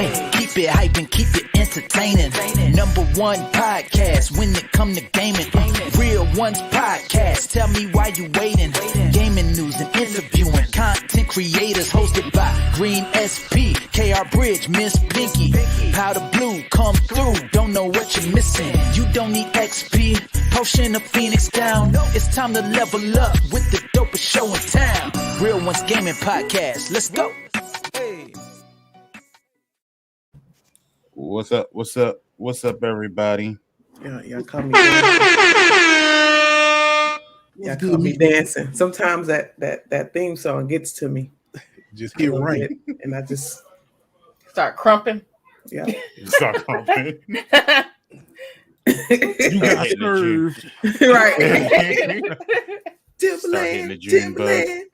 Hey, keep it hype and keep it entertaining. Number one podcast when it come to gaming. Real Ones Podcast. Tell me why you waiting. Gaming news and interviewing content creators hosted by Green SP, KR Bridge, Miss Pinky, Powder Blue, come through. Don't know what you're missing. You don't need XP, potion of Phoenix down. It's time to level up with the dopest show in town. Real Ones Gaming Podcast. Let's go. Hey. What's up? What's up? What's up, everybody? Y'all call me dancing. Y'all call me dancing. Sometimes that theme song gets to me. Just hear right. And I just start crumping. Yeah. Start crumping. You got served. Right. Timberland.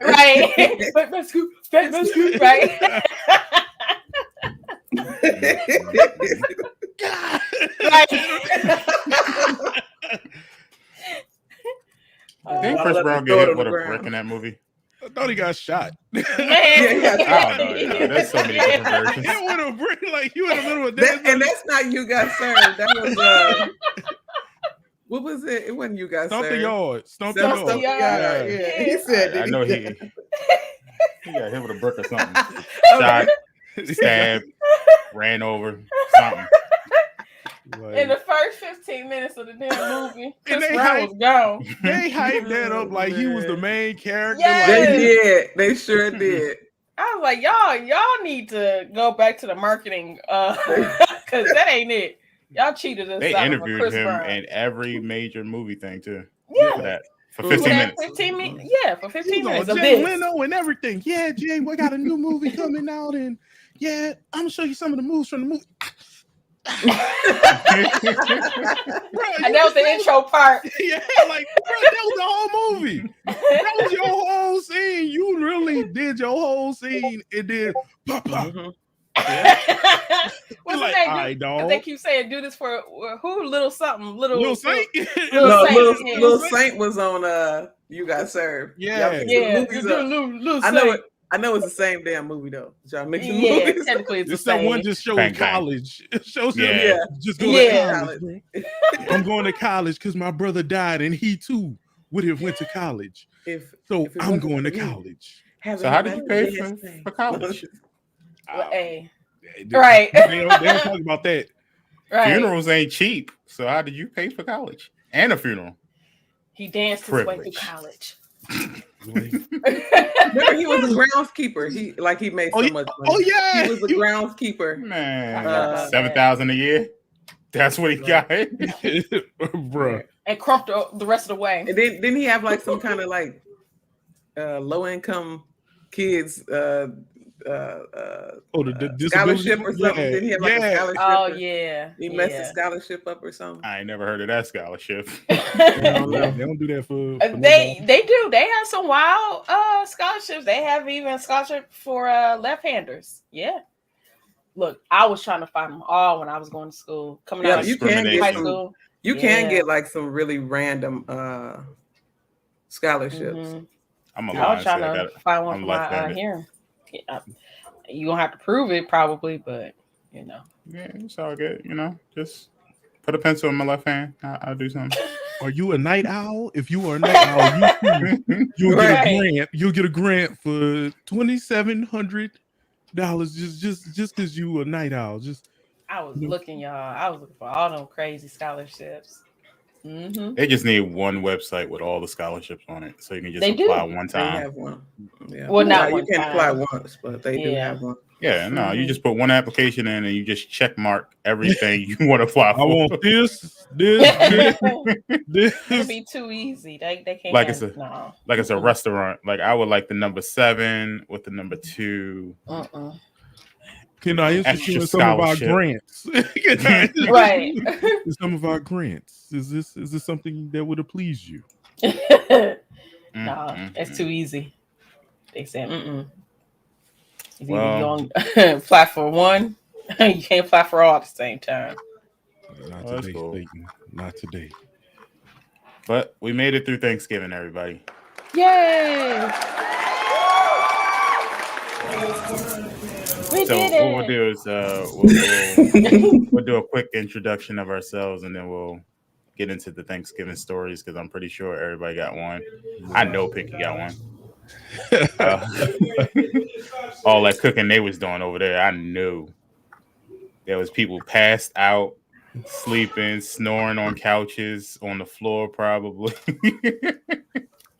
Right. Batman scoop. Right. Didn't Chris Brown get hit with a brick in that movie? I thought he got shot. Man. I don't know. There's so many different versions. He went a brick like you in the middle of that. And that's not You Got Served. That was what was it? It wasn't You Got Stomp Served. the Yard. Stomp the Stomp the Yard. Yard. Yeah. He said I know he got hit with a brick or something. Shot, stabbed, ran over, something. In the first 15 minutes of the damn movie, And Chris Brown was gone. They hyped that up like he was the main character. Yes. Like, They did. They sure did. I was like, y'all need to go back to the marketing, because that ain't it. Y'all cheated us. They out of interviewed Chris him Brown. in every major movie thing too. Yeah. For that. For 15 minutes. 15 minutes. Yeah, for 15 minutes of Jay this. Leno and everything. Yeah, Jay, we got a new movie coming out, and yeah, I'm gonna show you some of the moves from the movie. And that was the intro part. Yeah, like bro, that was the whole movie. That was your whole scene. You really did your whole scene and then pop. What's Like, his name? all right, dog. They keep saying do this for who? Little something. Little Saint. Little Saint was on You Got Served. Yeah. Yeah. Little I know it. I know it's the same damn movie though. Y'all mixing Yeah, movies. technically it's the It's that same. one just showing Bang, bang. college. It shows Yeah. just go to Yeah. college. Bro. I'm going to college because my brother died and he too would have went to college. If So it I'm wasn't going to for you, college. So how did you pay for college? Well, hey. They Right. don't talk about that. Right. Funerals ain't cheap. So how did you pay for college? And a funeral. He danced his way through Privilege. college. Remember, he was a groundskeeper. He made so much money. Oh yeah. He was a groundskeeper. Man, Uh, 7,000 a year. That's what he got. Bro. And crumped the rest of the way. And then didn't he have like some kind of like low income kids The scholarship or something? Yeah. Didn't he have like a scholarship? Oh yeah. He messed the scholarship up or something. I ain't never heard of that scholarship. They don't do that for They do. They have some wild scholarships. They have even scholarship for left-handers. Yeah. Look, I was trying to find them all when I was going to school. Coming out of you can high get school. You can get like some really random scholarships. Mm-hmm. I'm a I was trying to find one I'm for my left-handed. hearing. Yeah. You're gonna have to prove it probably, but you know. Yeah, it's all good. You know, just put a pencil in my left hand. I'll do something. Are you a night owl? If you are a night owl, you'll get a grant. You'll get a grant for $2,700 just because you a night owl. I was looking, y'all. I was looking for all them crazy scholarships. Mm-hmm. They just need one website with all the scholarships on it, so you can just They apply do. one They time. have one. Yeah. Well, not you one can't time. apply once, but they do Yeah. have one. Yeah, no, you just put one application in and you just check mark everything you want to apply for. I want this. It'd be too easy. They can't. Like no. Like it's a restaurant. Like I would like the number 7 with the number 2. Can I interest Extra you in some of our scholarship. grants? Right. Some of our grants. Is this something that would have pleased you? No, it's too easy. They said, It's Well- either you on apply for one, you can't apply for all at the same time. Not Oh, that's today, cool. Satan. Not today. But we made it through Thanksgiving, everybody. Yay! We We So did what we'll it. do is we'll do a quick introduction of ourselves, and then we'll get into the Thanksgiving stories because I'm pretty sure everybody got one. I know Pinky got one. All that cooking they was doing over there, I knew there was people passed out, sleeping, snoring on couches, on the floor, probably.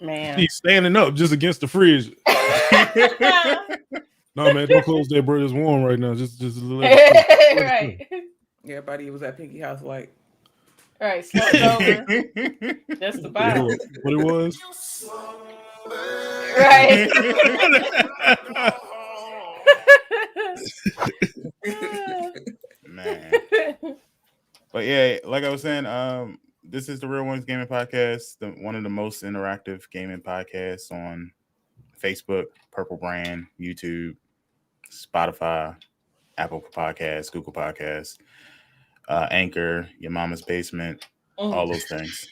Man. He's standing up just against the fridge. No, man, don't close that, bro. It's warm right now. Just let it Right. Everybody was at Pinky House like, Right. Slumped over. Just about. what it was? Right. Man. But yeah, like I was saying, this is the Real Ones Gaming Podcast, one of the most interactive gaming podcasts on Facebook, Purple Brand, YouTube, Spotify, Apple Podcasts, Google Podcasts, Anchor, Your Mama's Basement, all those things.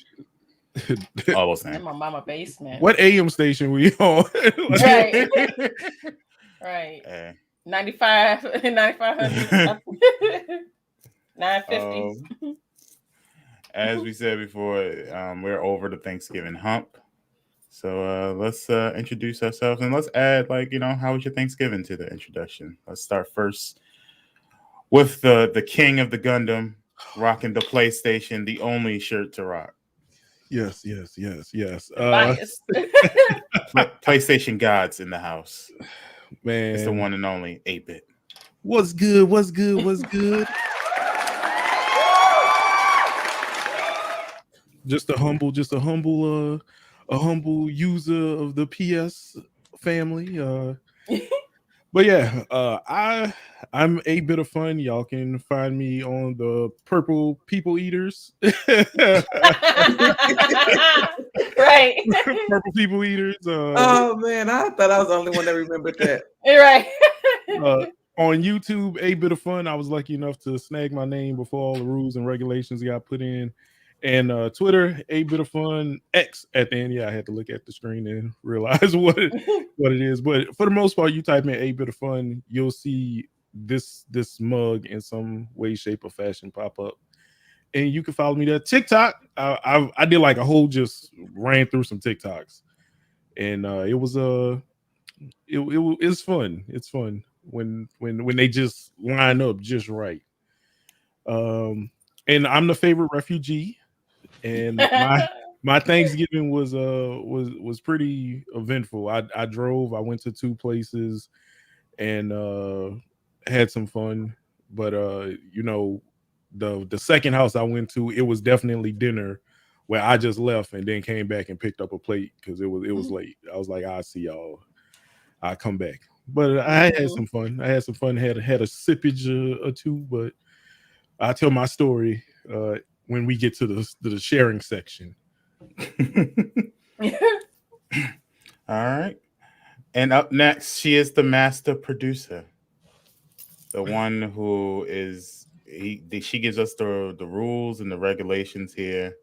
All those things. In my mama basement. What AM station we on? Right. Right. 95, 9500. 950. As we said before, we're over the Thanksgiving hump. So let's introduce ourselves and let's add, how was your Thanksgiving to the introduction? Let's start first with the king of the Gundam, rocking the PlayStation, the only shirt to rock. Yes. PlayStation gods in the house. Man, it's the one and only 8-bit. What's good? Just a humble user of the PS family. But yeah, I'm 8-bit of fun. Y'all can find me on the Purple People Eaters. Right. Purple People Eaters. Oh man, I thought I was the only one that remembered that. Right. On YouTube, 8-bit of fun. I was lucky enough to snag my name before all the rules and regulations got put in. And Twitter, 8-bit of fun, X at the end. Yeah, I had to look at the screen and realize what it is. But for the most part, you type in 8-bit of fun, you'll see this mug in some way, shape, or fashion pop up. And you can follow me there. TikTok, I did like a whole, just ran through some TikToks, and it was it's fun. It's fun when they just line up just right. And I'm the favorite refugee. And my Thanksgiving was pretty eventful. I drove. I went to 2 places and had some fun. But the second house I went to, it was definitely dinner, where I just left and then came back and picked up a plate because it was late. I was like, I'll see y'all. I'll come back. But I had some fun. Had a sippage or 2, but I'll tell my story when we get to the sharing section. All right. And up next, she is the master producer. The one who she gives us the rules and the regulations here.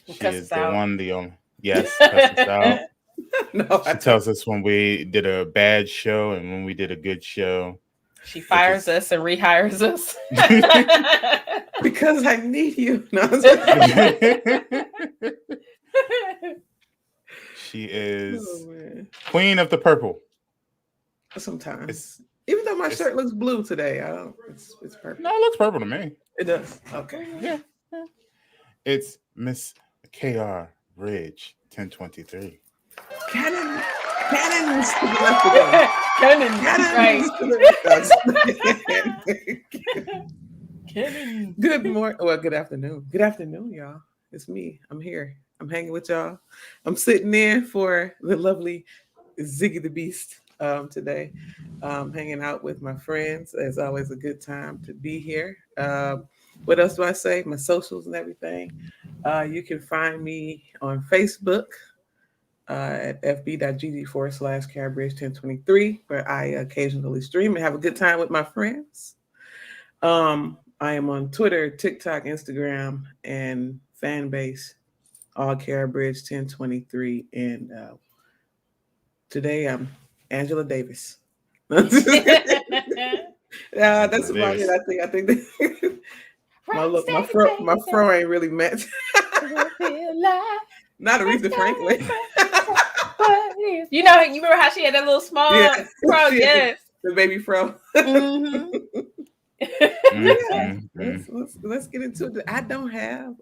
She is the one, the only. Yes, cuss us out. No, she tells us when we did a bad show and when we did a good show. She fires us and rehires us. Because I need you. No, she is queen of the purple. Sometimes. Even though my shirt looks blue today, it's purple. No, it looks purple to me. It does. Okay. Yeah. It's Miss KR Ridge 1023. Cannons to the left again. Cannons, right. Good morning. Well, good afternoon. Good afternoon, y'all. It's me. I'm here. I'm hanging with y'all. I'm sitting in for the lovely Ziggy the Beast today. Hanging out with my friends. It's always a good time to be here. What else do I say? My socials and everything. You can find me on Facebook at fb.gg/Caribridge1023, where I occasionally stream and have a good time with my friends. I am on Twitter, TikTok, Instagram, and fan base, all Caribridge1023. And today I'm Angela Davis. Yeah, that's about it. I think that my fro ain't really matched. Not Aretha Franklin. You remember how she had that little small fro? Yes, the baby fro. Mm-hmm. Let's get into it. I don't have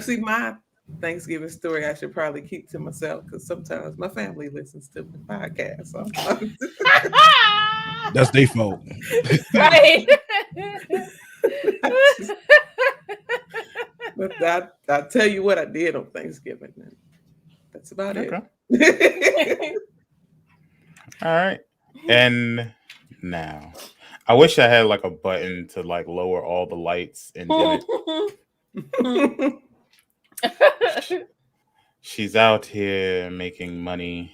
see my Thanksgiving story. I should probably keep to myself because sometimes my family listens to the podcast. So. That's their fault, right? But I'll tell you what I did on Thanksgiving. Man. That's about it. All right, and now. I wish I had like a button to like lower all the lights and dim it. She's out here making money.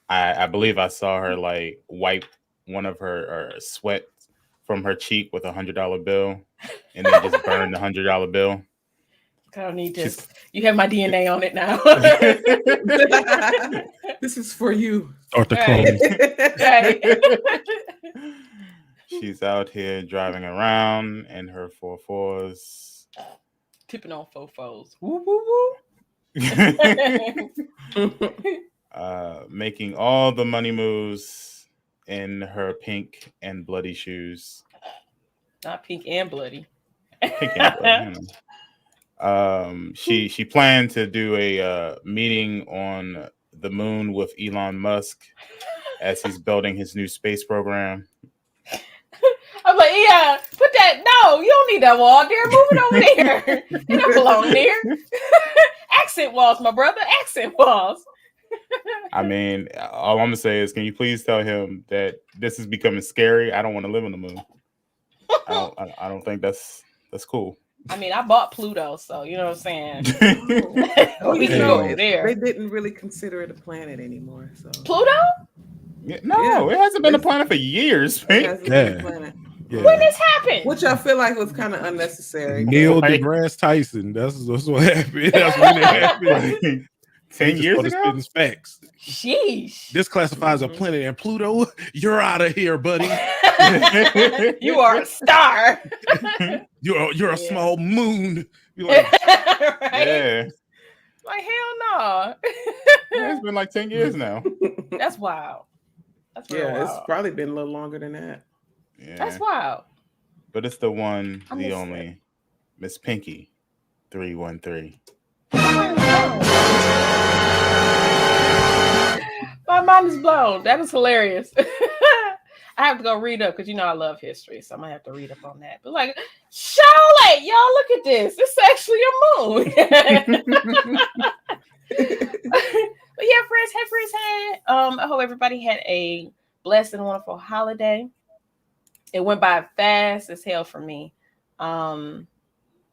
I believe I saw her like wipe one of her sweat from her cheek with $100 bill and then just burn the $100 bill. I don't need this. You have my DNA on it now. This is for you. Start the clone. Right. She's out here driving around in her 4.4s. Tipping on 4.4s. Woo, woo, woo. Making all the money moves in her pink and bloody shoes. Not pink and bloody. Pink and bloody. She planned to do a meeting on the moon with Elon Musk as he's building his new space program. I'm like, yeah, put that. No, you don't need that wall there. Move it over there. You don't belong there. Accent walls, my brother. Accent walls. I mean, all I'm gonna say is, can you please tell him that this is becoming scary? I don't want to live on the moon. I don't think that's cool. I mean, I bought Pluto, so you know what I'm saying. We can go there. They didn't really consider it a planet anymore. So Pluto? It hasn't been a planet for years. Right? Yeah. When this happened? Which I feel like was kind of unnecessary. Neil deGrasse Tyson. That's what happened. That's when it happened. 10 years ago? Facts. Sheesh. This classifies a planet, and Pluto, you're out of here, buddy. You are a star. You're a small moon. You're like, right? Yeah. Like, hell no. It's been like 10 years now. That's wild. That's real wild. It's probably been a little longer than that. Yeah. That's wild. But it's the one, the only, Miss Pinky 313. My mind is blown. That is hilarious. I have to go read up because I love history, so I'm gonna have to read up on that. But like, Charlotte, y'all look at this. It's actually a moon. But yeah, friends, hey. I hope everybody had a blessed and wonderful holiday. It went by fast as hell for me. My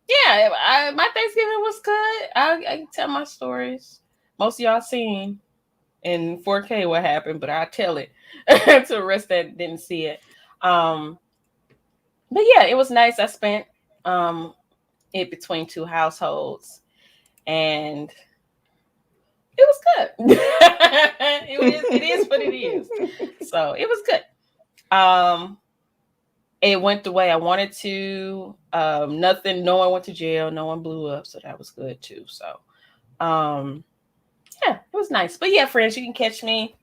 Thanksgiving was good. I can tell my stories. Most of y'all seen in 4K what happened, but I tell it to the rest that didn't see it. But yeah, it was nice. I spent it between two households, and it was good. It is what it is. So it was good. It went the way I wanted to. No one went to jail, no one blew up, so that was good too. So it was nice. But yeah, friends, you can catch me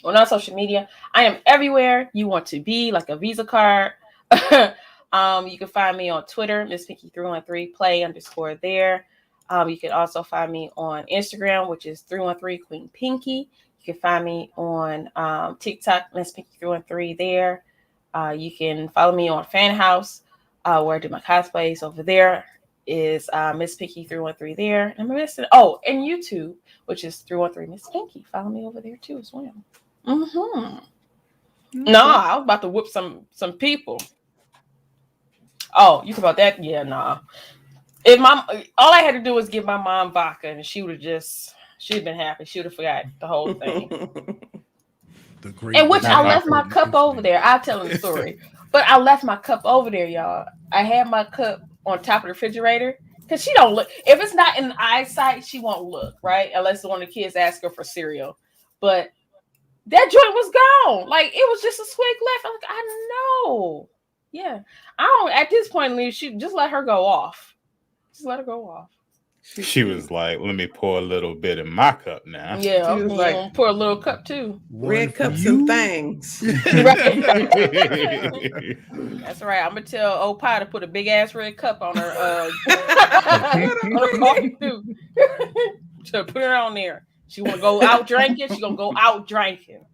on our social media. I am everywhere you want to be, like a Visa card. You can find me on Twitter, Miss Pinky 313 play _ there. You can also find me on Instagram, which is 313 Queen Pinky. You can find me on TikTok, Miss Pinky 313 there. You can follow me on Fan House, where I do my cosplays. Over there is Miss Pinky 313 there. And and YouTube, which is 313 Miss Pinky. Follow me over there too as well. Mm-hmm. No, I was about to whoop some people. Oh, you talk about that? Yeah, nah. All I had to do was give my mom vodka, and she'd been happy. She would have forgot the whole thing. I left my cup over there. I'll tell them the story. But I left my cup over there, y'all. I had my cup on top of the refrigerator because she don't look. If it's not in the eyesight, she won't look, right? Unless one of the kids ask her for cereal. But that joint was gone. Like it was just a swig left. I'm like, I know. Yeah. I don't at this point, she just let her go off. Just let her go off. She was like, let me pour a little bit in my cup now. Yeah, She was like, pour a little cup too. Red cups and things. Right. That's right. I'm gonna tell old Pie to put a big ass red cup on her on her coffee too. To put her on there. She wanna go out drinking, she gonna go out drinking.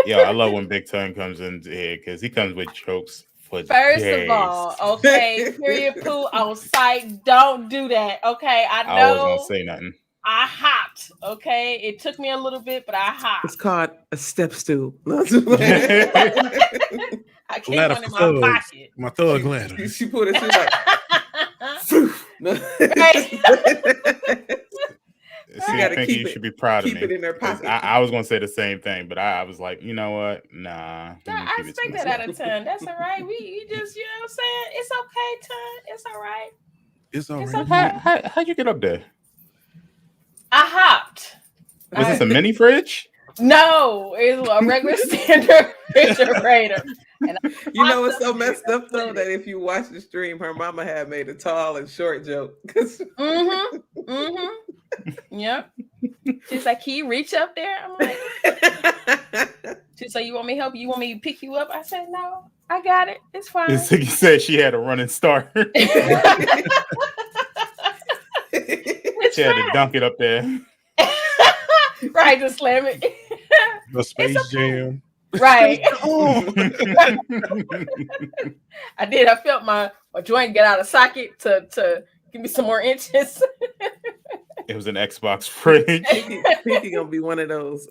Yo, I love when Big Tongue comes in here because he comes with jokes for First days. of all, okay, period poo on site. Don't do that. Okay. I I know wasn't gonna say nothing. I hopped. Okay. It took me a little bit, but I It's hopped. called a step stool. I keep Ladder one in for my thugs. pocket. My thug ladder. She put it. She was like, Right. See, gotta Pinky, keep you it- should be proud of keep me. it in their 'cause pocket. I was gonna say the same thing, but I was like, you know what? Nah. let me I keep it to expect that myself. out of 10. That's all right. You just, you know what I'm saying? It's okay, Ton. It's all right. It's all It's right. okay. How'd you get up there? I hopped. Was this a mini fridge? No, it's a regular standard refrigerator. And you know what's so messed up though that if you watch the stream, her mama had made a tall and short joke. Yep. She's like, can you reach up there? I'm like, she's like, you want me to help you? You want me to pick you up? I said, no, I got it. It's fine. This thing said she had a running start. She had to dunk it up there. Right, just slam it. The Space okay. Jam. Right. I did. I felt my joint get out of socket to give me some more inches. It was an Xbox fridge. Pinky gonna be one of those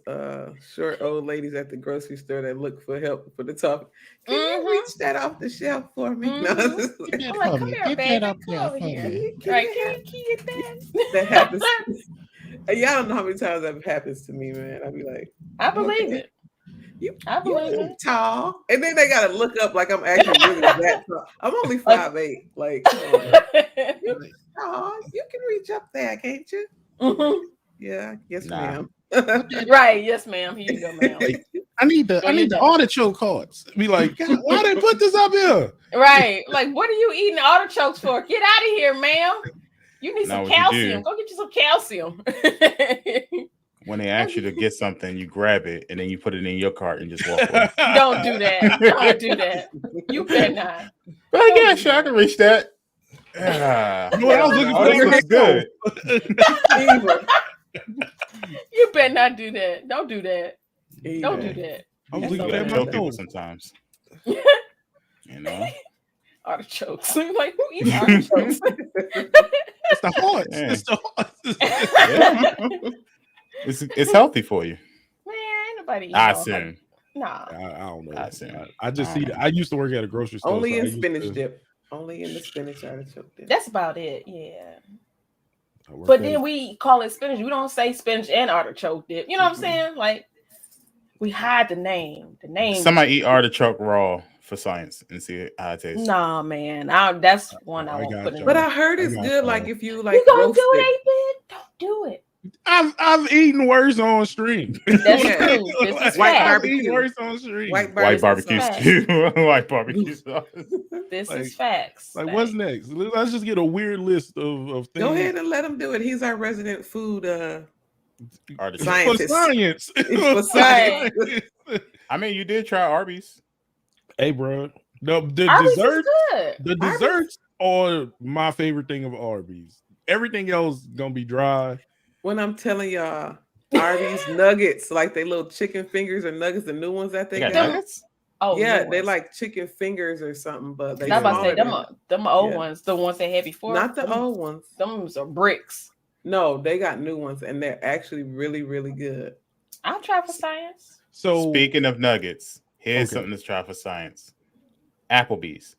short old ladies at the grocery store that look for help for the top. Can you reach that off the shelf for me? No, I'm like, come here, baby. Come over here. Right? Can you get that? that happens. Y'all don't know how many times that happens to me, man. I'll be like, I believe it. I believe you it. tall, and then they gotta look up like I'm actually really that tall. I'm only 5'8". Like, come on. Oh, you can reach up there, can't you? Mm-hmm. Yeah, yes, Nah. ma'am. Right, yes, ma'am. Here you go, ma'am. I need the artichoke cards. Be like, God, why they put this up here? Right, like, what are you eating artichokes for? Get out of here, ma'am. You need Now some what you calcium. do- Go get you some calcium. When they ask you to get something, you grab it and then you put it in your cart and just walk away. Don't do that. Don't do that. You better not. But yeah, sure, I can reach that. Ah. You know what I was looking Oh, for? this looks good. You better not do that. Don't do that. Don't do that. I was You looking gotta at tell my people phone. sometimes. You know? Artichokes. Like, who eats artichokes? It's the hearts. Yeah. It's the hearts. Yeah. It's healthy for you. Man, ain't nobody eating I all assume. Nah. I don't know. I see. I just see that. I used to work at a grocery store. Only so I in used spinach to- dip. Only in the spinach artichoke dip. That's about it. Yeah. I worked But at then we call it spinach. We don't say spinach and artichoke dip. You know what I'm saying? Like, we hide the name. The name. Somebody eat artichoke raw for science and see how it tastes. Nah, man. That's one I I won't got put in. y'all. But there. I heard it's I got good. y'all. Like if you like You gonna roast do it. it, Aiden? Don't do it. I've eaten worse on stream. That's Yeah. true. This is White fact. I've barbecue. eaten worse on stream. White White barbecue sauce. stew. White barbecue sauce. This Like- is facts. Like, what's next? Let's just get a weird list of things. Go ahead and let him do it. He's our resident food Artichoke. Scientist. For science. for science. I mean, you did try Arby's. Hey, bro. The Arby's is desserts, good. the Arby's- desserts are my favorite thing of Arby's. Everything else gonna be dry. When I'm telling y'all, Arby's nuggets, like they little chicken fingers or nuggets, the new ones that they They got got. nuggets? Oh, Yeah, new they ones. like chicken fingers or something, but they I was about to say smaller them old Yeah. ones, the ones they had before. not the them, old ones. Them are bricks. No, they got new ones, and they're actually really, really good. I'll try for science. So Speaking of nuggets, here's Okay. something to try for science. Applebee's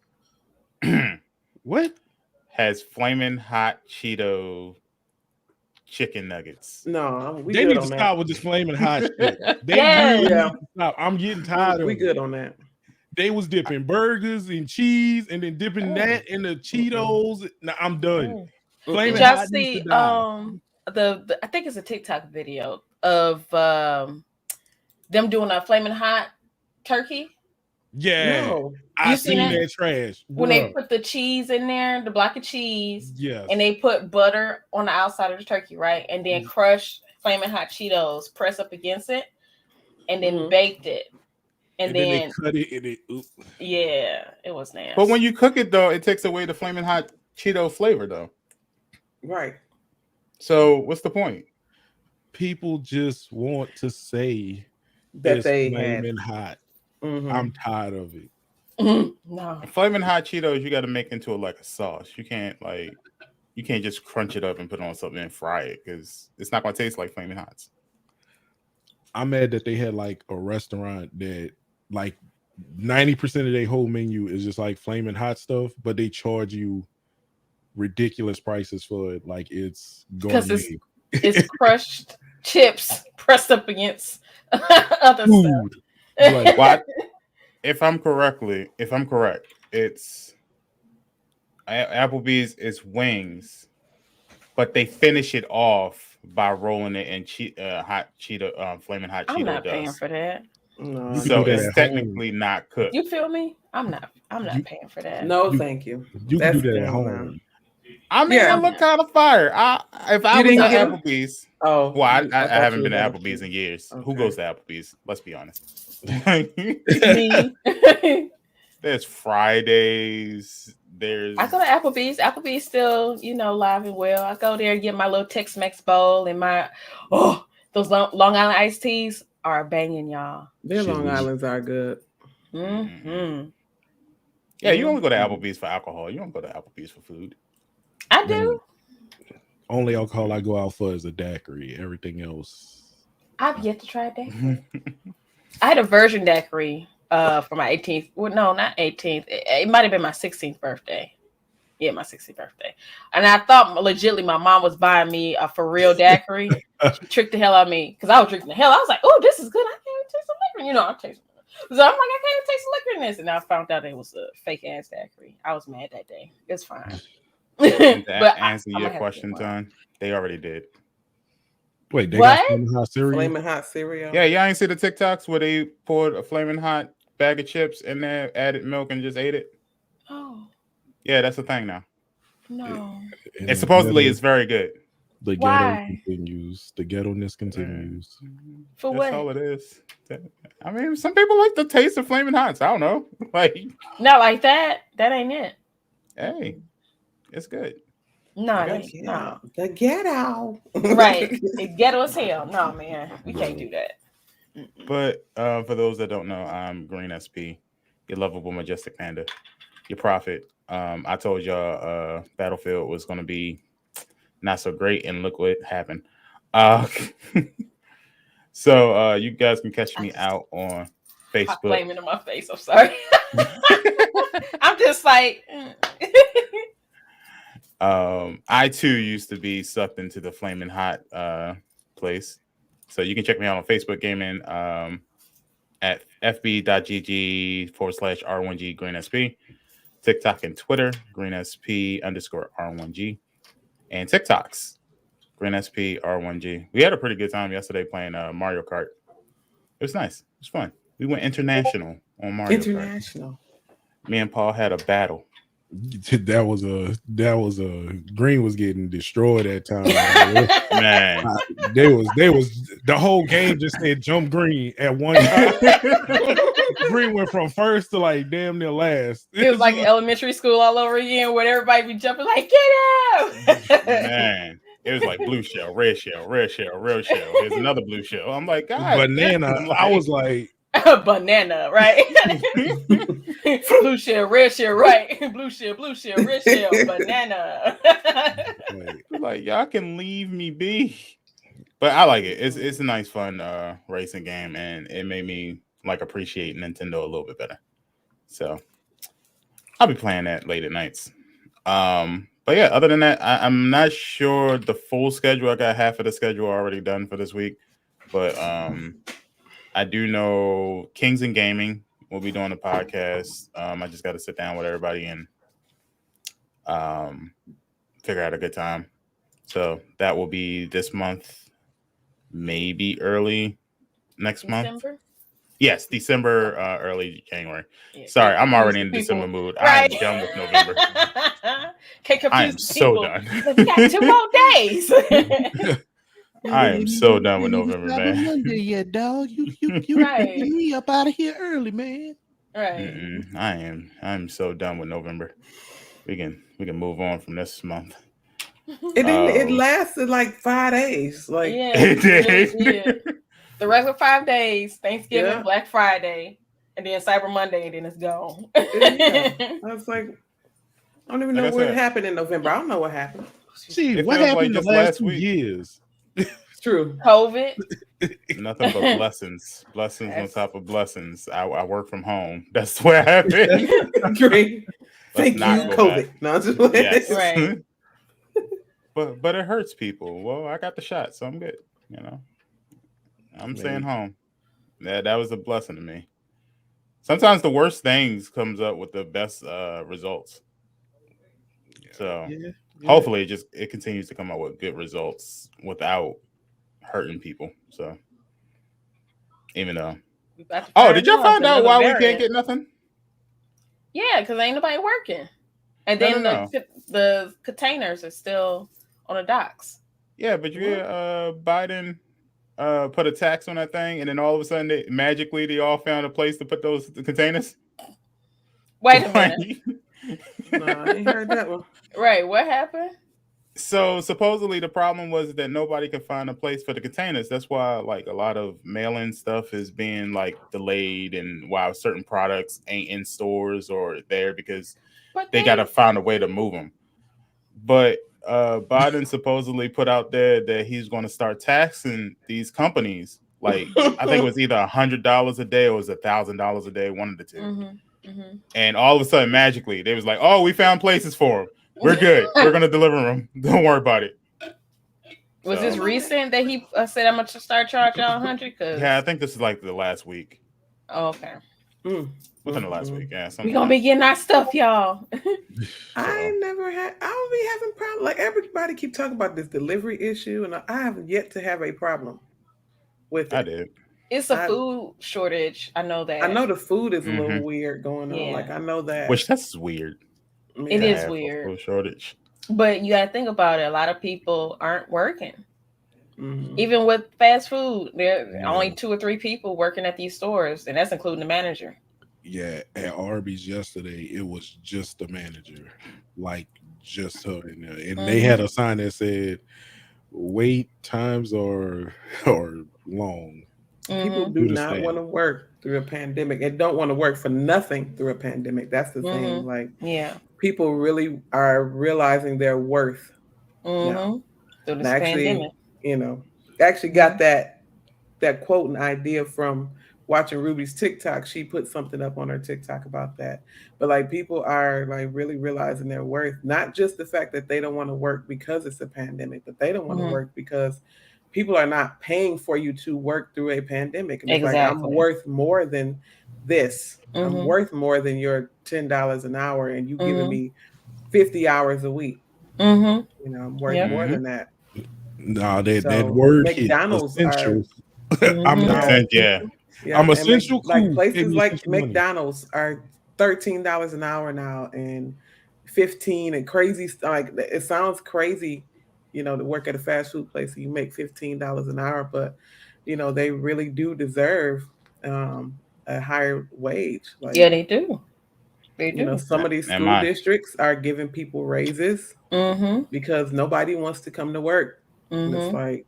what? has flaming hot Cheeto chicken nuggets. No, we They good need to on stop that. with this flaming hot shit. They Yeah. really Yeah. need to stop. I'm getting tired of We it. good on that. They was dipping burgers in cheese and then dipping that in the Cheetos. Now I'm done. Flaming Did y'all hot needs see to die. the I think it's a TikTok video of them doing a flaming hot turkey. Yeah, No. I You seen seen it? that trash. When they Bruh. put the cheese in there, the block of cheese, Yes. and they put butter on the outside of the turkey, right? And then crushed flaming hot Cheetos, press up against it, and then baked it. And then then they cut it and it. Oop. yeah, it was nasty. But when you cook it though, it takes away the flaming hot Cheeto flavor though. Right. So what's the point? People just want to say That it's they flaming had. hot. Mhm. I'm tired of it. No. Flaming hot Cheetos, you got to make into like a sauce. You can't just crunch it up and put it on something and fry it because it's not gonna taste like flaming hots. I'm mad that they had like a restaurant that like 90% of their whole menu is just like flaming hot stuff, but they charge you ridiculous prices for it. Like it's Because gourmet it's crushed chips pressed up against other stuff. food. Like, What? If I'm correct, it's Applebee's is wings, but they finish it off by rolling it in hot Cheeto, flaming hot I'm Cheeto not paying dust. for that. No, You can So do that it's at technically not cooked. You feel me? I'm not You- paying for that. no, You- thank you. you can That's do that at down home. now. I mean, Yeah. it looked kind of fire. If I You was didn't at get 'em? Applebee's, Oh, well, I thought haven't you been to were Applebee's in years. Who Okay. goes to Applebee's? Let's be honest. Me. There's Fridays. There's I go to Applebee's. Applebee's still, live and well. I go there and get my little Tex-Mex bowl and those Long Island iced teas are banging, y'all. Their Long Chili's. Islands are good. Mm-hmm. yeah. You only go to Applebee's for alcohol. You don't go to Applebee's for food. I do. Only alcohol I go out for is a daiquiri. Everything else. I've yet to try a daiquiri. I had a virgin daiquiri for my 18th. Well, no, not 18th. It might have been my 16th birthday. Yeah, my 16th birthday. And I thought legitimately my mom was buying me a for real daiquiri. She tricked the hell out of me because I was drinking the hell. I was like, oh, this is good. I can't even taste the liquor. I taste. So I'm like, I can't even taste the liquor in this. And I found out it was a fake ass daiquiri. I was mad that day. It's fine. To But answer I'm your gonna have to question, get one. Ton, they already did. Wait, they What? got flaming hot cereal? Flaming hot cereal. Yeah, y'all ain't see the TikToks where they poured a flaming hot bag of chips in there, added milk, and just ate it. Oh Yeah, that's the thing now. no. And And supposedly the it's very good. the ghetto Why? continues. The ghetto-ness continues. For That's what? all it is. I mean, some people like the taste of flaming hots. I don't know. Like, Not like that. That ain't it. hey, it's good. No, it The ain't. No. The ghetto. Right. It's ghetto as hell. No, man. We can't do that. But for those that don't know, I'm Green SP, your lovable majestic panda, your prophet. I told y'all Battlefield was going to be not so great, and look what happened. So you guys can catch me out on Hot Facebook. flaming in my face. I'm sorry. I'm just like. I too used to be sucked into the flaming hot place. So you can check me out on Facebook Gaming at fb.gg/R1G GreenSP, TikTok and Twitter, GreenSP_R1G, and TikToks, GreenSP_R1G. We had a pretty good time yesterday playing Mario Kart. It was nice. It was fun. We went international on Mario Kart. International. Me and Paul had a battle. That was a Green was getting destroyed that time. Man. They was the whole game just said jump Green at one time. Green went from first to like damn near last. It was like elementary school all over again, where everybody be jumping like, get him! Man, it was like blue shell, red shell, red shell, red shell. Here's another blue shell. I'm like, God, banana. damn, I was like, banana, right? Blue shell, red shell, right? Blue shell, red shell, banana. like y'all can leave me be. But I like it. It's a nice, fun racing game, and it made me like appreciate Nintendo a little bit better. So I'll be playing that late at nights. But yeah, other than that, I'm not sure the full schedule. I got half of the schedule already done for this week, but I do know Kings and Gaming will be doing a podcast. I just got to sit down with everybody and figure out a good time. So that will be this month, maybe early next month. December? Yes, December, early January. Yeah, Sorry, can't I'm already confuse in the December people. mood. Right. I am done with November. Can't I confuse am the so people. done. Like, we got 2 more days. I am so done with November, man. Monday yet, dog. You Right. get me up out of here early, man. Right. I'm so done with November. We can move on from this month. It didn't. It Oh. lasted like 5 days. Like Yeah, It really did. did. The regular 5 days, Thanksgiving, Yeah. Black Friday, and then Cyber Monday, and then it's gone. yeah. I was like, I don't even Like know I what said, happened in November. I don't know what happened. See, It what feels happened like the just last last 2 week. years? It's true. COVID. nothing but blessings, blessings on Yes. top of blessings. I work from home. That's what happened. Great. Let's Thank not you, go COVID. back. No, I'm just Yes. Right. but it hurts people. Well, I got the shot, so I'm good. You know, I'm staying home. That was a blessing to me. Sometimes the worst things comes up with the best results. So hopefully it continues to come out with good results without hurting people. So even though, did y'all find out why we can't get nothing? Yeah, because ain't nobody working, and No, then the containers are still on the docks. Yeah, but Biden put a tax on that thing, and then all of a sudden they all found a place to put those containers. Wait a minute. No, I ain't heard that one. Right, what happened? So supposedly the problem was that nobody could find a place for the containers. That's why like a lot of mail-in stuff is being like delayed, and why certain products ain't in stores or there because they got to find a way to move them. But Biden supposedly put out there that he's going to start taxing these companies. Like I think it was either $100 a day or it was $1,000 a day, one of the two. Mm-hmm. And all of a sudden, magically, they was like, "Oh, we found places for them. We're good. We're gonna deliver them. Don't worry about it." Was this recent that he said I'm gonna start charging y'all $100? Yeah, I think this is like the last week. Oh, okay. Within the last week, yeah. We gonna be getting our stuff, y'all. I don't be having problems. Like everybody keep talking about this delivery issue, and I have yet to have a problem with it. I did. It's a food shortage. I know that. I know the food is a little weird going on. Like I know that. Which that's weird. It is weird. Food shortage. But you gotta think about it. A lot of people aren't working. Mm-hmm. Even with fast food, there are only 2 or 3 people working at these stores, and that's including the manager. Yeah, at Arby's yesterday, it was just the manager, like just her in there, and they had a sign that said, "Wait times are long." People do not want to work through a pandemic and don't want to work for nothing through a pandemic. That's the thing. Like, people really are realizing their worth now. Through this pandemic. Actually got that quote and idea from watching Ruby's TikTok. She put something up on her TikTok about that. But like people are like really realizing their worth, not just the fact that they don't want to work because it's a pandemic, but they don't want to work because people are not paying for you to work through a pandemic. And it's like, I'm worth more than this. I'm worth more than your $10 an hour and you giving me 50 hours a week. I'm worth more than that. No, that word McDonald's essential. I'm essential. Like places like McDonald's are $13 an hour now and $15 and crazy. Like it sounds crazy, to work at a fast food place and you make $15 an hour, but they really do deserve a higher wage. Like, yeah, they do. They do. Some of these school districts are giving people raises because nobody wants to come to work. And it's like,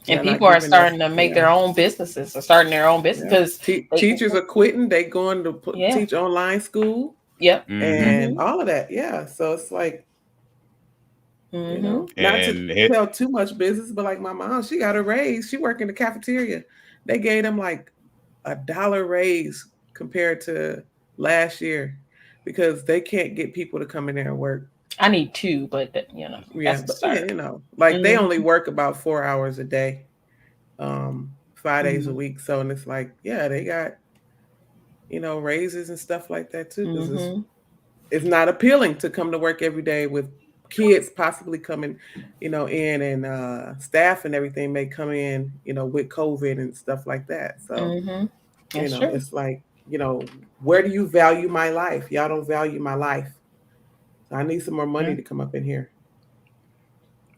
and people are starting to make their own businesses or starting their own business because teachers are quitting. They going to teach online school. Yep. And all of that. Yeah. So it's like, not to tell too much business, but like my mom, she got a raise. She worked in the cafeteria. They gave them like $1 raise compared to last year because they can't get people to come in there and work. I need 2, but that's like they only work about 4 hours a day, 5 days a week. So, and it's like, they got, raises and stuff like that too. Because it's not appealing to come to work every day with kids possibly coming, in, and staff and everything may come in, with COVID and stuff like that. So, Mm-hmm. That's true. it's like, where do you value my life? Y'all don't value my life. So I need some more money to come up in here.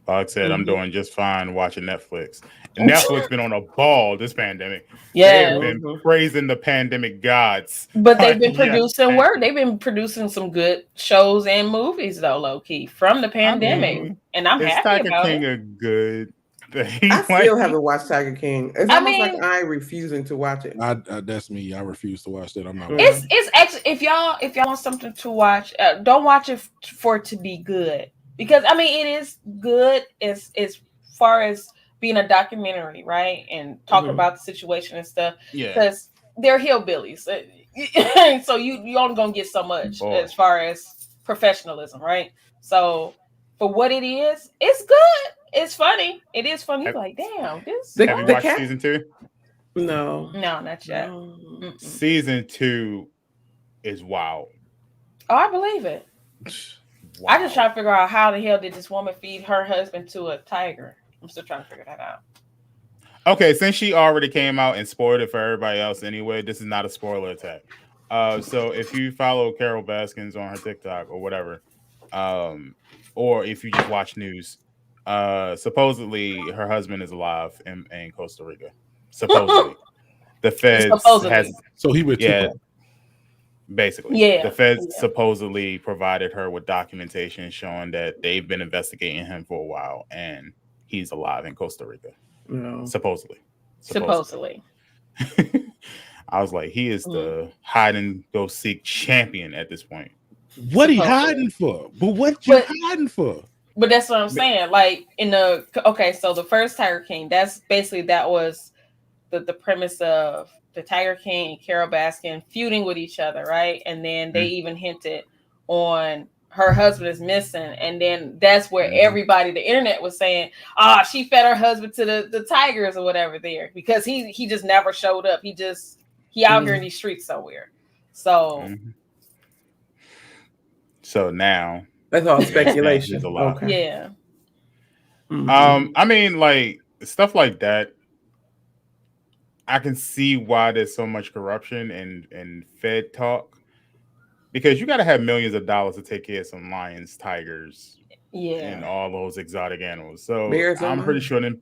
Like I said, I'm Mhm. doing just fine watching Netflix. And Netflix been on a ball this pandemic. Yeah. They've been praising the pandemic gods. But they've been Yes, producing thank work. you. They've been producing some good shows and movies, though, low key, from the I pandemic, mean, and I'm is happy Tiger about King it. a good thing? I still haven't watched Tiger King. It's I almost mean, like I'm refusing to watch it. That's me. I refuse to watch that. I'm not. Yeah. it's actually if y'all want something to watch, don't watch it for it to be good, because I mean it is good as far as being a documentary, right, and talking about the situation and stuff. Yeah. Because they're hillbillies, so you only gonna get so much as far as professionalism, right? So for what it is, it's good. It's funny. It is funny. You're like, damn, this. Have you watched season 2? No, not yet. No. Season 2 is wild. Oh, I believe it. Wow. I just try to figure out how the hell did this woman feed her husband to a tiger. I'm still trying to figure that out. Okay, since she already came out and spoiled it for everybody else anyway, this is not a spoiler attack. So if you follow Carol Baskins on her TikTok or whatever, or if you just watch news, supposedly her husband is alive in Costa Rica. Supposedly. The feds has so he would basically. Yeah. The feds supposedly provided her with documentation showing that they've been investigating him for a while and he's alive in Costa Rica. No. Supposedly. I was like, he is the hide and go seek champion at this point. What he hiding for? But what you hiding for? But that's what I'm saying. Like so the first Tiger King, that was the premise of the Tiger King and Carol Baskin feuding with each other, right? And then they even hinted on her husband is missing, and then that's where everybody, the internet, was saying, she fed her husband to the tigers or whatever there, because he just never showed up. He out here in these streets somewhere. So so now that's all speculation. Okay. Yeah. I mean, like stuff like that, I can see why there's so much corruption and Fed talk, because you got to have millions of dollars to take care of some lions, tigers, and all those exotic animals. So I'm pretty sure them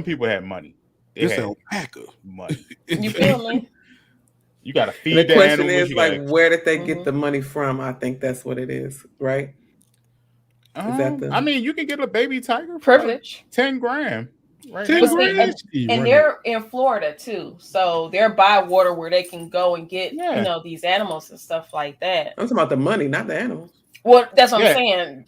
people had money. They had alpaca money. You feel me? You got to feed the question animals. is like, where did they get the money from? I think that's what it is, right? I mean, you can get a baby tiger privilege, for like 10 grand. Right, and they're in Florida too, so they're by water where they can go and get these animals and stuff like that. I'm talking about the money, not the animals. Well, that's what I'm saying.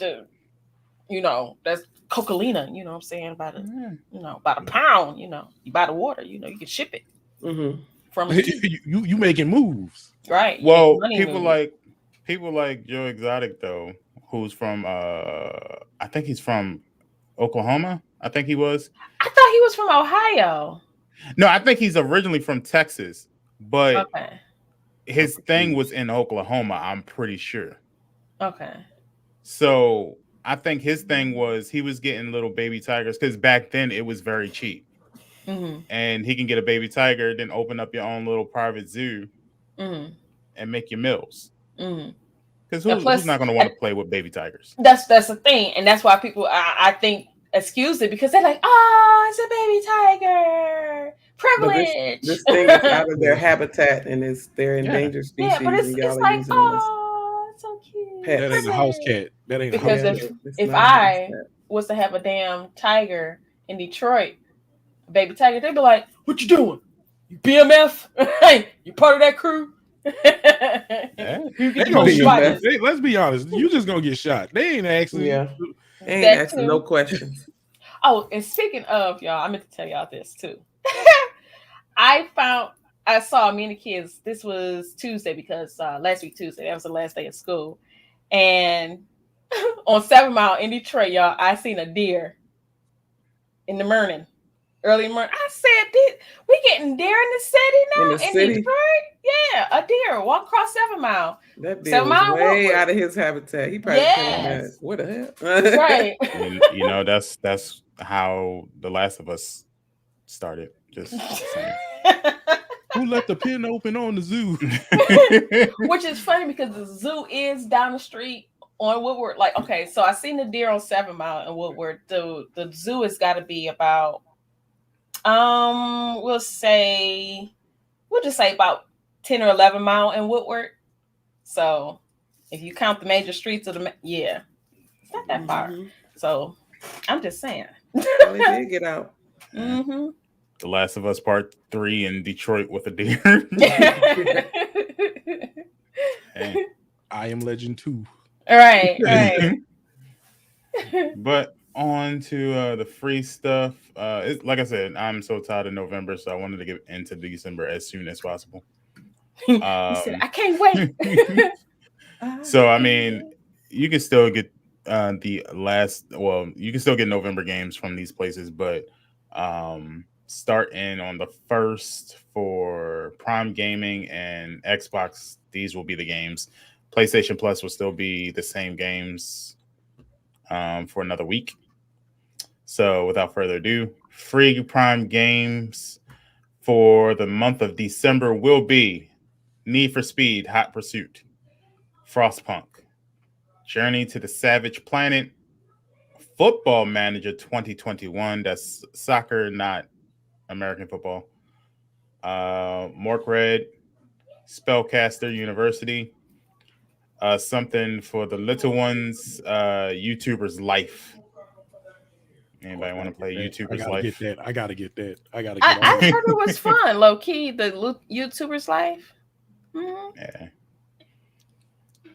That's Cocalina. You know what I'm saying, about a pound. You buy the water. You can ship it from you making moves, right? Well, people like Joe Exotic though, who's from I think he's from Oklahoma. I think he was. I thought he was from Ohio. No, I think he's originally from Texas, but his thing was in Oklahoma, I'm pretty sure. Okay. So I think his thing was he was getting little baby tigers because back then it was very cheap. And he can get a baby tiger, then open up your own little private zoo and make your meals. Because who's not going to want to play with baby tigers? That's the thing. And that's why people, I think, excuse it, because they're like, it's a baby tiger. Privilege. This thing is out of their habitat and they're endangered species. Yeah, but it's like, it's so cute. That ain't a house cat. That ain't because a house cat. If I was to have a damn tiger in Detroit, a baby tiger, they'd be like, what you doing? You BMF? Hey, you part of that crew? Let's be honest. You just gonna get shot. They ain't actually. Yeah. They ain't asking no questions. Oh, and speaking of, y'all, I meant to tell y'all this too. I saw me and the kids. This was Tuesday because last week Tuesday, that was the last day of school, and on 7 Mile in Detroit, y'all, I seen a deer in the morning. Early morning, I said, "We getting deer in the city now in Detroit? Yeah, a deer walk across 7 Mile. That deer 7 Mile was way Woodward. out of his habitat. He probably feeling that. Yes. What the hell? Right. You know, that's how The Last of Us started. Just saying. Who left the pen open on the zoo? Which is funny because the zoo is down the street on Woodward. Like, okay, so I seen the deer on 7 Mile in Woodward. The zoo has got to be about, we'll just say about 10 or 11 mile in Woodward. So if you count the major streets of it's not that far. So I'm just saying. Oh, he did get out. Mm-hmm. The Last of Us Part 3 in Detroit with a deer. Hey. I Am Legend 2. Right. But on to the free stuff. Like I said, I'm so tired of November, so I wanted to get into December as soon as possible. He said, I can't wait. So, I mean, you can still get you can still get November games from these places, but starting on the 1st for Prime Gaming and Xbox, these will be the games. PlayStation Plus will still be the same games for another week. So without further ado, free Prime games for the month of December will be Need for Speed Hot Pursuit, Frostpunk, Journey to the Savage Planet, Football Manager 2021, that's soccer, not American football, Mork Red, Spellcaster University, something for the little ones, YouTuber's Life. Anybody want to play YouTuber's Life? I gotta get that. I heard it was fun, low key. The YouTuber's Life. Mm-hmm. Yeah.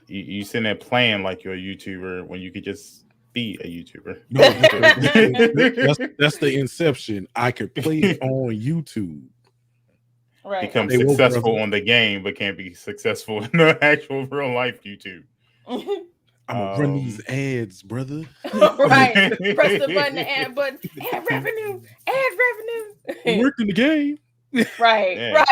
You sitting there playing like you're a YouTuber when you could just be a YouTuber. No, that's the inception. I could play it on YouTube. Right. Become successful on the game, but can't be successful in the actual real life YouTube. I'm gonna run these ads, brother. Right. Press the button, the ad button. Ad revenue. It worked in the game. Right. Yeah.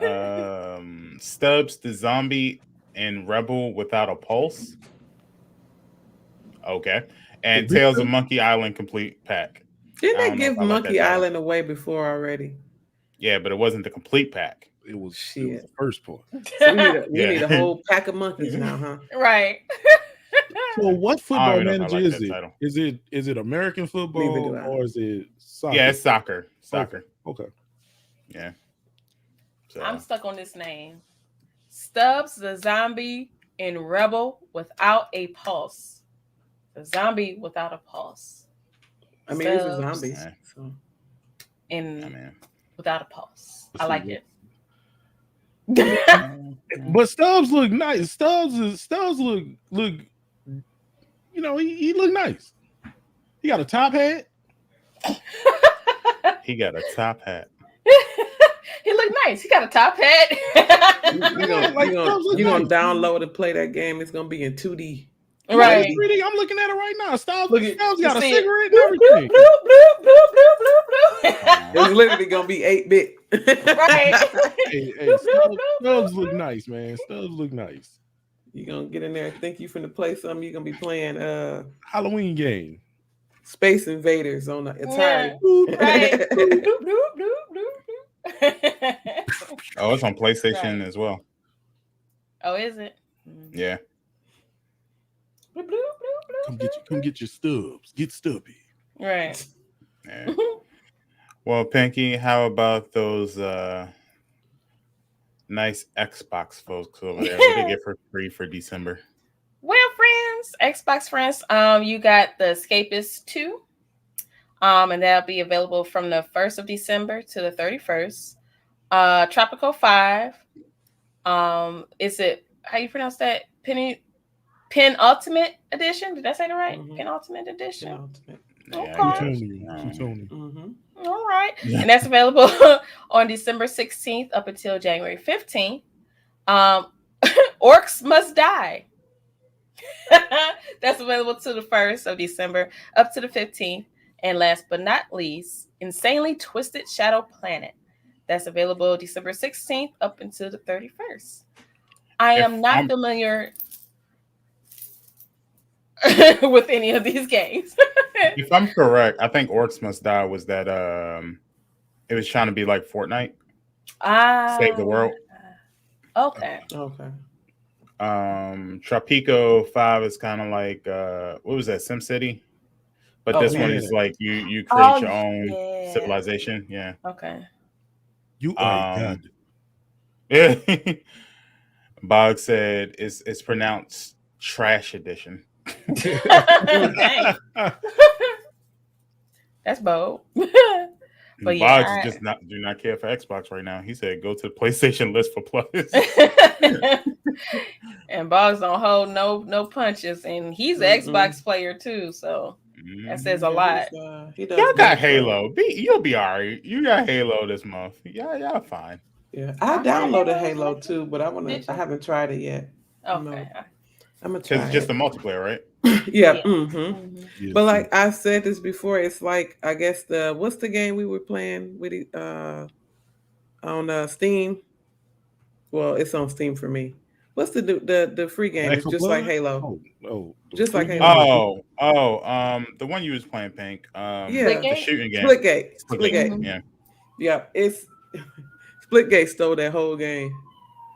Right. Stubbs the Zombie and Rebel Without a Pulse. Okay. And Tales of Monkey Island complete pack. Didn't they give Monkey Island away before already? Yeah, but it wasn't the complete pack. It was the first part. So we need a whole pack of monkeys now, huh? Right. So what football manager is it? Is it American football or is it soccer? Yeah, it's soccer. Soccer. Okay. Yeah. So. I'm stuck on this name. Stubbs the Zombie and Rebel Without a Pulse. The Zombie Without a Pulse. I mean, it's a zombie. So. And without a pulse. I like it. But Stubbs look nice. Stubbs look. You know, he look nice. He got a top hat. He got a top hat. He look nice. He got a top hat. You're gonna download and play that game. It's gonna be in 2D. Right. I'm looking at it right now. Stubbs got a cigarette it. and everything. It's literally gonna be 8-bit. Right. Hey, Stubbs look nice, man. Stubbs look nice. You're gonna get in there and think you're finna play something. You're gonna be playing Halloween game. Space Invaders on the Atari. Right. Oh, it's on PlayStation as well. Oh, is it? Yeah. Come get your Stubbs. Get Stubby. Right. Yeah. Well, Pinky, how about those nice Xbox folks over there? What do they get for free for December? Well, Xbox friends, you got the Escapist 2. And that'll be available from the 1st of December to the 31st. Tropico 5. Is it, how you pronounce that? Penultimate edition? Did I say that right? Mm-hmm. Penultimate edition. Penultimate. Okay. All right. Yeah. And that's available on December 16th up until January 15th. Orcs Must Die. That's available to the 1st of December up to the 15th. And last but not least, Insanely Twisted Shadow Planet. That's available December 16th up until the 31st. I am not familiar with any of these games. If I'm correct, I think Orcs Must Die was that it was trying to be like Fortnite. Save the world. Okay. Tropico 5 is kind of like what was that, SimCity? But this one is like you create your own civilization. Yeah. Okay. You are God. Yeah. Bog said it's pronounced Trash Edition. Dang. That's bold. But Boggs yeah, just do not care for Xbox right now. He said go to the PlayStation list for plus. And Boggs don't hold no punches, and he's an Xbox player too, so that says a lot. Y'all got Halo. You'll be all right. You got Halo this month. Y'all fine. Yeah, I downloaded Halo too, but I haven't tried it yet. Okay. I'm gonna try. Because it's just the multiplayer, right? Yeah. Yes, But like I said this before, it's like I guess what's the game we were playing with on Steam? Well, it's on Steam for me. What's the free game? It's just like Halo. Just like Halo. The one you was playing, Pink. Yeah, the shooting game. Splitgate. Yeah. Yeah, it's Splitgate stole that whole game.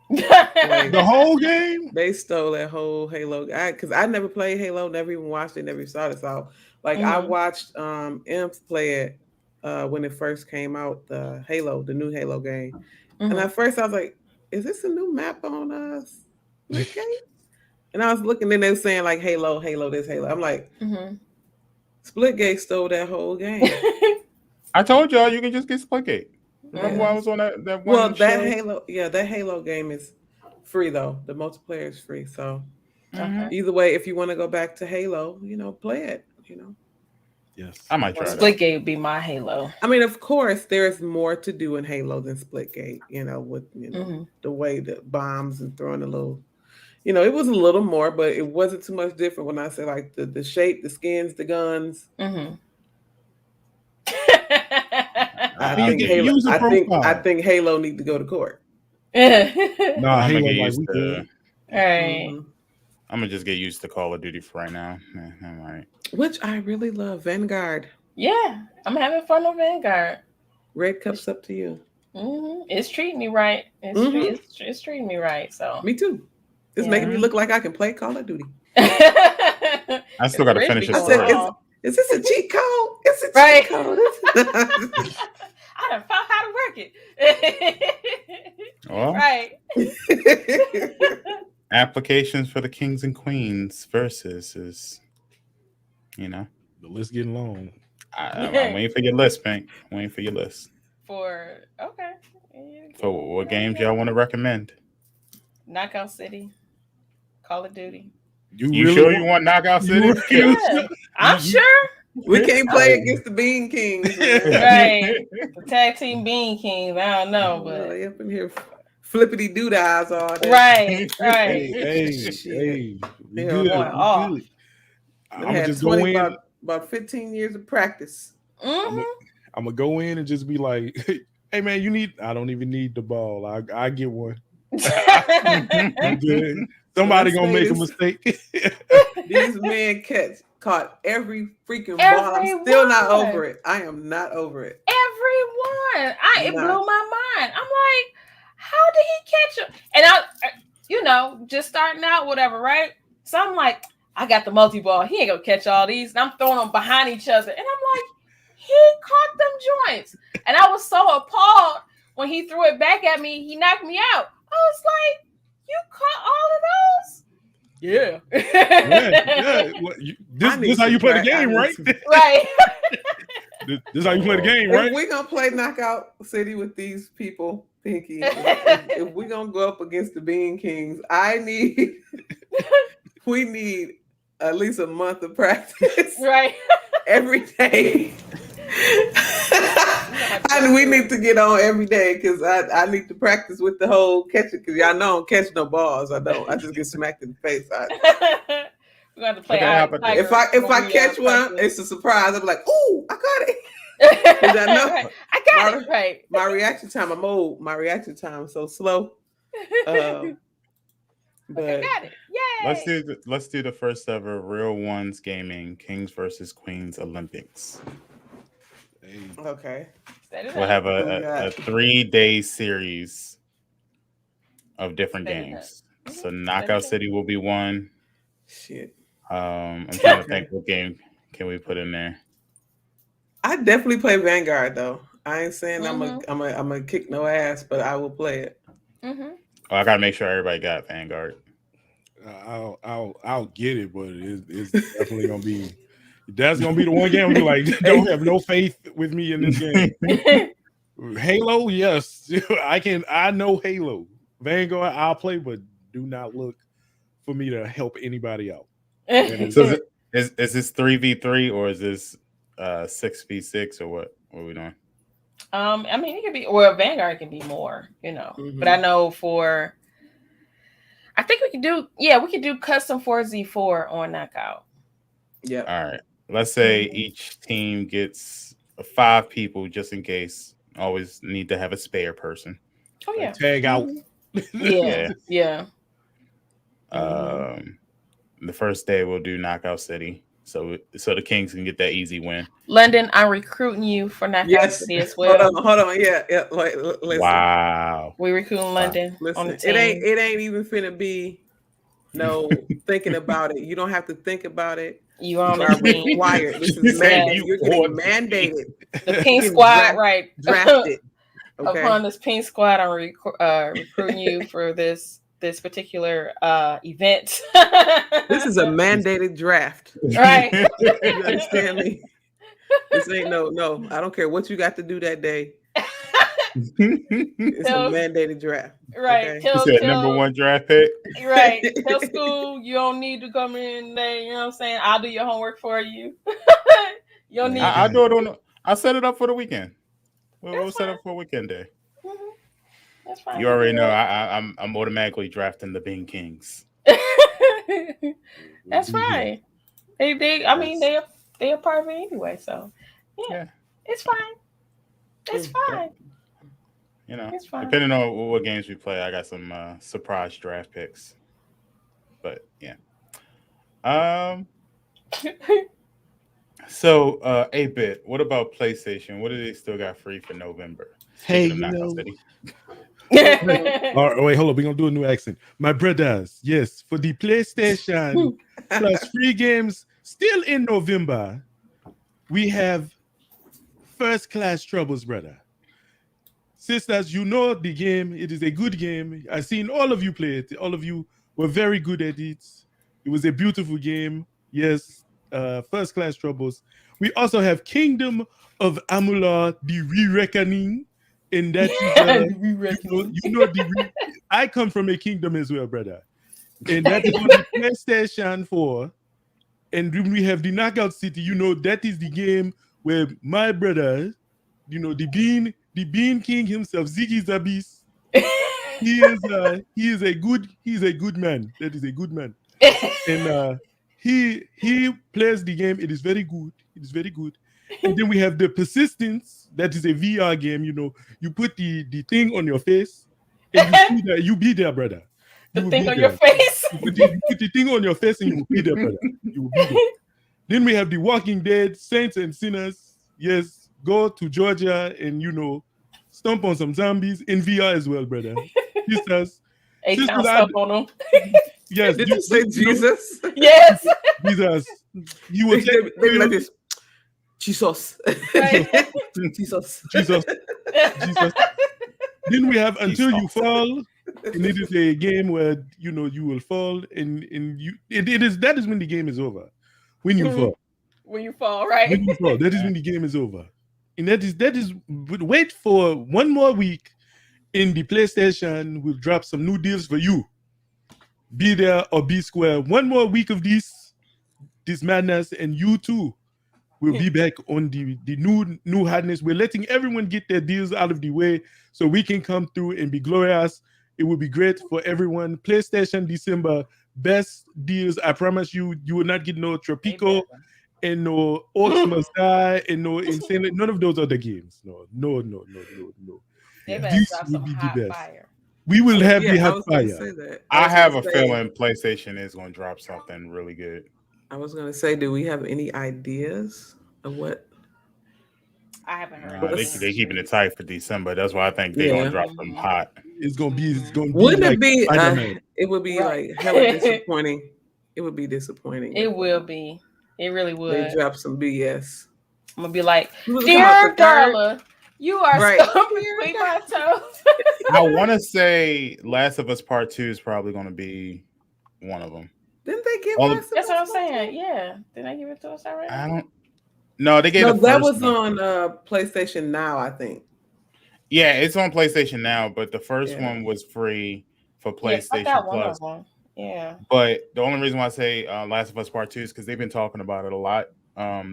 Like, the whole game? They stole that whole Halo. Because I never played Halo, never even watched it, never even saw it. So, like, I watched Imp play it when it first came out, the new Halo game. And at first I was like, is this a new map on Splitgate? And I was looking, and they were saying, like, Halo, this Halo. I'm like, Splitgate stole that whole game. I told y'all you can just get Splitgate. Remember when I was on that one? Well, that Halo game is free though. The multiplayer is free. So either way, if you want to go back to Halo, play it. Yes, I might try. Splitgate would be my Halo. I mean, of course, there's more to do in Halo than Splitgate. With the way the bombs and throwing the little. It was a little more, but it wasn't too much different when I say like the shape, the skins, the guns. I think Halo need to go to court. Nah, Halo like we good. All right. I'm gonna just get used to Call of Duty for right now. All right. Which I really love, Vanguard. Yeah, I'm having fun with Vanguard. Red Cup's up to you. It's treating me right. It's treating me right. So me too. It's making me look like I can play Call of Duty. I still got to finish it. Is this a cheat code? It's a cheat code. I done found how to work it. Well, right. Applications for the kings and queens versus is, the list getting long. I'm waiting for your list, Pink. I'm waiting for your list. For what games y'all want to recommend? Knockout City, Call of Duty. You sure you want Knockout City? Yeah, I'm sure. We can't play against the Bean Kings. Right. The tag team Bean Kings. I don't know, but they up in here flippity doodahs all day. Right. Hey. They're Good. off. I'm just going about 15 years of practice. I'm gonna go in and just be like, hey man, I don't even need the ball. I get one. I'm good. Somebody gonna make a mistake. These men caught every freaking ball. I'm still not over it. I am not over it. Everyone. It blew my mind. I'm like, how did he catch him? And I, just starting out, whatever, right? So I'm like, I got the multi-ball. He ain't gonna catch all these. And I'm throwing them behind each other. And I'm like, he caught them joints. And I was so appalled when he threw it back at me. He knocked me out. I was like, you caught all of those? Yeah. Well, this is how you play the game, right? Right. This is how you play the game, right? If we're going to play Knockout City with these people, Pinky, if we're going to go up against the Bean Kings, we need at least a month of practice. Right. Every day. We need to get on every day because I need to practice with the whole catching because y'all know I don't catch no balls. I don't. I just get smacked in the face. We're going to play if I catch one, it's a surprise. I'm like, ooh, I got it. I know Right. I got it right. my reaction time. I'm old. My reaction time is so slow. Okay, But got it. Yay! Let's do the first ever Real Ones Gaming Kings versus Queens Olympics. Hey, okay. Set it We'll up. have What we a got? 3-day series of different Set it games. up. So Mhm. Knockout Set it up. City will be one. Shit. I'm trying to Okay. think what game can we put in there. I definitely play Vanguard though. I ain't saying Mhm. I'm a kick no ass, but I will play it. Mhm. Oh, I gotta make sure everybody got Vanguard. I'll get it, but it's definitely gonna be. That's gonna be the one game. You're like, don't have no faith with me in this game. Halo, yes, I know Halo. Vanguard, I'll play, but do not look for me to help anybody out. So is this 3v3 or is this 6v6 or what? What are we doing? I mean, it could be, or Vanguard can be more, But I know I think we could do custom 4z4 on Knockout. Yeah. All right. Let's say each team gets 5 people just in case. Always need to have a spare person. Oh yeah. Tag out. Yeah. Yeah. The first day we'll do Knockout City, so the Kings can get that easy win. London, I'm recruiting you for Knockout City as well. Hold on. Yeah. Like, listen. Wow. We recruiting London on Listen, the team. it ain't even finna be no thinking about it. You don't have to think about it. You are required. This is mandated. You're getting mandated. The Pink Squad, right? Drafted. Okay. Upon this Pink Squad, I'm recruiting you for this particular event. This is a mandated draft. Right. You understand me? This ain't no. I don't care what you got to do that day. It's a mandated draft. Right. Okay? You said number 1 draft pick. Right. Tell school you don't need to come in today. You know what I'm saying? I'll do your homework for you. You don't need. I'll do it I'll set it up for the weekend. We'll set up for a weekend day. Mm-hmm. That's fine. You already know I'm automatically drafting the Bean Kings. That's fine. They a part of it anyway. So yeah. It's fine. It's fine. It's fine. Depending on what games we play, I got some surprise draft picks. But yeah. So 8-bit, what about PlayStation? What do they still got free for November? Hey, All right, wait, hold on. We're gonna do a new accent. My brothers, yes, for the PlayStation plus free games still in November, we have First Class Troubles, brother. Sisters, you know the game. It is a good game. I've seen all of you play it. All of you were very good at it. It was a beautiful game. Yes, First Class Troubles. We also have Kingdom of Amalur, the Re-Reckoning. And that is, I come from a kingdom as well, brother. And that is on the PlayStation 4. And then we have the Knockout City. That is the game where my brother, the Bean King himself, Ziggy Zabis, he is a good man. That is a good man. And he plays the game. It is very good. It is very good. And then we have the Persistence. That is a VR game. You put the thing on your face, and you see that you be there, brother. The thing on your face. You put the thing on your face, and you will be there, brother. You will be there. Then we have the Walking Dead, Saints and Sinners. Yes, go to Georgia and stomp on some zombies in VR as well, brother. Sisters, stomp on them. Yes, did you say Jesus? Yes, Jesus. You will they be like this. Jesus. Right. Jesus. Then we have Until You Fall, and it is a game where you will fall, and that is when the game is over. When you fall. When you fall, right? When you fall, that is when the game is over. And that is wait for one more week. In the PlayStation, we'll drop some new deals for you. Be there or be square. One more week of this madness, and you too will be back on the new hardness. We're letting everyone get their deals out of the way so we can come through and be glorious. It will be great for everyone. PlayStation December, best deals. I promise you, you will not get no Tropico and no Orcs Must Die, and no Insane. None of those other games. No. They better This drop would some be the hot best. fire. We will have the I hot was going to fire. say that. I was have gonna a say- feeling PlayStation is going to drop something really good. I was going to say, do we have any ideas of what? I haven't heard. Nah, they keeping it tight for December. That's why I think they're going to drop something hot. It's gonna be. Wouldn't like it be? Spider-Man. It would be Right. like hella disappointing. It would be disappointing. It will be. It really would. They drop some BS. I'm gonna be like, You was talking about dear the third? Darla, you are Right. stumping between my toes. I want to say Last of Us Part 2 is probably going to be one of them. Didn't they give All us? That's what I'm saying. Yeah. Didn't I give it to us already? I don't. No, they gave No, the that first was one. on PlayStation Now, I think. Yeah, it's on PlayStation Now, but the first Yeah. one was free for Yeah, I PlayStation got one Plus. of them. Yeah. But the only reason why I say Last of Us Part 2 is because they've been talking about it a lot.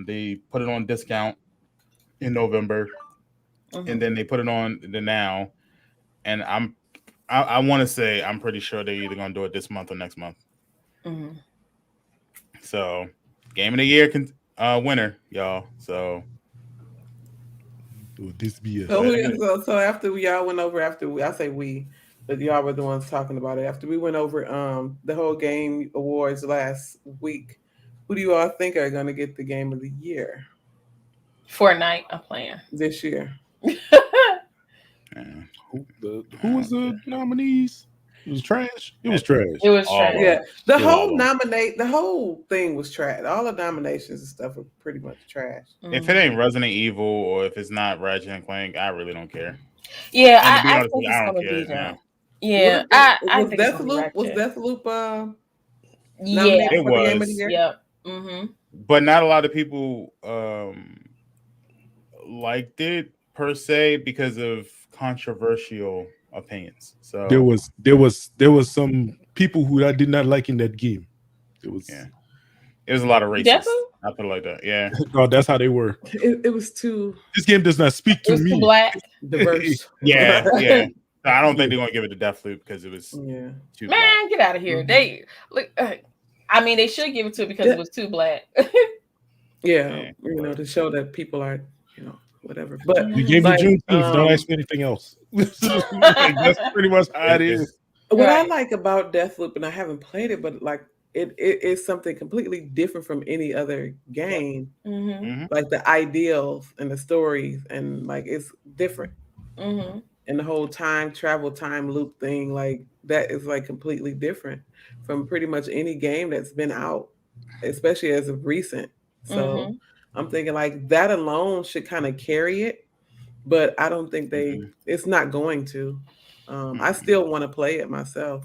They put it on discount in November, and then they put it on the Now. And I want to say I'm pretty sure they're either going to do it this month or next month. Mm-hmm. So, Game of the Year winner, y'all. So, Would this be a So after y'all went over, I say we, but y'all were the ones talking about it. After we went over the whole game awards last week, who do you all think are going to get the Game of the Year Fortnite, I'm playing. this year? who was the nominees? It was trash. It was trash. It was Oh, trash. Yeah, the Yeah. whole thing was trash. All the nominations and stuff were pretty much trash. if it ain't Resident Evil or if it's not Ratchet and Clank, I really don't care. Yeah, And to be I honest think with you, it's I don't gonna care, be that. no. Yeah, I was think it's gonna be Deathloop was Ratchet. Deathloop Yeah. nominated It for the Game of the was. Year? Yep. Mm-hmm. But not a lot of people liked it per se because of controversial opinions. So There was some people who I did not like in that game. It was it was a lot of racists. Deathloop? I feel like that. Yeah. Oh, that's how they were. It was too This game does not speak It to was too me. black. diverse. Yeah. Yeah. I don't think they're gonna give it to Deathloop because it was Yeah. too black. Man, get out of here. They look. I mean, they should give it to it because it was too black. Yeah, to show that people are, whatever. But We gave like, you Juneteenth. Don't ask me anything else. Like, that's pretty much how it is. what I Right. like about Deathloop, and I haven't played it, but like it is something completely different from any other game. Mm-hmm. Mhm. Like the ideals and the stories, and like it's different. Mm-hmm. And the whole time loop thing, like that is like completely different from pretty much any game that's been out, especially as of recent. So I'm thinking like that alone should kind of carry it, but I don't think it's not going to. I still want to play it myself.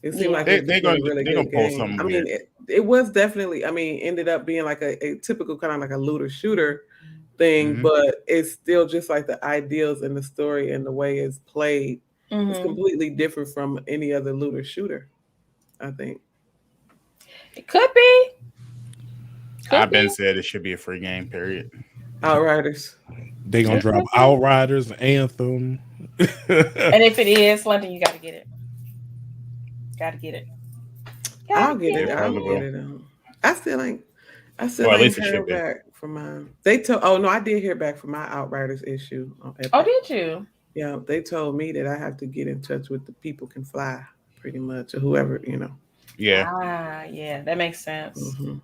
It seemed like They're a gonna really they're good gonna pull game. something I mean, weird. it was definitely. I mean, ended up being like a typical kind of like a looter shooter thing, Mhm. but it's still just like the ideals and the story and the way it's played. It's completely different from any other looter shooter, I think. It could be. I've been said it should be a free game, period. Outriders. They gonna drop Outriders, Anthem. And if it is London, you got to get it. Got to get it. I'll get it. it. I'll Probably get it. I still ain't Well, at least it heard should be. back from mine. They told. Oh no, I did hear back from my Outriders issue. On Epic. Oh, did you? Yeah, they told me that I have to get in touch with the People Can Fly, pretty much, or whoever, Yeah. Yeah, that makes sense. Mhm.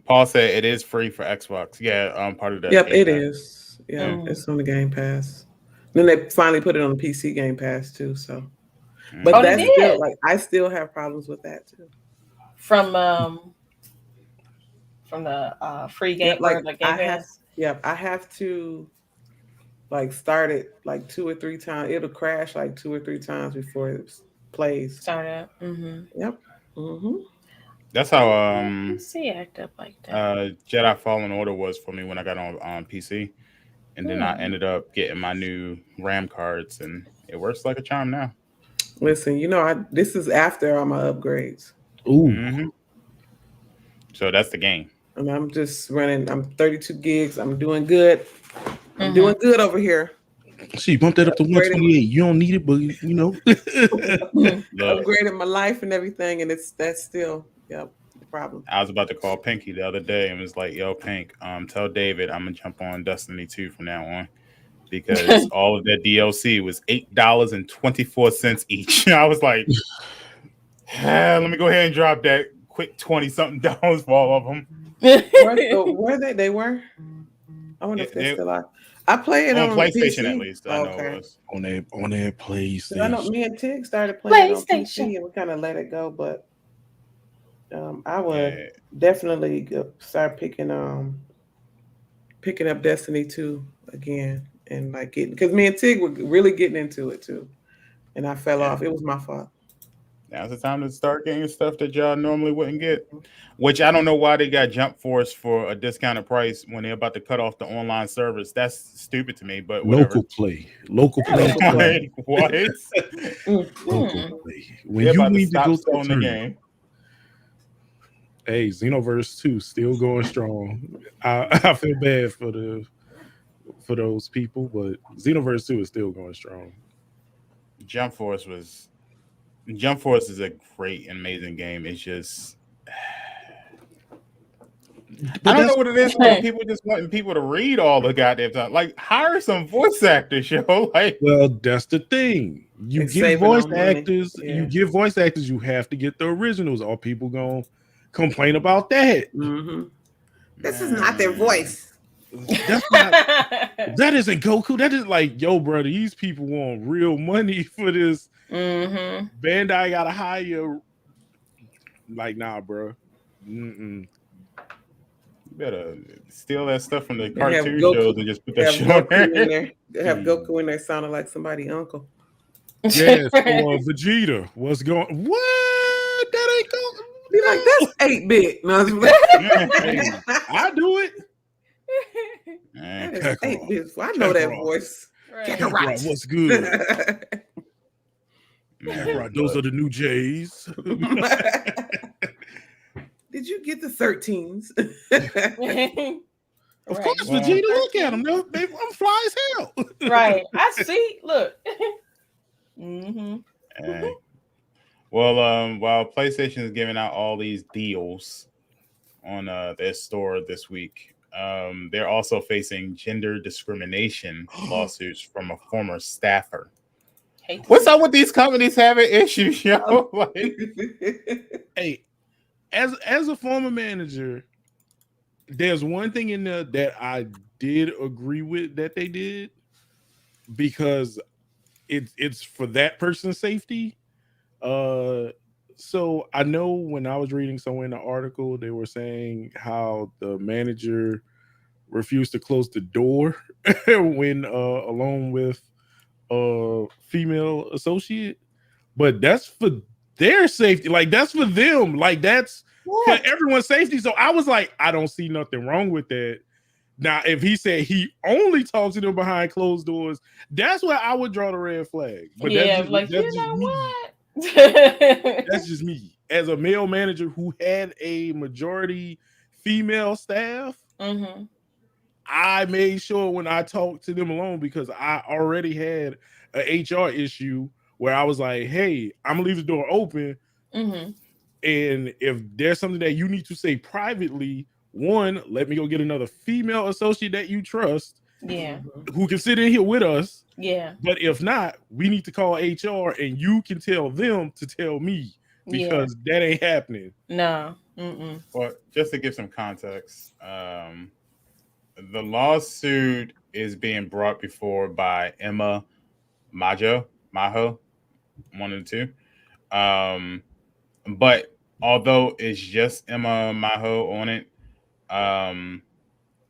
Paul said it is free for Xbox. Yeah, part of that. Yep, Game it Pass. is. Yeah, it's on the Game Pass. Then they finally put it on the PC Game Pass too. So, but Oh, they that's did? still like I still have problems with that too. From the free game, Yeah, like, or the Game Pass. I have to like start it like 2 or 3 times. It'll crash like 2 or 3 times before it plays. Start up. Mm-hmm. Yep. Mm-hmm. That's how See, act up like that. Jedi Fallen Order was for me when I got on PC, and then I ended up getting my new RAM cards, and it works like a charm now. Listen, this is after all my upgrades. Ooh. Mm-hmm. So that's the game. And I'm just running. I'm 32 gigs. I'm doing good. I'm doing good over here. See, bump that up to 128. You don't need it, but Look, Upgraded my life and everything, and that's still, yep. problem. I was about to call Pinky the other day and was like, "Yo, Pink, tell David I'm gonna jump on Destiny 2 from now on because all of that DLC was $8.24 each." I was like, let me go ahead and drop that quick $20-something for all of them. Were they? They were. I wonder if they're still out. I play it on on PlayStation PC. at least. I know it was on that PlayStation. I know me and Tig started playing it on PC and we kind of let it go, but I would definitely start picking up Destiny 2 again and like getting, because me and Tig were really getting into it too, and I fell off. It was my fault. Now's the time to start getting stuff that y'all normally wouldn't get. Which I don't know why they got Jump Force for a discounted price when they're about to cut off the online service. That's stupid to me, but whatever. Local play. Like, what? Local play. When They're you about to need to stop go selling the game. Hey, Xenoverse 2 still going strong. I feel bad for those people, but Xenoverse 2 is still going strong. Jump Force is a great, amazing game. It's just I don't know what it is about people just wanting people to read all the goddamn time. Like, hire some voice actors, yo. Like, well, that's the thing. You get voice actors. Yeah. You get voice actors. You have to get the originals. Or people gonna complain about that. Mm-hmm. This is not their voice. That's not. That isn't Goku. That is like, yo, bro. These people want real money for this. Mm-hmm. Bandai gotta hire. Like, nah, bro. Mm-mm. you better steal that stuff from the cartoon Goku, shows and just put that shit on there. They have Goku in there sounding like somebody's uncle. Yes, or Vegeta. What's going? What? That ain't going. Be like, that's 8-bit. No, I do it. That is 8-bit. I know that voice. Kakarot, what's good? Kakarot, those are the new J's. Did you get the 13s? Of course, Vegeta. Look at him. No, baby, I'm fly as hell. Right. I see. Look. Mm-hmm. Well, while PlayStation is giving out all these deals on their store this week, they're also facing gender discrimination lawsuits from a former staffer. What's up with these companies having issues, yo? Like, hey, as a former manager, there's one thing in there that I did agree with that they did, because it's for that person's safety. So I know when I was reading somewhere in the article, they were saying how the manager refused to close the door when alone with a female associate, but that's for their safety. Like, that's for them. Like, that's for everyone's safety. So I was like, I don't see nothing wrong with that. Now, if he said he only talks to them behind closed doors, that's where I would draw the red flag. But yeah, that's just what? That's just me. As a male manager who had a majority female staff, mm-hmm. I made sure when I talked to them alone, because I already had an HR issue where I was like, hey, I'm gonna leave the door open. Mm-hmm. And if there's something that you need to say privately, one, let me go get another female associate that you trust, who can sit in here with us. Yeah. But if not, we need to call HR and you can tell them to tell me, because that ain't happening. No. Mm-mm. Well, just to give some context, the lawsuit is being brought before by Emma Majo, one of the two. But although it's just Emma Majo on it,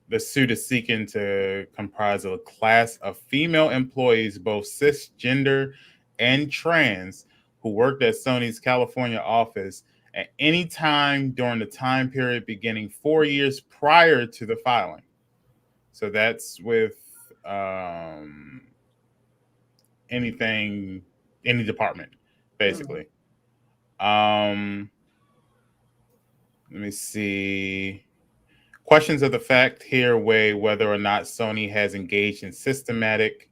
the suit is seeking to comprise a class of female employees, both cisgender and trans, who worked at Sony's California office at any time during the time period beginning 4 years prior to the filing. So that's with any department, basically. Let me see. Questions of the fact here weigh whether or not Sony has engaged in systemic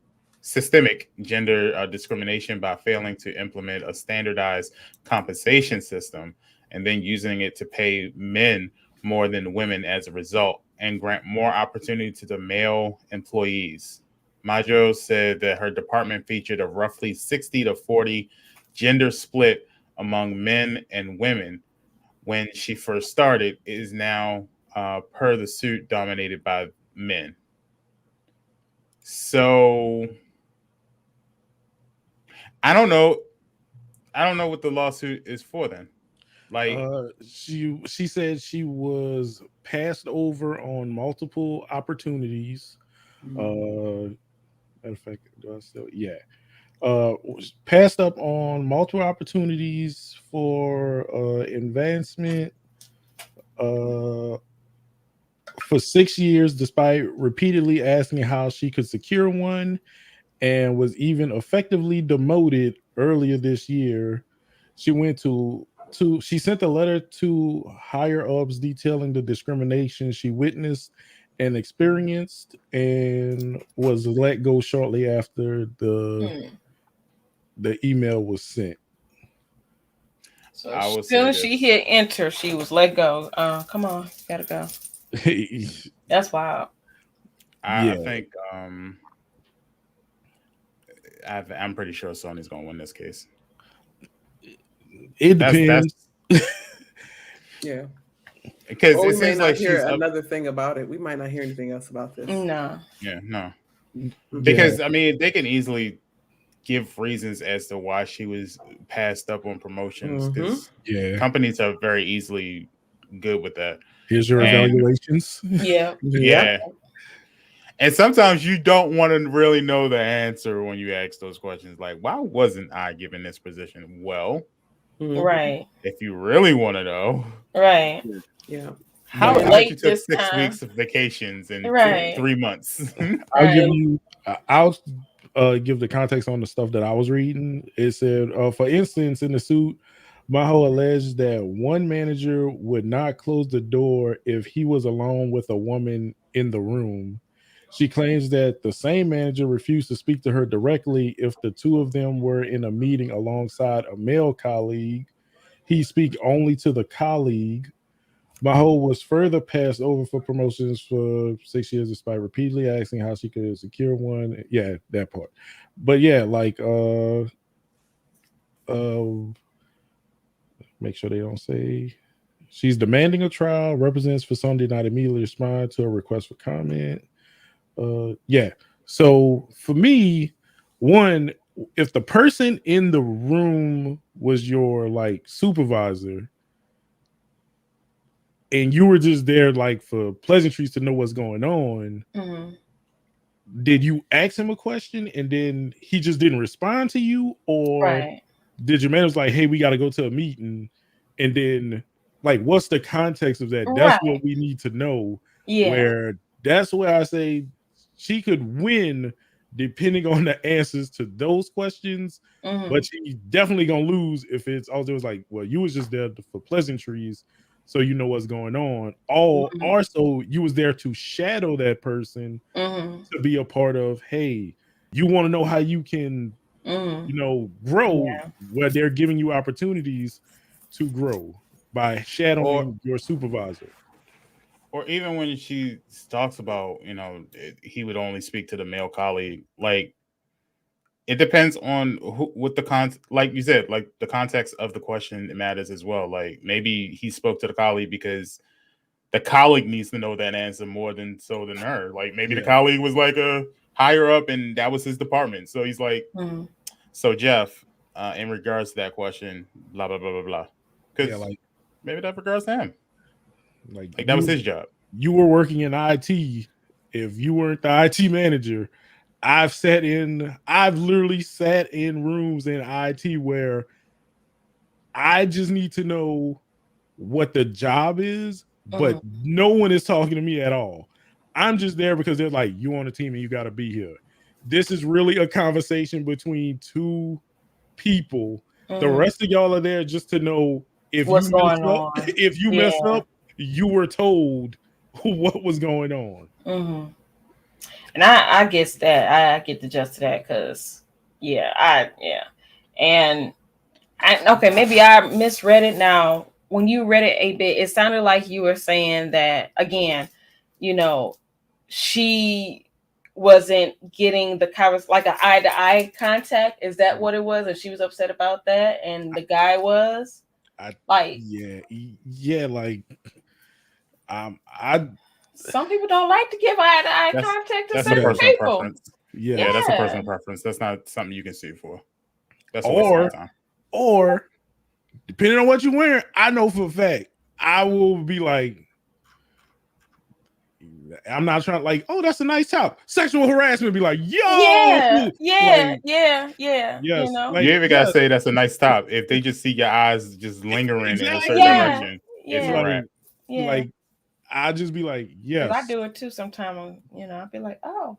gender discrimination by failing to implement a standardized compensation system and then using it to pay men more than women as a result and grant more opportunity to the male employees. Majo said that her department featured a roughly 60 to 40 gender split among men and women when she first started. It is now, per the suit, dominated by men. So I don't know what the lawsuit is for then. Like, she said she was passed over on multiple opportunities. Matter of fact, do I still? Yeah. Was passed up on multiple opportunities for advancement for 6 years, despite repeatedly asking how she could secure one, and was even effectively demoted earlier this year. She sent a letter to higher ups detailing the discrimination she witnessed and experienced, and was let go shortly after the email was sent. So as soon as she hit enter, she was let go. Come on, gotta go. That's wild. I think I'm pretty sure Sony's gonna win this case. It depends. Yeah. Because or it we may seems not like hear another thing about it. We might not hear anything else about this. No. Yeah, no. Because I mean, they can easily give reasons as to why she was passed up on promotions, because companies are very easily good with that. Here's your evaluations. Yeah. And sometimes you don't want to really know the answer when you ask those questions. Like, why wasn't I given this position? Well, right. If you really want to know, right. Yeah. How you took 6 weeks of vacations in 3 months? I'll give the context on the stuff that I was reading. It said, for instance, in the suit, Maho alleged that one manager would not close the door if he was alone with a woman in the room. She claims that the same manager refused to speak to her directly if the two of them were in a meeting alongside a male colleague. He speak only to the colleague. Maho was further passed over for promotions for 6 years, despite repeatedly asking how she could secure one. Yeah, that part. But yeah, like make sure they don't say she's demanding a trial, represents for Sunday not immediately respond to a request for comment. Yeah. So for me, one, if the person in the room was your like supervisor and you were just there like for pleasantries to know what's going on, did you ask him a question and then he just didn't respond to you? Or did your manager like, hey, we got to go to a meeting? And then like, what's the context of that? That's what we need to know. Where that's where I say she could win depending on the answers to those questions, but she's definitely gonna lose if it's also like, well, you was just there for pleasantries, so you know what's going on. Also, you was there to shadow that person to be a part of. Hey, you want to know how you can, grow where they're giving you opportunities to grow by shadowing your supervisor. Or even when she talks about, he would only speak to the male colleague. Like, it depends on what the like you said, like the context of the question matters as well. Like maybe he spoke to the colleague because the colleague needs to know that answer more than her. Like maybe the colleague was like a higher up and that was his department. So he's like, so Jeff, in regards to that question, blah, blah, blah, blah, blah. Because maybe that regards to him. Like that was his job. You were working in IT. If you weren't the IT manager, I've literally sat in rooms in IT where I just need to know what the job is, but no one is talking to me at all. I'm just there because they're like, you on the team and you got to be here. This is really a conversation between two people. The rest of y'all are there just to know if you mess up, you were told what was going on. And I guess that I get the gist of that because and maybe I misread it now when you read it a bit, it sounded like you were saying that again, you know, she wasn't getting the like an eye-to-eye contact. Is that what it was? And she was upset about that, and the guy was like, yeah, like I some people don't like to give eye-to-eye contact to that's certain a personal people. preference. yeah. Yeah, that's a personal preference. That's not something you can sue for. That's a waste of time. Or depending on what you're wearing, I know for a fact I will be like, I'm not trying to like, oh, that's a nice top. Sexual harassment be like, yo, yeah. Yes, You know, like, You even gotta say that's a nice top. If they just see your eyes just lingering in a certain direction, it's a wrap. Like, I just be like, yes. I do it too sometimes. You know, I'll be like, oh.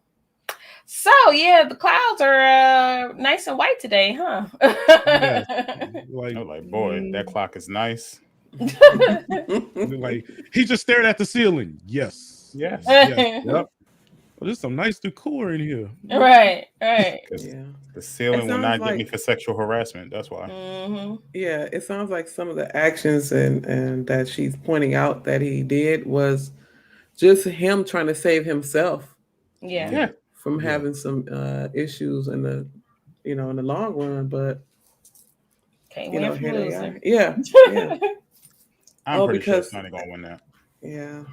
So yeah, the clouds are nice and white today, huh? Yes. Like, boy, that clock is nice. Like, he just stared at the ceiling. Yes. Yes. Yep. Well, there's some nice decor in here. Right. Yeah. The ceiling will not like, get me for sexual harassment. That's why. Mm-hmm. Yeah, it sounds like some of the actions and that she's pointing out that he did was just him trying to save himself. Yeah. From having some issues in the, in the long run, but can't win from losing. Yeah. I'm pretty sure Sonny gonna win that. Yeah,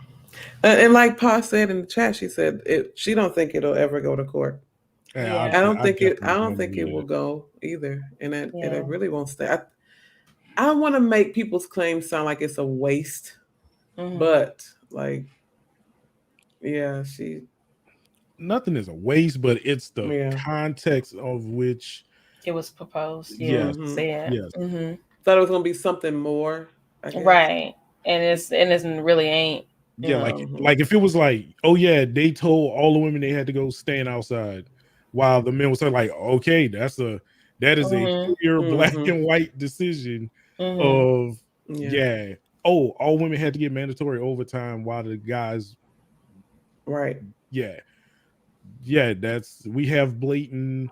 and like Pa said in the chat, she said she don't think it'll ever go to court. Yeah, I don't think it will go either, and it really won't stay. I don't want to make people's claims sound like it's a waste, but like, nothing is a waste, but it's the context of which it was proposed. Yes. Said. Yes. Mm-hmm. Thought it was gonna be something more, I guess. Right, and it really ain't. Yeah, like if it was like, oh yeah, they told all the women they had to go stand outside, while the men was saying like, okay, that is a clear black and white decision of oh, all women had to get mandatory overtime while the guys, right? Yeah, we have blatant.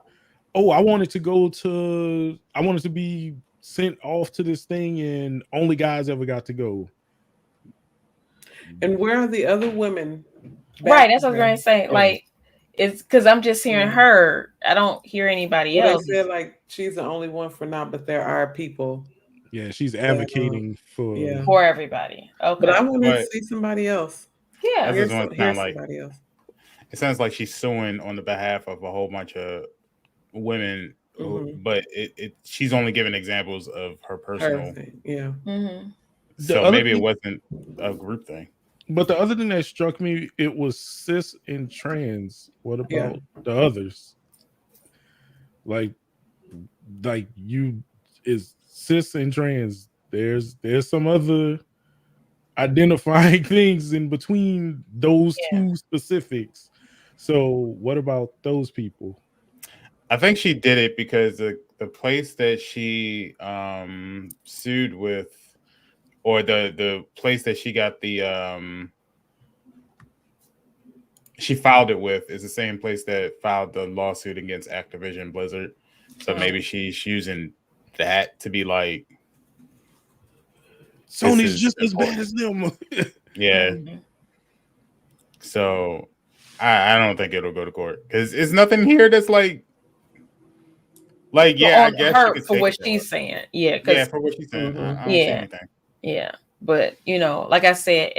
Oh, I wanted to be sent off to this thing, and only guys ever got to go. And where are the other women? Right, that's what I was going to say. Like, it's because I'm just hearing her. I don't hear anybody else. They said like she's the only one for now, but there are people. Yeah, she's advocating for everybody. Okay, but I want to see somebody else. Yeah, hear somebody else. It sounds like she's suing on the behalf of a whole bunch of women, but she's only giving examples of her personal. So maybe it wasn't a group thing. But the other thing that struck me, it was cis and trans. What about the others? Like you is cis and trans. There's some other identifying things in between those two specifics. So what about those people? I think she did it because the place that she sued with, or the place that she got she filed it with, is the same place that filed the lawsuit against Activision Blizzard. So maybe she's using that to be like, Sony's just as bad as them. Yeah. So I don't think it'll go to court because it's nothing here that's like I guess her for what she's saying. Yeah, for what she's saying. I don't see anything. Yeah, but like I said,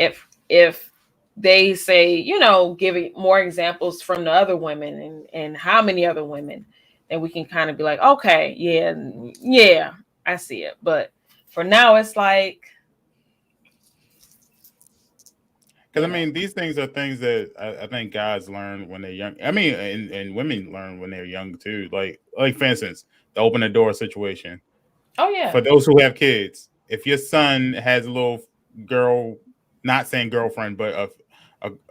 if they say, giving more examples from the other women and how many other women, then we can kind of be like, okay, yeah, I see it. But for now, it's like, because I mean, these things are things that I think guys learn when they're young. I mean, and women learn when they're young too. Like for instance, the open the door situation. Oh yeah. For those who have kids, if your son has a little girl, not saying girlfriend, but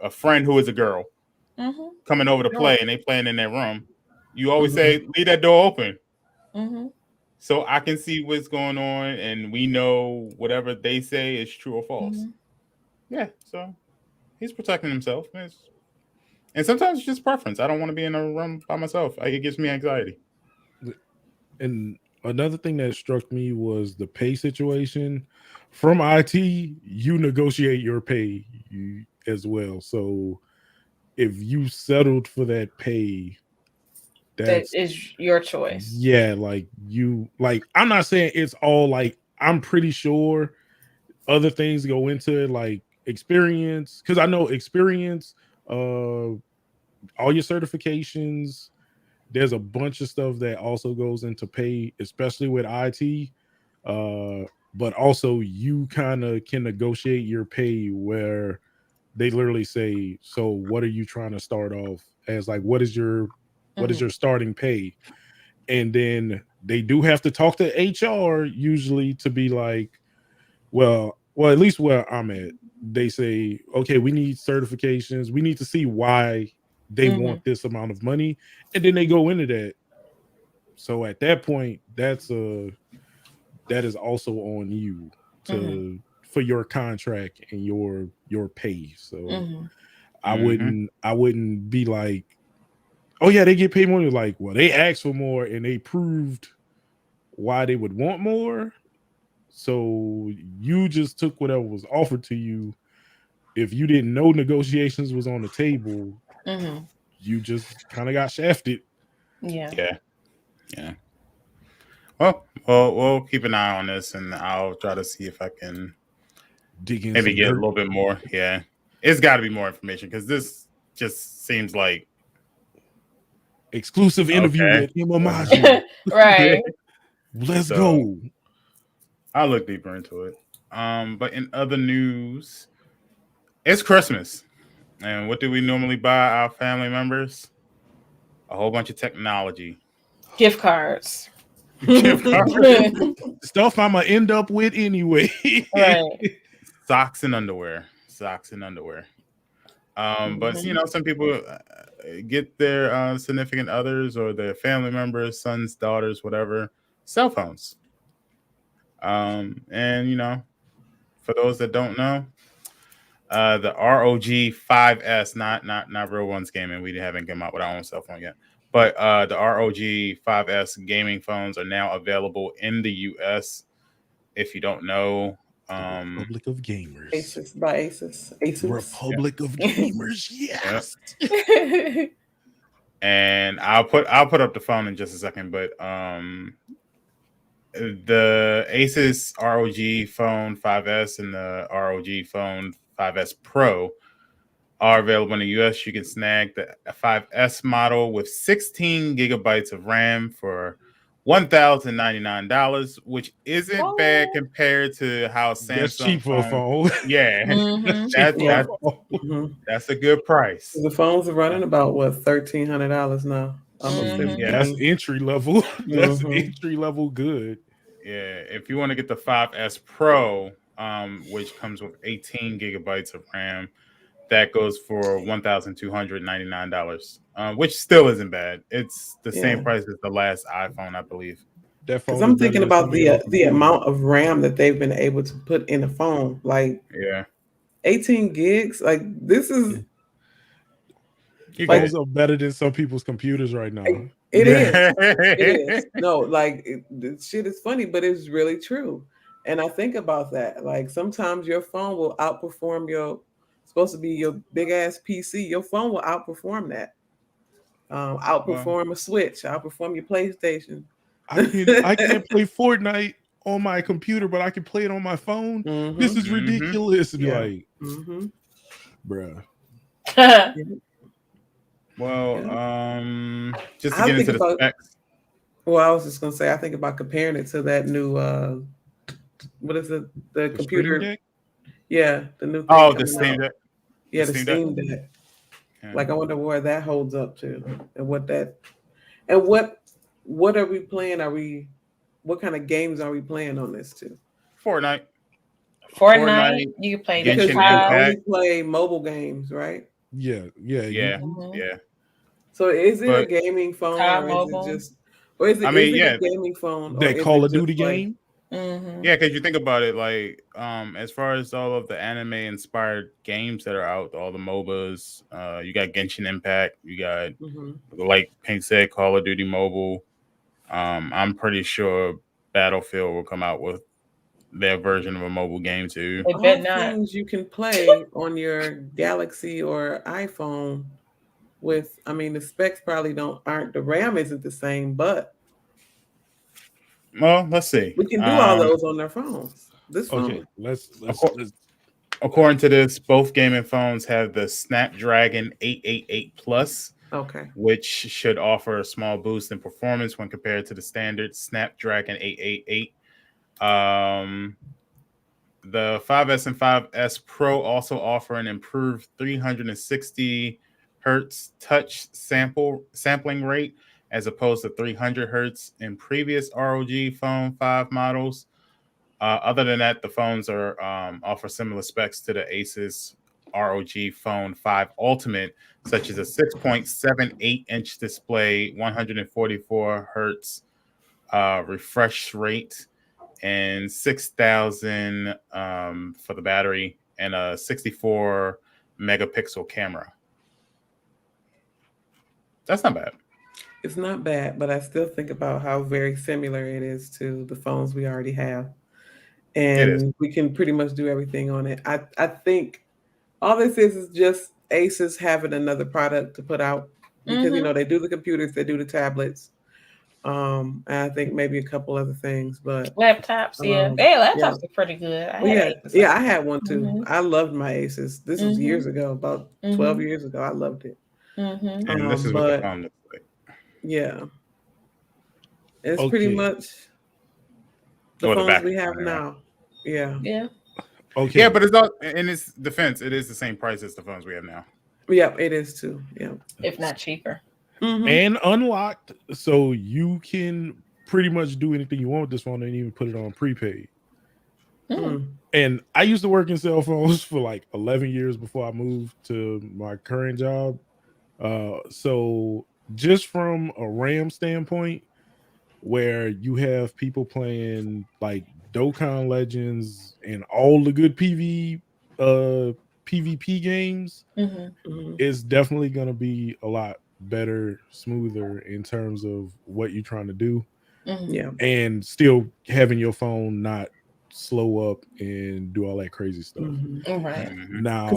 a friend who is a girl coming over to play, and they playing in their room, you always say, leave that door open. So I can see what's going on, and we know whatever they say is true or false. Yeah, so he's protecting himself. And sometimes it's just preference. I don't want to be in a room by myself. It gives me anxiety. And another thing that struck me was the pay situation. From IT, you negotiate your pay as well. So if you settled for that pay, That that's is your choice. yeah, like I'm not saying it's all like I'm pretty sure other things go into it, like experience, because I know experience, all your certifications, there's a bunch of stuff that also goes into pay, especially with IT. But also you kind of can negotiate your pay where they literally say, so what are you trying to start off as, like what is your starting pay? And then they do have to talk to HR usually to be like, well, at least where I'm at, they say, okay, we need certifications. We need to see why they want this amount of money. And then they go into that. So at that point, that is also on you for your contract and your pay. So I wouldn't be like, oh yeah, they get paid more. Like, well, they asked for more and they proved why they would want more. So you just took whatever was offered to you. If you didn't know negotiations was on the table, you just kind of got shafted. Yeah. Well, we'll keep an eye on this, and I'll try to see if I can dig in, maybe get a little bit more. Yeah, it's got to be more information because this just seems like exclusive interview with Imamaji. Right. Let's go. I'll look deeper into it. But in other news, it's Christmas. And what do we normally buy our family members? A whole bunch of technology. Gift cards. Stuff I'm going to end up with anyway. Right. Socks and underwear. But, you know, some people get their significant others or their family members, sons, daughters, whatever, cell phones. And, you know, for those that don't know, the ROG 5S, not RealOnesGaming. We haven't come out with our own cell phone yet. But the ROG 5S gaming phones are now available in the US. If you don't know, Republic of Gamers. Asus by Asus. Republic of Gamers, yes. Yep. And I'll put up the phone in just a second, but the Asus ROG Phone 5S and the ROG Phone 5S Pro are available in the US. You can snag the 5S model with 16 gigabytes of RAM for $1,099, which isn't bad compared to how Samsung that's cheap for a phone. Yeah, that's a good price. The phones are running about what, $1,300 now. Almost Yeah, that's entry level. That's entry level good. Yeah, if you want to get the 5S Pro, which comes with 18 gigabytes of RAM, that goes for $1,299, which still isn't bad. It's the same price as the last iPhone, I believe. Because I'm thinking about the amount of RAM that they've been able to put in a phone. Like 18 gigs. Like this is those are better than some people's computers right now. It is. No, like the shit is funny, but it's really true. And I think about that. Like sometimes your phone will outperform supposed to be your big ass PC. Your phone will outperform that. Outperform a Switch, outperform your PlayStation. I can't play Fortnite on my computer, but I can play it on my phone. This is ridiculous. Be like, bruh. Well, just to get into the specs. Well, I was just gonna say, I think about comparing it to that new what is it? The computer. Yeah, the new thing. Oh, the Steam Deck. Yeah, the Steam Deck. Yeah. Like I wonder where that holds up to, and what are we playing? What kind of games are we playing on this too? Fortnite. You can play because you can only play mobile games, right? Yeah. So is it a gaming phone, or is it a gaming phone? That Call of Duty game? Yeah, because you think about it, like as far as all of the anime inspired games that are out, all the MOBAs, you got Genshin Impact, you got like Pink said, Call of Duty Mobile. I'm pretty sure Battlefield will come out with their version of a mobile game too. They All bet not. things you can play on your Galaxy or iPhone with, I mean, the specs probably aren't, the RAM isn't the same, but Well, let's see. we can do all those on their phones. This Okay, phone, let's According to this, both gaming phones have the Snapdragon 888 Plus, okay. which should offer a small boost in performance when compared to the standard Snapdragon 888. The 5S and 5S Pro also offer an improved 360 hertz touch sampling rate as opposed to 300 hertz in previous ROG Phone 5 models. Other than that, the phones are offer similar specs to the Asus ROG Phone 5 Ultimate, such as a 6.78-inch display, 144 hertz refresh rate, and 6,000 for the battery, and a 64 megapixel camera. That's not bad. It's not bad, but I still think about how very similar it is to the phones we already have. It is. And we can pretty much do everything on it. I think all this is just Asus having another product to put out because you know they do the computers, they do the tablets, and I think maybe a couple other things, but Laptops, yeah. Laptops are pretty good. I had one too. Mhm. I loved my Asus. This was years ago, about 12 years ago. I loved it. And this is what the phone looks like. Yeah, it's pretty much the phones we have now. Yeah. Yeah. Okay. Yeah, but it's all in its defense. It is the same price as the phones we have now. Yeah, it is too. Yeah, if not cheaper. And unlocked, so you can pretty much do anything you want with this phone and even put it on prepaid. And I used to work in cell phones for like 11 years before I moved to my current job. So just from a RAM standpoint, where you have people playing like Dokkan Legends and all the good PvP games, it's definitely going to be a lot better, smoother in terms of what you're trying to do. Yeah, and still having your phone not slow up and do all that crazy stuff. Right. Now,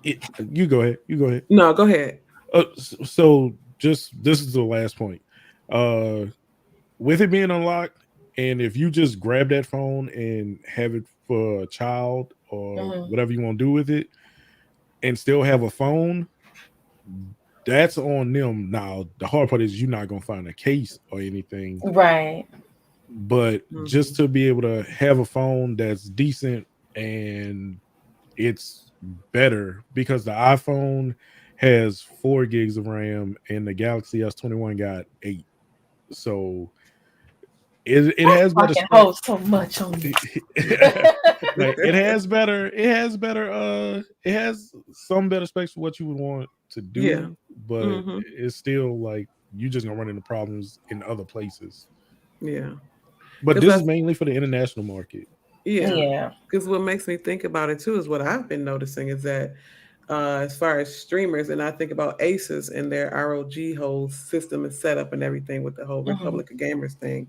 you go ahead. You go ahead. No, go ahead. So just this is the last point. With it being unlocked, and if you just grab that phone and have it for a child or whatever you want to do with it, and still have a phone, that's on them. Now, the hard part is you're not gonna find a case or anything, right? But just to be able to have a phone that's decent and it's better, because the iPhone has 4 gigs of RAM and the Galaxy S21 got 8. So it has better. I can hold so much on it. Like, it has some better specs for what you would want to do, but it's still like you're just gonna run into problems in other places. Yeah. But this is mainly for the international market. Yeah. Because what makes me think about it too is what I've been noticing is that as far as streamers, and I think about Asus and their ROG whole system and setup and everything with the whole Republic of Gamers thing.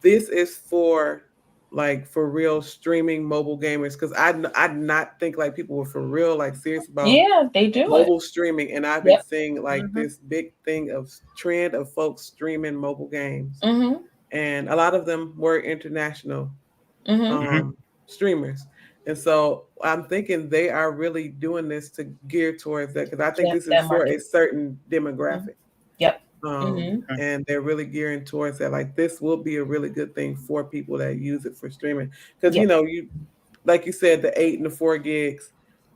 This is for real streaming mobile gamers, because I'd not think like people were for real like serious about they do mobile streaming, and I've been seeing like this big thing of trend of folks streaming mobile games, and a lot of them were international streamers, and so I'm thinking they are really doing this to gear towards that, because I think this is for a certain demographic. And they're really gearing towards that. Like, this will be a really good thing for people that use it for streaming, because you know, you like you said, the 8 and the 4 gigs,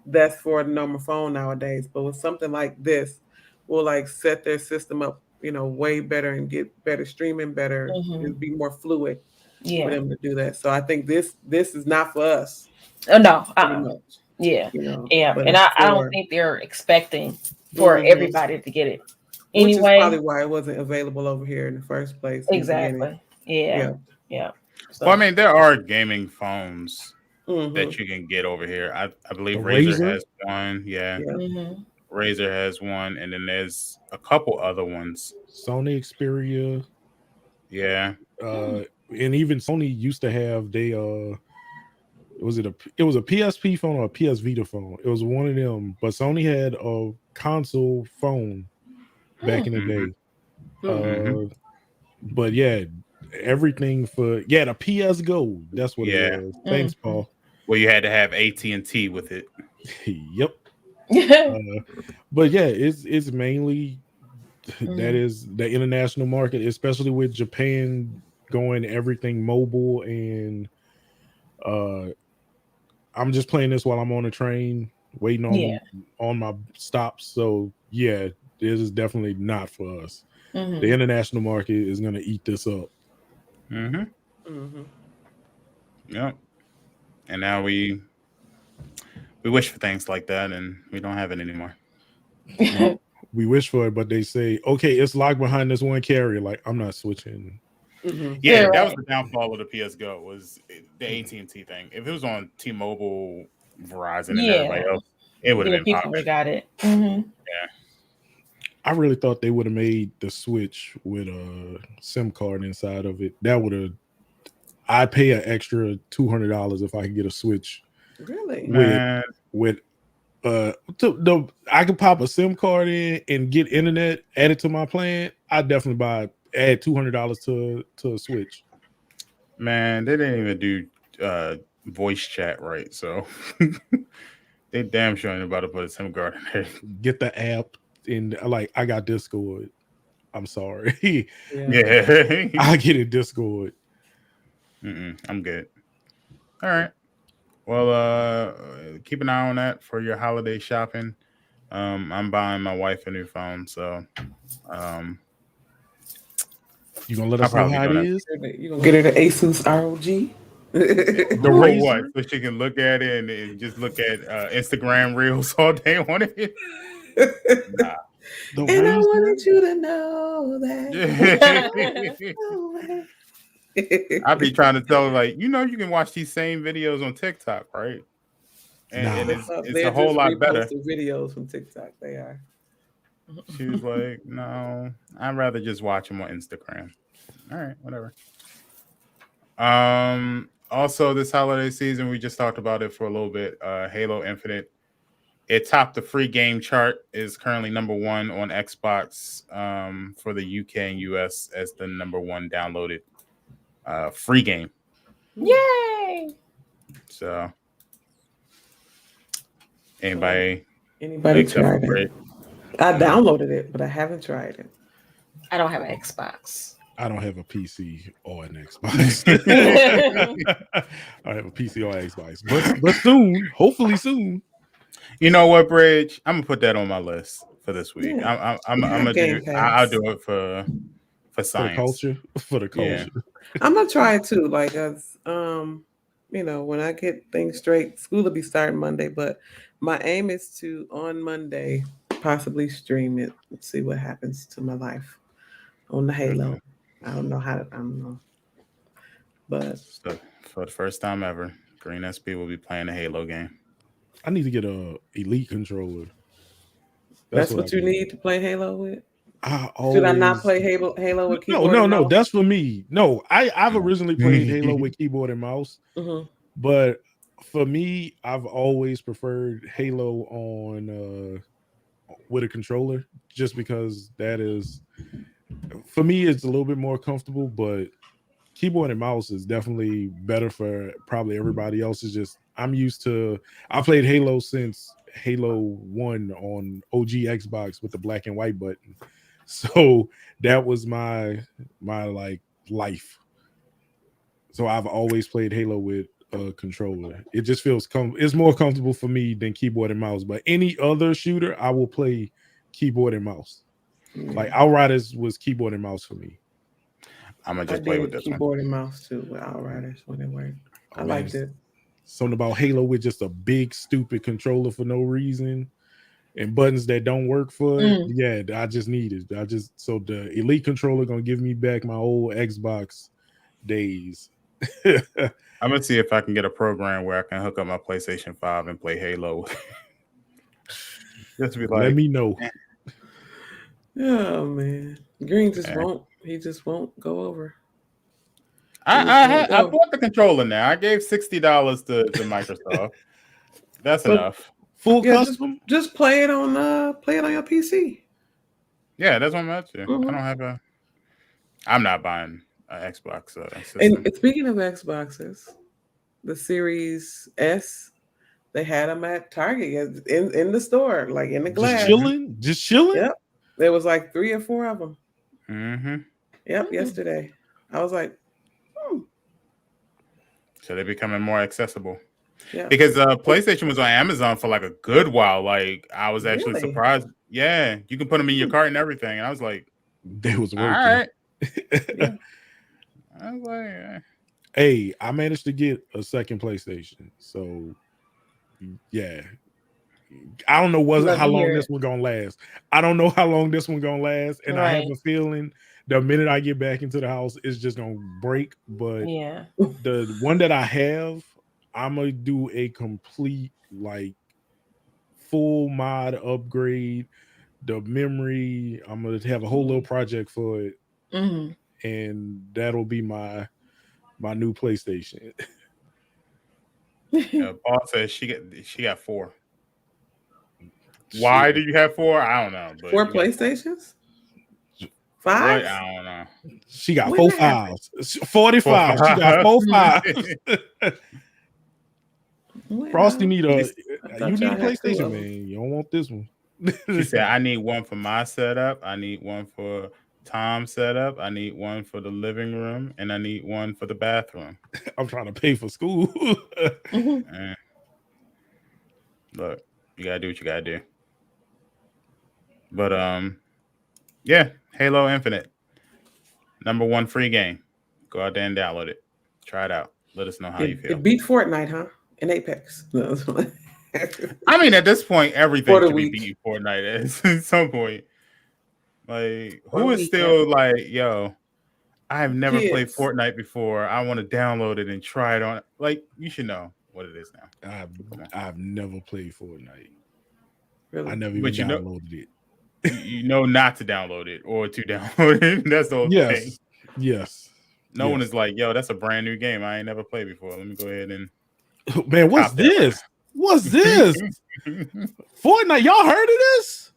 that's for a normal phone nowadays. But with something like this, will like set their system up, you know, way better and get better streaming, better and be more fluid for them to do that. So I think this is not for us. No, much, you know, but and I don't think they're expecting for everybody to get it. Anyway, which is probably why it wasn't available over here in the first place. Exactly. Yeah. So, well, I mean, there are gaming phones that you can get over here. I believe Razer has one. Yeah. Razer has one, and then there's a couple other ones. Sony Xperia. Yeah. And even Sony used to have it was a PSP phone or a PS Vita phone. It was one of them, but Sony had a console phone back in the day. But yeah, everything for the PS Go. That's what it was. Thanks, Paul. Well, you had to have AT&T with it. Yep. But yeah, it's mainly that is the international market, especially with Japan going everything mobile, and I'm just playing this while I'm on a train waiting on my stops. So yeah, this is definitely not for us. The international market is going to eat this up. Yep. And now we wish for things like that, and we don't have it anymore. We wish for it, but they say, okay, it's locked behind this one carrier. Like, I'm not switching. Yeah, that was the downfall of the PS Go, was the AT&T thing. If it was on T-Mobile, Verizon, and everybody else, it would have been popping. Got it. Yeah. I really thought they would have made the switch with a SIM card inside of it. That would have. I'd pay an extra $200 if I could get a switch. Really? With I could pop a SIM card in and get internet added to my plan. I'd definitely add $200 to a switch. Man, they didn't even do voice chat right, so they damn sure ain't about to put a SIM card in there. Get the app, and like, I got Discord. I'm sorry. Yeah. I get it, Discord. I'm good. All right. Well, keep an eye on that for your holiday shopping. I'm buying my wife a new phone, so you gonna let us know how it is? You gonna get her the Asus ROG? The Razor? What? So she can look at it and just look at Instagram reels all day on it? Nah. And I wanted you to know that. I'd be trying to tell her, like, you can watch these same videos on TikTok, right? And it's a whole lot better. Videos from TikTok, they are. She was like, no, I'd rather just watch them on Instagram. All right, whatever. Also, this holiday season, we just talked about it for a little bit. Halo Infinite, it topped the free game chart, is currently number 1 on Xbox for the UK and US as the number 1 downloaded free game. Yay! So, anybody tried it? I downloaded it, but I haven't tried it. I don't have an Xbox. I don't have a PC or an Xbox. I have a PC or Xbox, but soon, hopefully soon. You know what, Bridge? I'm gonna put that on my list for this week. Yeah. I'm gonna do. I'll do it for science, for the culture. Yeah. I'm gonna try it too. Like, when I get things straight, school will be starting Monday. But my aim is to, on Monday, possibly stream it and see what happens to my life on the Halo. Okay. I don't know. But so, for the first time ever, Green SP will be playing a Halo game. I need to get a Elite controller. That's what you need to play Halo with? Should I not play Halo with keyboard? No. That's for me. No, I've originally played Halo with keyboard and mouse, but for me, I've always preferred Halo on with a controller, just because that is, for me, it's a little bit more comfortable. But keyboard and mouse is definitely better for probably everybody else. Is just I played Halo since Halo 1 on OG Xbox with the black and white button. So that was my like life. So I've always played Halo with a controller. It just feels it's more comfortable for me than keyboard and mouse. But any other shooter, I will play keyboard and mouse. Like Outriders was keyboard and mouse for me. I'm gonna just play with this keyboard and mouse too with Outriders when it worked. I liked it. Something about Halo with just a big stupid controller for no reason and buttons that don't work for it. Yeah, I just need it. So the Elite controller gonna give me back my old Xbox days. I'm gonna see if I can get a program where I can hook up my PlayStation 5 and play Halo. Just be like, let me know. Oh man, Green just won't. He just won't go over. I bought the controller now. I gave $60 to Microsoft. That's But- enough. Full Yeah, custom. just play it on your PC. Yeah, that's what I'm at to. Mhm. I don't have I'm not buying an Xbox system. And speaking of Xboxes, the Series S, they had them at Target in the store, like in the glass. Just chilling. Yep, there was like 3 or 4 of them. Mm-hmm. Yep, yesterday. I was like, So they're becoming more accessible. yeah. Because PlayStation was on Amazon for like a good while. Like I was actually Really? surprised. Yeah, you can put them in your cart and everything. And I was like, They was all working. right. Yeah. I was like, Hey, I managed to get a second PlayStation. So yeah. I don't know Love how to long hear this it. one gonna last. I don't know how long this one gonna last. And I have Right. a feeling the minute I get back into the house, it's just gonna break. But Yeah. the one that I have, I'm gonna do a complete like full mod upgrade. The memory, I'm gonna have a whole little project for it, Hmm. and that'll be my new PlayStation. Paul says she got 4. Why do you have 4? I don't know. But 4 you got 4. PlayStations? What? 5? I don't know. She got When 4 that happened? fives. 45. She got 4 fives. When? Frosty need a thought you need a y'all had 2 PlayStation, of them. man. You don't want this one. She said, I need one for my setup. I need one for Tom's setup. I need one for the living room. And I need one for the bathroom. I'm trying to pay for school. Look, you gotta do what you gotta do. But yeah, Halo Infinite. #1 free game. Go out there and download it. Try it out. Let us know how you feel. It beat Fortnite, huh? And Apex. No, I mean, at this point, everything For the should be week. beating Fortnite at some point. Like, For who the is week, still like, yo, I have never played Kids. Fortnite before. I want to download it and try it on. Like, you should know what it is now. I've never played Fortnite. Really? I never even downloaded it. You know not to download it or to download it. That's the whole thing. Yes. No one is like, yo, that's a brand new game I ain't never played before. Let me go ahead and man, what's this? What's this? Fortnite, y'all heard of this?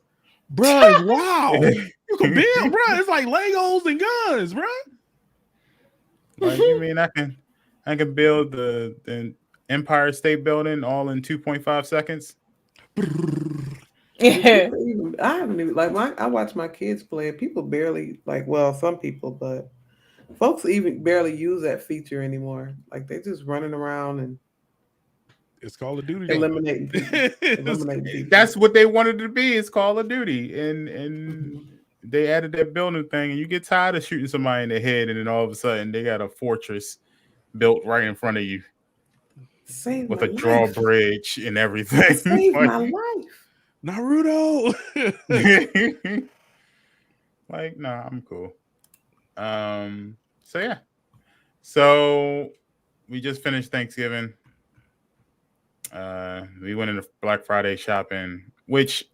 Bro, wow. You can build, bro. It's like Legos and guns, bro. Like, you mean I can build the Empire State Building all in 2.5 seconds? Yeah. I haven't even I watch my kids play it. People barely some people, but folks even barely use that feature anymore. Like they just running around and it's Call of Duty. Eliminating people. That's what they wanted to be. It's Call of Duty, and they added that building thing, and you get tired of shooting somebody in the head, and then all of a sudden they got a fortress built right in front of you with a drawbridge and everything. Save my life. Naruto. Like, nah, I'm cool. So yeah. So we just finished Thanksgiving. We went into Black Friday shopping, which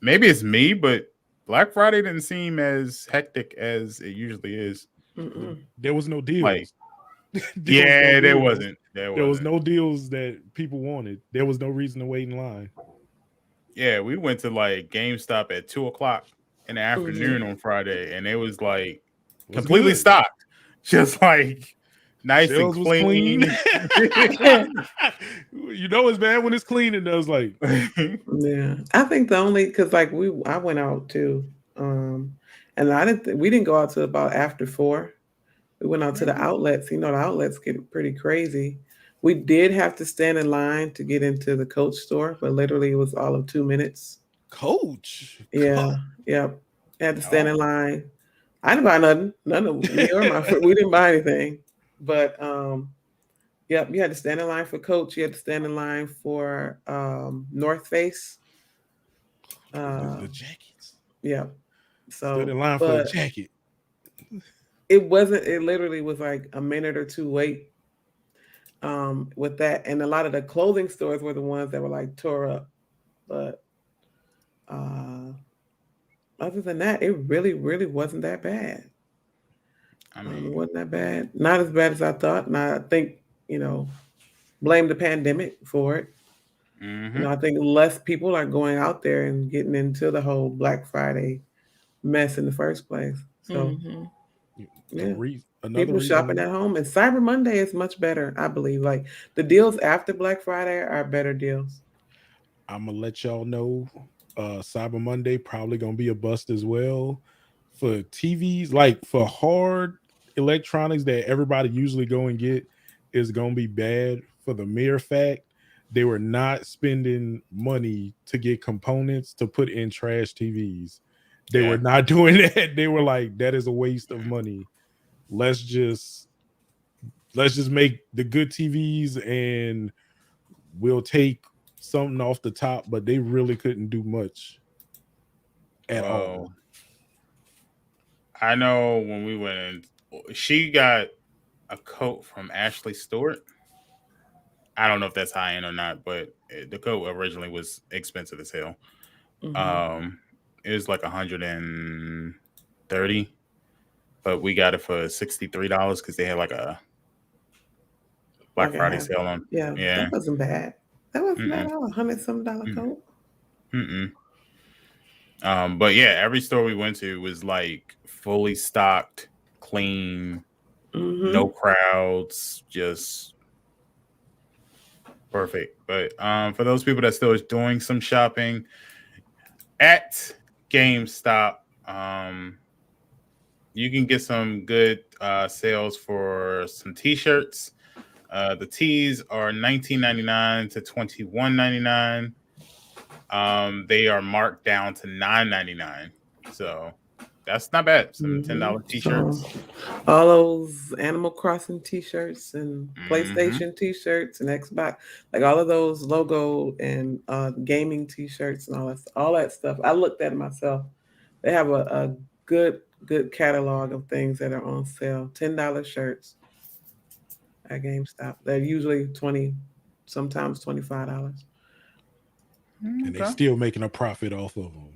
maybe it's me, but Black Friday didn't seem as hectic as it usually is. There was no deals. Like, there wasn't. There was no deals that people wanted. There was no reason to wait in line. Yeah, we went to like GameStop at 2:00 in the afternoon on Friday, and it was like completely stocked, just like nice Shells and clean. You know it's bad when it's clean and does like. Yeah, I think the only because I went out too, and we didn't go out till about after 4. We went out to the outlets. You know, the outlets get pretty crazy. We did have to stand in line to get into the Coach store, but literally it was all of 2 minutes. Coach? Yeah. Yep. Had to stand in line. I didn't buy nothing. None of me or my friend. We didn't buy anything. But yep, you had to stand in line for Coach. You had to stand in line for North Face. The jackets. Yeah. So stood in line for a jacket. It literally was like a minute or two wait with that. And a lot of the clothing stores were the ones that were like tore up. But other than that, it really, really wasn't that bad. I It mean, wasn't that bad. Not as bad as I thought. And I think, blame the pandemic for it. mhm. I think less people are going out there and getting into the whole Black Friday mess in the first place. So, Mm-hmm. yeah. Another People shopping reason at home, and Cyber Monday is much better, I believe. Like the deals after Black Friday are better deals. I'm gonna let y'all know, Cyber Monday probably gonna be a bust as well for TVs. Like for hard electronics that everybody usually go and get is gonna be bad for the mere fact they were not spending money to get components to put in trash TVs. They were Yeah. not doing that. They were like, that is a waste of money. Let's just make the good TVs and we'll take something off the top, but they really couldn't do much at all. Well, I know when we went in, she got a coat from Ashley Stewart. I don't know if that's high end or not, but the coat originally was expensive as hell. Mhm. It was like 130, but we got it for $63 because they had like a Black Like a Friday half. sale on. Yeah, Yeah. that wasn't bad. That wasn't bad Mm-mm. at all. $100 Mm-mm. coat. Mm-mm. But yeah, every store we went to was like fully stocked, clean, no Mm-hmm. crowds, just perfect. But for those people that still is doing some shopping at GameStop, you can get some good sales for some t-shirts. The tees are $19.99 to $21.99. They are marked down to $9.99. So that's not bad. Some Mm-hmm. $10 So t-shirts. all those Animal Crossing T-shirts and Mm-hmm. PlayStation T-shirts and Xbox, like all of those logo and gaming T-shirts and all that stuff. I looked at it myself. They have a good catalog of things that are on sale. $10 shirts at GameStop. They're usually 20, sometimes $25. And they Okay. still making a profit off of them.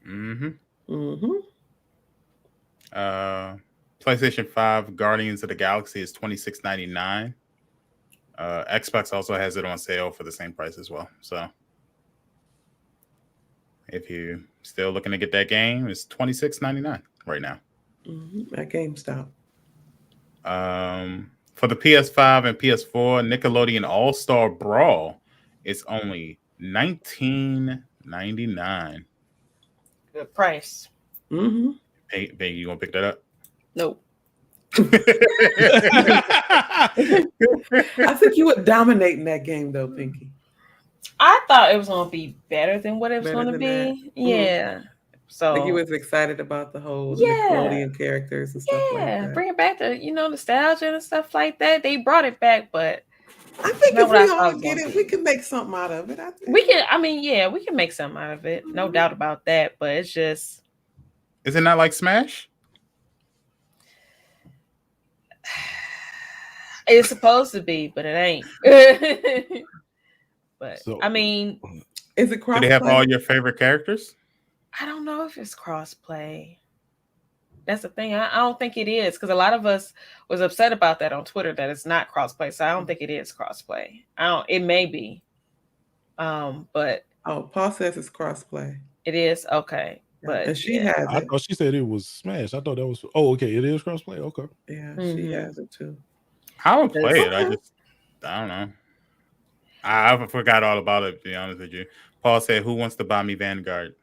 Mm-hmm. Mm-hmm. PlayStation 5 Guardians of the Galaxy is $26.99. Xbox also has it on sale for the same price as well. So if you're still looking to get that game, it's $26.99 right now. Mm-hmm. At GameStop. For the PS5 and PS4, Nickelodeon All Star Brawl is only $19.99. Good price. Mm-hmm. Hey, baby, you gonna pick that up? Nope. I think you would dominate in that game though, Pinky. I thought it was gonna be better than what it was Better gonna than be. that. Yeah. So Like you was excited about the whole yeah, Nickelodeon characters and stuff like that. bring it back to nostalgia and stuff like that. They brought it back, but I think not if what I we thought all it was get gonna it, we be. can make something out of it. I think. We can. I mean, yeah, we can make something out of it. No Mhm. doubt about that. But it's just Is it not like Smash? it's supposed to be, but it ain't. But So I mean, Is it Do they have all crossplay? your favorite characters? I don't know if it's crossplay. That's the thing. I don't think it is because a lot of us was upset about that on Twitter that it's not crossplay. So I don't think it is crossplay. I don't. It may be, but Oh, Paul says it's crossplay. it is okay. But And she has I it. thought she said it was Smash. I thought that was okay. It is crossplay. Okay. Yeah, she Mhm. has it too. I don't play it. Okay. I don't know. I forgot all about it, to be honest with you. Paul said, "Who wants to buy me Vanguard?"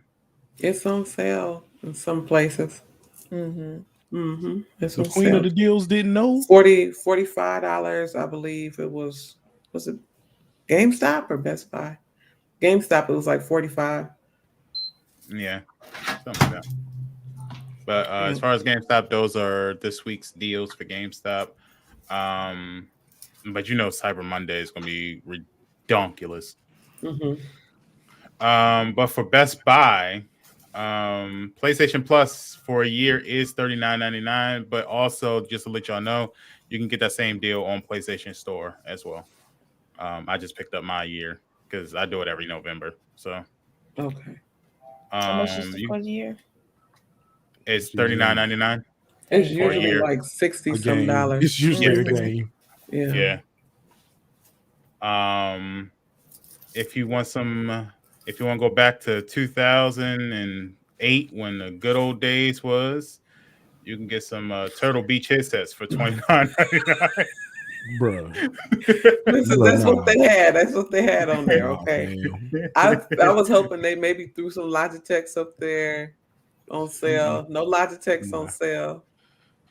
It's on sale in some places. Mm-hmm. Mm-hmm. It's The on queen sale. of the deals didn't know. $45, I believe it was. Was it GameStop or Best Buy? GameStop, it was like 45. Yeah, something like that. But as Yeah. far as GameStop, those are this week's deals for GameStop. But Cyber Monday is going to be redonkulous. Mm-hmm. But for Best Buy, PlayStation Plus for a year is $39.99. But also, just to let y'all know, you can get that same deal on PlayStation Store as well. I just picked up my year because I do it every November. So, Okay. How much is it you, for the year? it's $39.99. It's Dang. For a usually year. like 60 A some game. dollars. It's usually a Yeah. game. Yeah. Yeah. If you want to go back to 2008 when the good old days was, you can get some Turtle Beach headsets for $29.99. Bruh. Listen, Bruh, that's what nah. they had. That's what they had on there. Nah, Okay. fam. I was hoping they maybe threw some Logitechs up there on sale. No Logitechs on Nah. sale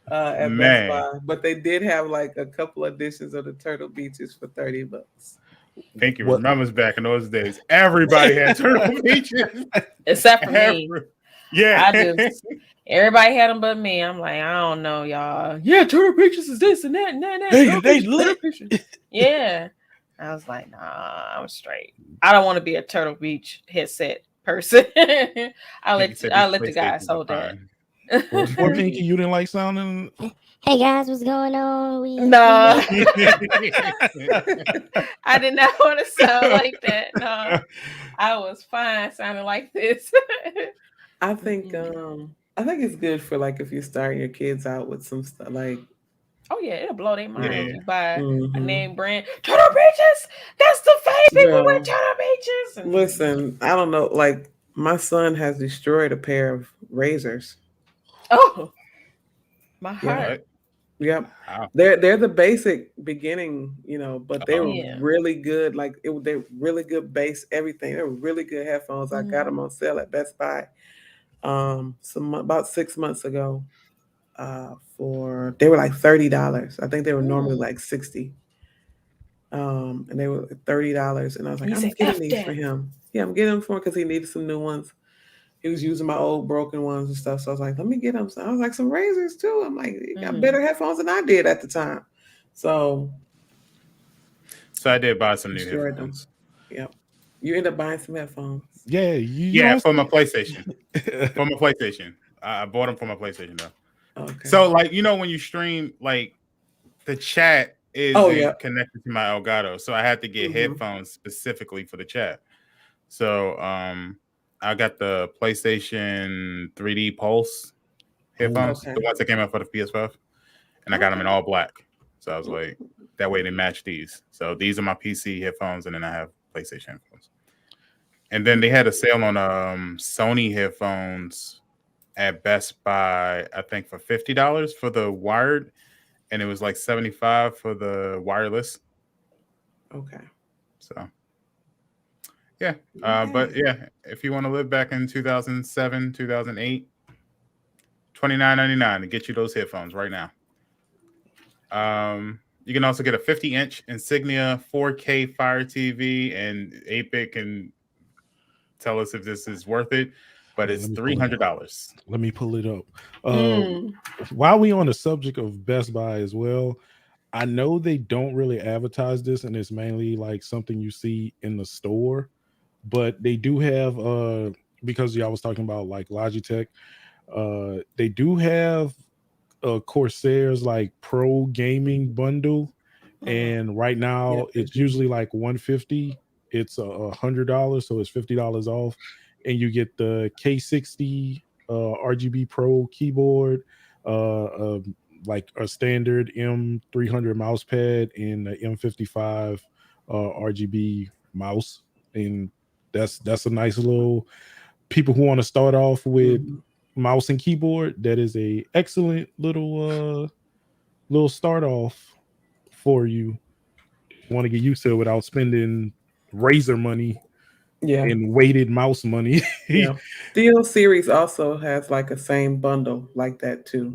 at Best Man, Buy, but they did have like a couple editions of the Turtle Beaches for $30. Pinky What? remembers back in those days. Everybody had Turtle Beaches. Except for me. Yeah. I just everybody had them but me. I'm like, I don't know, y'all. Yeah, Turtle Pictures is this and that and that. And that. Hey, Turtle they Pictures, Turtle lit. Pictures. Yeah. I was like, nah, I'm straight. I don't want to be a Turtle Beach headset person. I let the guys hold that. Poor Pinky, you didn't like sounding. Hey guys, what's going on? No. I did not want to sound like that. No. I was fine sounding like this. I think it's good for like if you start your kids out with some stuff like Oh yeah, it'll blow their mind if Yeah. you buy a Mhm. name brand. Turtle Beaches! That's the fake people Girl. with Turtle Beaches. And Listen, I don't know. Like my son has destroyed a pair of razors. oh, my Yeah. heart. What? Yep, Wow. they're the basic beginning, but they were Yeah. really good. Like they're really good bass, everything. They were really good headphones. I got them on sale at Best Buy, about 6 months ago. They were like $30. I think they were normally like 60. And they were $30, and I was like, You I'm say, getting "F these that." for him. Yeah, I'm getting them for him because he needed some new ones. He was using my old broken ones and stuff. So I was like, let me get him. So I was like, some razors too. I'm like, you got better headphones than I did at the time. So I did buy some new destroyed them. headphones. Yep. You end up buying some headphones. Yeah, you Yeah, don't for my PlayStation. For my PlayStation. I bought them for my PlayStation though. Okay. So like when you stream, like the chat is connected to my Elgato, so I had to get headphones specifically for the chat. So I got the PlayStation 3D Pulse headphones, the ones that came out for the PS5, and I got them in all black. So I was like, that way they match these. So these are my PC headphones, and then I have PlayStation headphones. And then they had a sale on Sony headphones at Best Buy, I think for $50 for the wired, and it was like $75 for the wireless. Okay. So yeah. But yeah, if you want to live back in 2007, 2008, $29.99 to get you those headphones right now. You can also get a 50-inch Insignia 4K Fire TV, and 8-Bit can tell us if this is worth it, but it's $300. Let me pull it up. While we on the subject of Best Buy as well, I know they don't really advertise this, and it's mainly like something you see in the store, but they do have because y'all was talking about like Logitech, they do have Corsair's like pro gaming bundle, and right now it's usually like $150. It's $100, so it's $50 off, and you get the K60 RGB Pro keyboard, like a standard M300 mouse pad, and the M55 RGB mouse, and that's a nice little. People who want to start off with mouse and keyboard, that is a excellent little start off for you. Want to get used to it without spending razor money and weighted mouse money. Yeah. Steel Series also has like a same bundle like that too.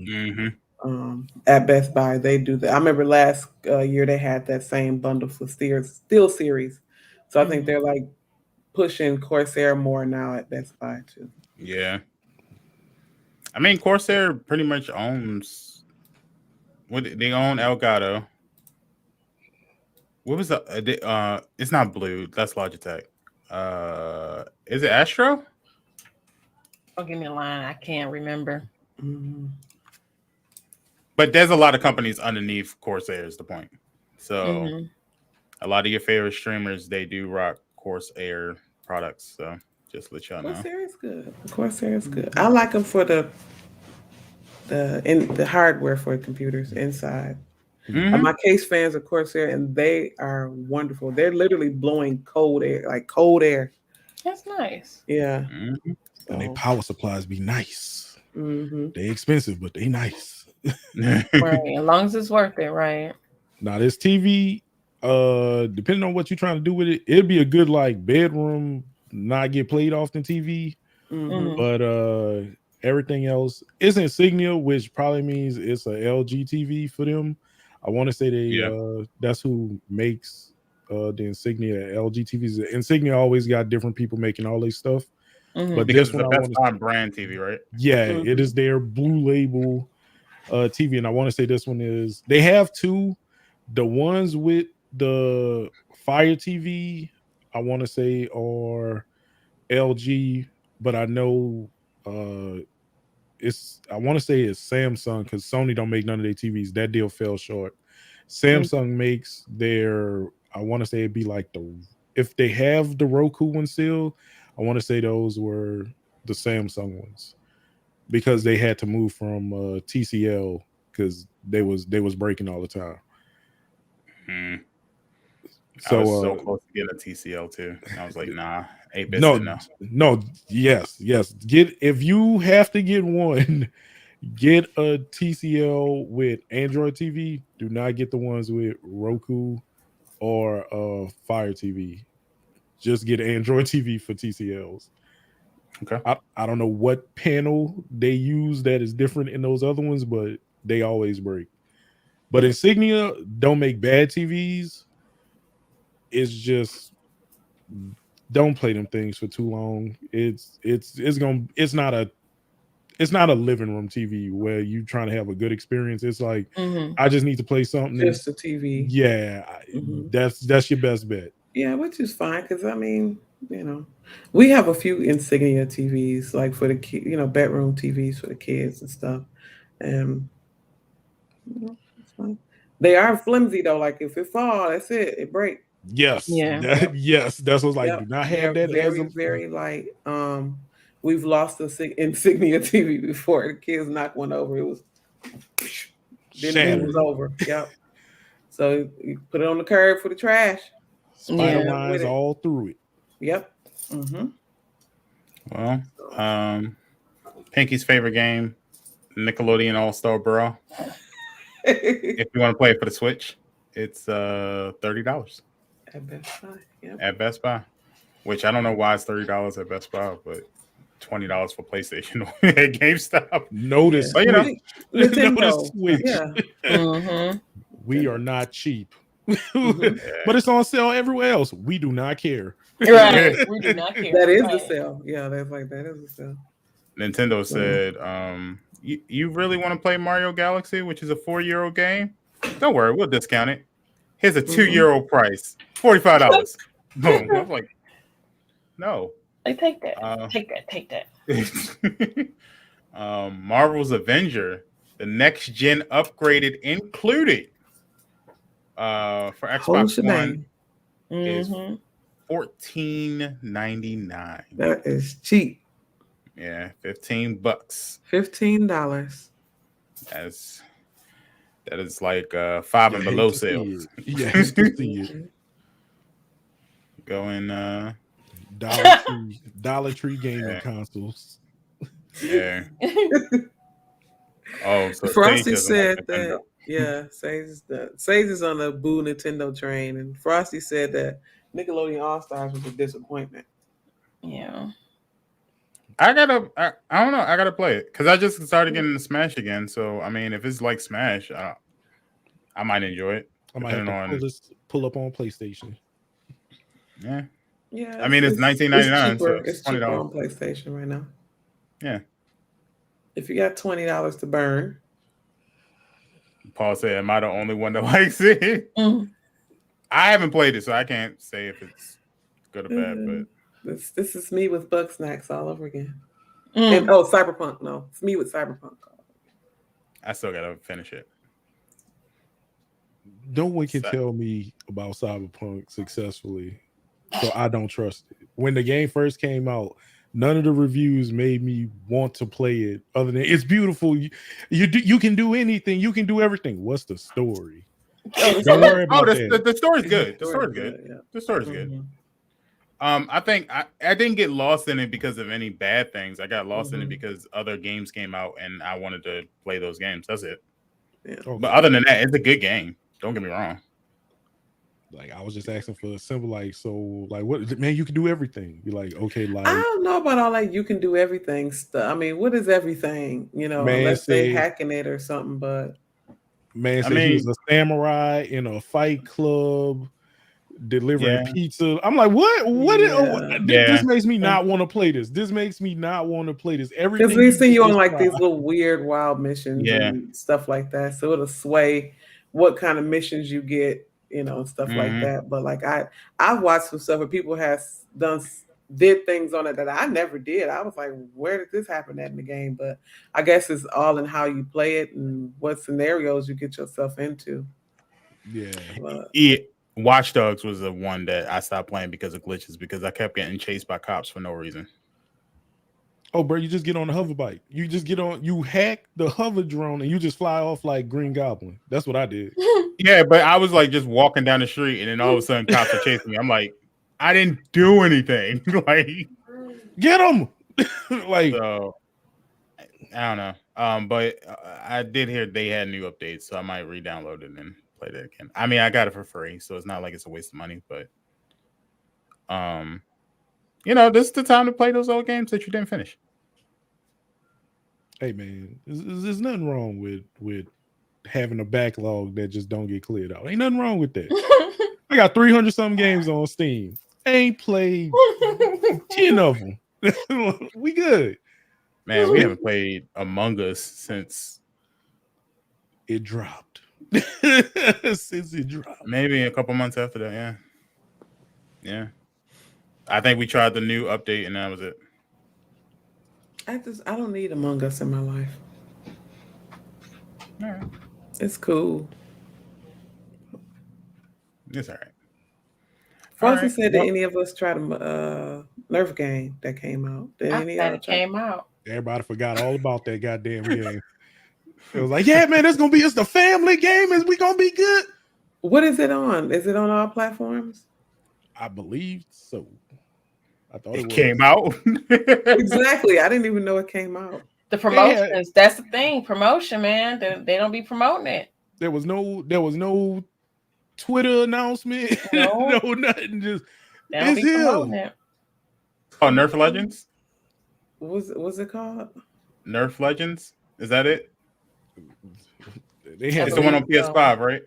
At Best Buy, they do that. I remember last year they had that same bundle for Steel Series. So I think they're like pushing Corsair more now at Best Buy too. Yeah. I mean, Corsair pretty much owns they own Elgato. What was the it's not Blue, that's Logitech. Is it Astro? Don't give me a line. I can't remember. But there's a lot of companies underneath Corsair is the point. So a lot of your favorite streamers, they do rock Corsair products. So just let y'all know. Corsair is good. Corsair is good. I like them for the the hardware for computers inside. Mhm. My case fans are Corsair, and they are wonderful. They're literally blowing cold air, like cold air. That's nice. Yeah. Mhm. And they So, power supplies be nice. mhm. They expensive, but they nice. Right. As long as it's worth it, right? Now this TV, depending on what you're trying to do with it, it'd be a good like bedroom, not get played often TV. Mhm. But everything else is Insignia, which probably means it's a LG TV for them. I want to say that's who makes the Insignia LG TVs. Insignia always got different people making all this stuff. But because this it's one a I Best want to Buy brand TV, right? yeah, it is their blue label TV, and I want to say this one is they have two. The ones with the Fire TV, I want to say are LG, but I know I want to say it's Samsung because Sony don't make none of their TVs. That deal fell short. Samsung makes their, I want to say it'd be like if they have the Roku one still, I want to say those were the Samsung ones because they had to move from TCL because they was breaking all the time. I was So so close to getting a TCL too. I was like, nah, 8-bit said no. yes. Get if you have to get one, get a TCL with Android TV. Do not get the ones with Roku or Fire TV. Just get Android TV for TCLs. Okay. I don't know what panel they use that is different in those other ones, but they always break. But Insignia don't make bad TVs. It's just don't play them things for too long. It's not a living room TV where you trying to have a good experience. It's like I just need to play something. Just a TV. Yeah, that's your best bet. Yeah, which is fine because I mean, we have a few Insignia TVs like for the bedroom TVs for the kids and stuff, and it's fine. They are flimsy though. Like if it fall, that's it. It break. Yes, yes. That's what's like. Do not have They're that very, as a very light. We've lost a Insignia TV before. The kids knocked one over. It was then it was over. Yep. So you put it on the curb for the trash. Spider lines all through it. Yep. Mm-hmm. Well, Pinky's favorite game, Nickelodeon All-Star Brawl. If you want to play it for the Switch, it's $30 at Best Buy. Yep. At Best Buy, which I don't know why it's $30 at Best Buy, but $20 for PlayStation at GameStop. Notice, but Nintendo. Switch. Yeah. We are not cheap. But it's on sale everywhere else. We do not care. Right. We do not care. That is the sale. Yeah, that is the sale. Nintendo said, you really want to play Mario Galaxy, which is a 4-year-old game? Don't worry, we'll discount it. Here's a 2-year-old price, $45. Boom. I was like, no. Take that. Take that. Marvel's Avenger, the next gen upgraded included for Xbox One is $14.99. That is cheap. Yeah, $15. $15. That is like 5 and below sales. Yeah, going Dollar Tree gaming consoles. Yeah. So Frosty said that. Yeah, Sage is on the boo Nintendo train, and Frosty said that Nickelodeon All Stars was a disappointment. Yeah. I don't know. I gotta play it because I just started getting into Smash again. So I mean, if it's like Smash, I might enjoy it. I might have to pull up on PlayStation. Yeah. Yeah. I mean, it's $19.99, so it's cheaper on PlayStation right now. Yeah. If you got $20 to burn. Paul said, "Am I the only one that likes it?" I haven't played it, so I can't say if it's good or bad. But this is me with Bug Snacks all over again. And Cyberpunk. No, it's me with Cyberpunk. I still gotta finish it. No one can tell me about Cyberpunk successfully, so I don't trust it. When the game first came out, None of the reviews made me want to play it. Other than it's beautiful, you can do anything, you can do everything. What's the story? Don't worry about that. The story's good. The Story's story's good. yeah. The story's good. Mhm. I think I didn't get lost in it because of any bad things. I got lost in it Mhm. because other games came out and I wanted to play those games. That's it. Yeah. Okay. But other than that, it's a good game. Don't get me wrong. Like I was just asking for a simple, like, so, like, what, man? You can do everything. You're like, okay, like, I don't know about all that. You can do everything stuff. I mean, what is everything? You know, Man unless they say- hacking it or something. But man I said he was mean- a samurai in a fight club delivering Yeah. pizza. I'm like, what? Yeah. This makes me not want to play this. This makes me not want to play this. Everything because we see you on like described- these little weird, wild missions Yeah. and stuff like that. So it'll sway what kind of missions you get, you know, and stuff like Mhm. that. But like I've watched some stuff where people did things on it that I never did. I was like, where did this happen at in the game? But I guess it's all in how you play it and what scenarios you get yourself into. Yeah. But Watch Dogs was the one that I stopped playing because of glitches because I kept getting chased by cops for no reason. Oh, bro, you just get on the hover bike. You hack the hover drone and you just fly off like Green Goblin. That's what I did. Yeah, but I was like just walking down the street and then all of a sudden cops are chasing me. I'm like, I didn't do anything. Like, Get them. Like, so I don't know. But I did hear they had new updates, so I might re-download it and play that again. I mean, I got it for free, so it's not like it's a waste of money, but you know, this is the time to play those old games that you didn't finish. hey man, there's nothing wrong with having a backlog that just don't get cleared out. Ain't nothing wrong with that. I got 300 some games on Steam. Ain't played 10 of them. We good. Man, we haven't played Among Us since It dropped. Since it dropped. maybe a couple months after that. Yeah. I think we tried the new update and that was it. I don't need Among Us in my life. All right. It's cool. It's all right. Frosty right. said that Well- any of us tried a Nerf game that came out. Did I any glad of it came out. Everybody forgot all about that goddamn game. It was like, yeah, man, it's the family game. Is we gonna be good? What is it on? Is it on all platforms? I believe so. I thought It was. came out. Exactly. I didn't even know it came out. The promotions, that's the thing. Promotion, man. They don't be promoting it. There was no Twitter announcement. No. No nothing. Just They don't It's be him. promoting it. Oh, Nerf Legends? What's it called? Nerf Legends? Is that it? they had It's the one on PS5, right?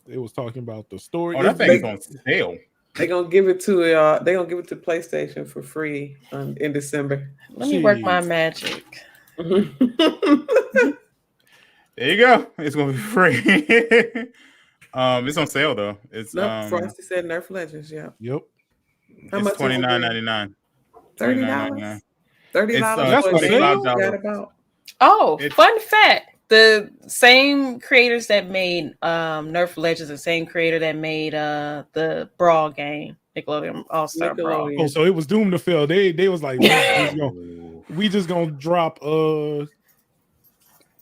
They was talking about the story. Oh, that thing's on sale. They're gonna give it to they're gonna give it to PlayStation for free in December. Let me work my Jeez. magic. There you go. It's gonna be free. It's on sale though. It's Frosty said Nerf Legends, yeah. Yep. How it's much is it? $29.99. $30. It's, $30 that's for a game $25. you forgot about. Oh, It's- fun fact. The same creators that made Nerf Legends, the same creator that made the Brawl game, Nickelodeon All-Star Brawl. Nickelodeon. Oh, so it was doomed to fail. They was like, we just gonna drop the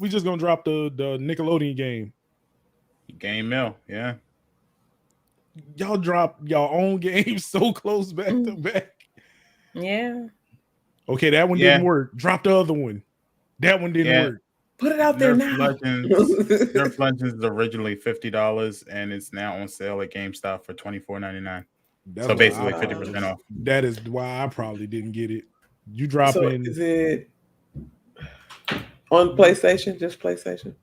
Nickelodeon game. Game Mill, yeah. Y'all drop your own game so close back to back. Yeah. Okay, that one didn't work. Drop the other one. That one didn't Yeah. work. Put it out there Nerf now. Nerf Legends is originally $50 and it's now on sale at GameStop for $24.99. That's So why basically I- 50% off. That is why I probably didn't get it. You So dropping is it on PlayStation? Just PlayStation?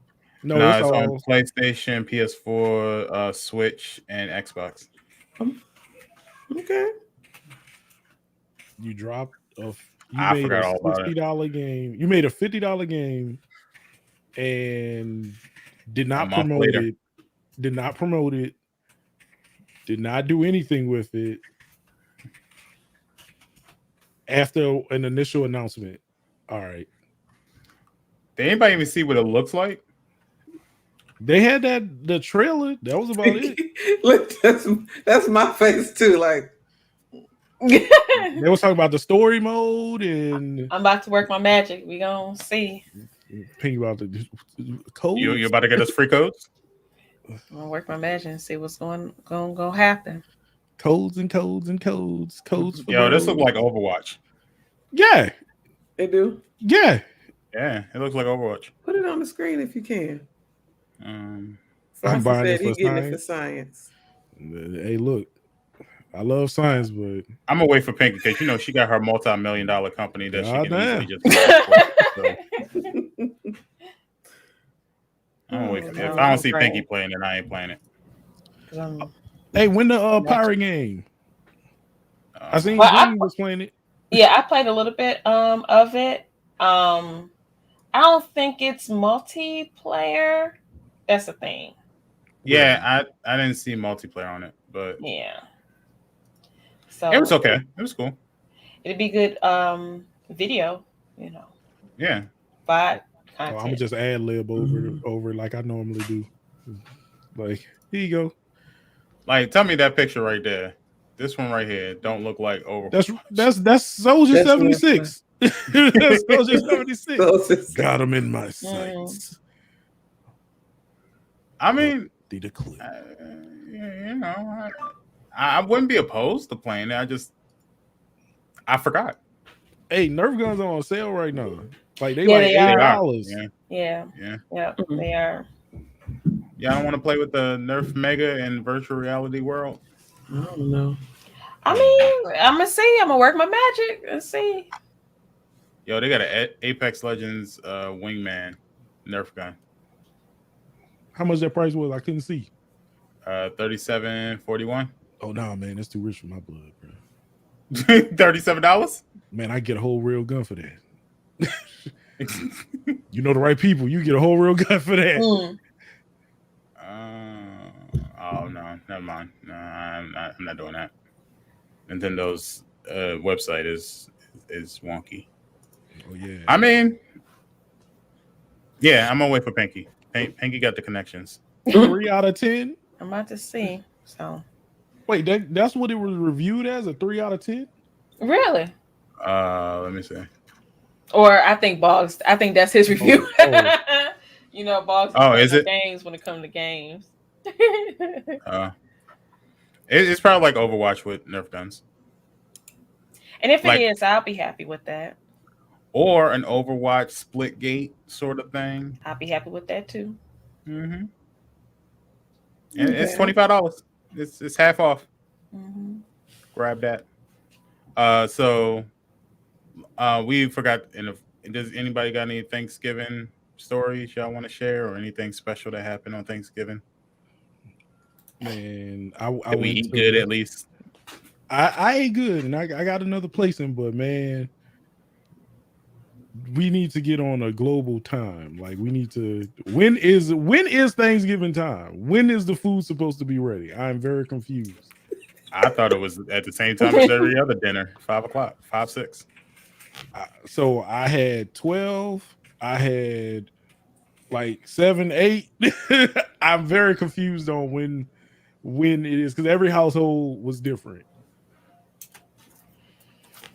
no, No, it's it's on all PlayStation, PS4, Switch, and Xbox. Okay. you dropped you I made forgot a all about it. $60 game. You made a $50 game and did A not month promote later. it. Did not promote it. Did not do anything with it after an initial announcement. All right. Did anybody even see what it looks like? They had the trailer. That was about it. Look, that's my face too. Like, They was talking about the story mode and I'm about to work my magic. We gonna see. Pinky about the codes. You about to get us free codes? I'm gonna work my magic and see what's going to happen. Codes and codes and codes. Codes for Yo, this bros. look like Overwatch. Yeah. They do. Yeah. Yeah, it looks like Overwatch. Put it on the screen if you can. I'm Foster buying said it for he getting it for science. Hey, look. I love science, but I'm gonna wait for Pinky because you know she got her multi-million-dollar company that she can Goddamn. easily just. So I'm gonna wait for it. If I don't see Pinky playing, then I ain't playing it. hey, when the pirate game? I seen Well, Jimmy was playing it. Yeah, I played a little bit of it. I don't think it's multiplayer. That's the thing. Yeah, I didn't see multiplayer on it, but Yeah. So it was okay. It was cool. It'd be good video, you know. Yeah. But I'm gonna just ad lib over like I normally do. Like, here you go. Like, tell me that picture right there. This one right here don't look like Overwatch. That's Soldier That's 76. That's Soldier 76. Got him in my Mm. sights. I mean, The clip. you know, I wouldn't be opposed to playing it. I forgot. Hey, Nerf guns are on sale right now. Like they Yeah, like they are. $8. Yeah, they are. Y'all don't want to play with the Nerf Mega in virtual reality world? I don't know. I mean, I'm gonna see. I'm gonna work my magic and see. Yo, they got an Apex Legends Wingman Nerf gun. How much that price was? I couldn't see. $37.41. Oh no, man, that's too rich for my blood, bro. $37? Man, I get a whole real gun for that. You know the right people, you get a whole real gun for that. Oh no, never mind. No, I'm not doing that. Nintendo's website is wonky. Oh yeah. I mean, yeah, I'm gonna wait for Pinky. Pinky got the connections. 3 out of 10. I'm about to see. So Wait, that's what it was reviewed as, a 3 out of 10? really, Let me see. or I think Boggs. I think that's his review. Oh. You know, Boggs. Is it games when it comes to games? It's probably like Overwatch with Nerf guns, And if Like- it is, I'll be happy with that. or an Overwatch split gate sort of thing. I'll be happy with that too. Mm-hmm. And it's $25. It's half off. Mm-hmm. Grab that. So we forgot. Does anybody got any Thanksgiving stories y'all want to share, or anything special that happened on Thanksgiving? Man, I Did we eat good at least? I ate good, and I got another placing, but man, we need to get on a global time. Like we need to. When is Thanksgiving time? When is the food supposed to be ready? I'm very confused. I thought it was at the same time as every other dinner, 5 o'clock, 5, 6. So I had 12. I had like 7, 8. I'm very confused on when it is, because every household was different.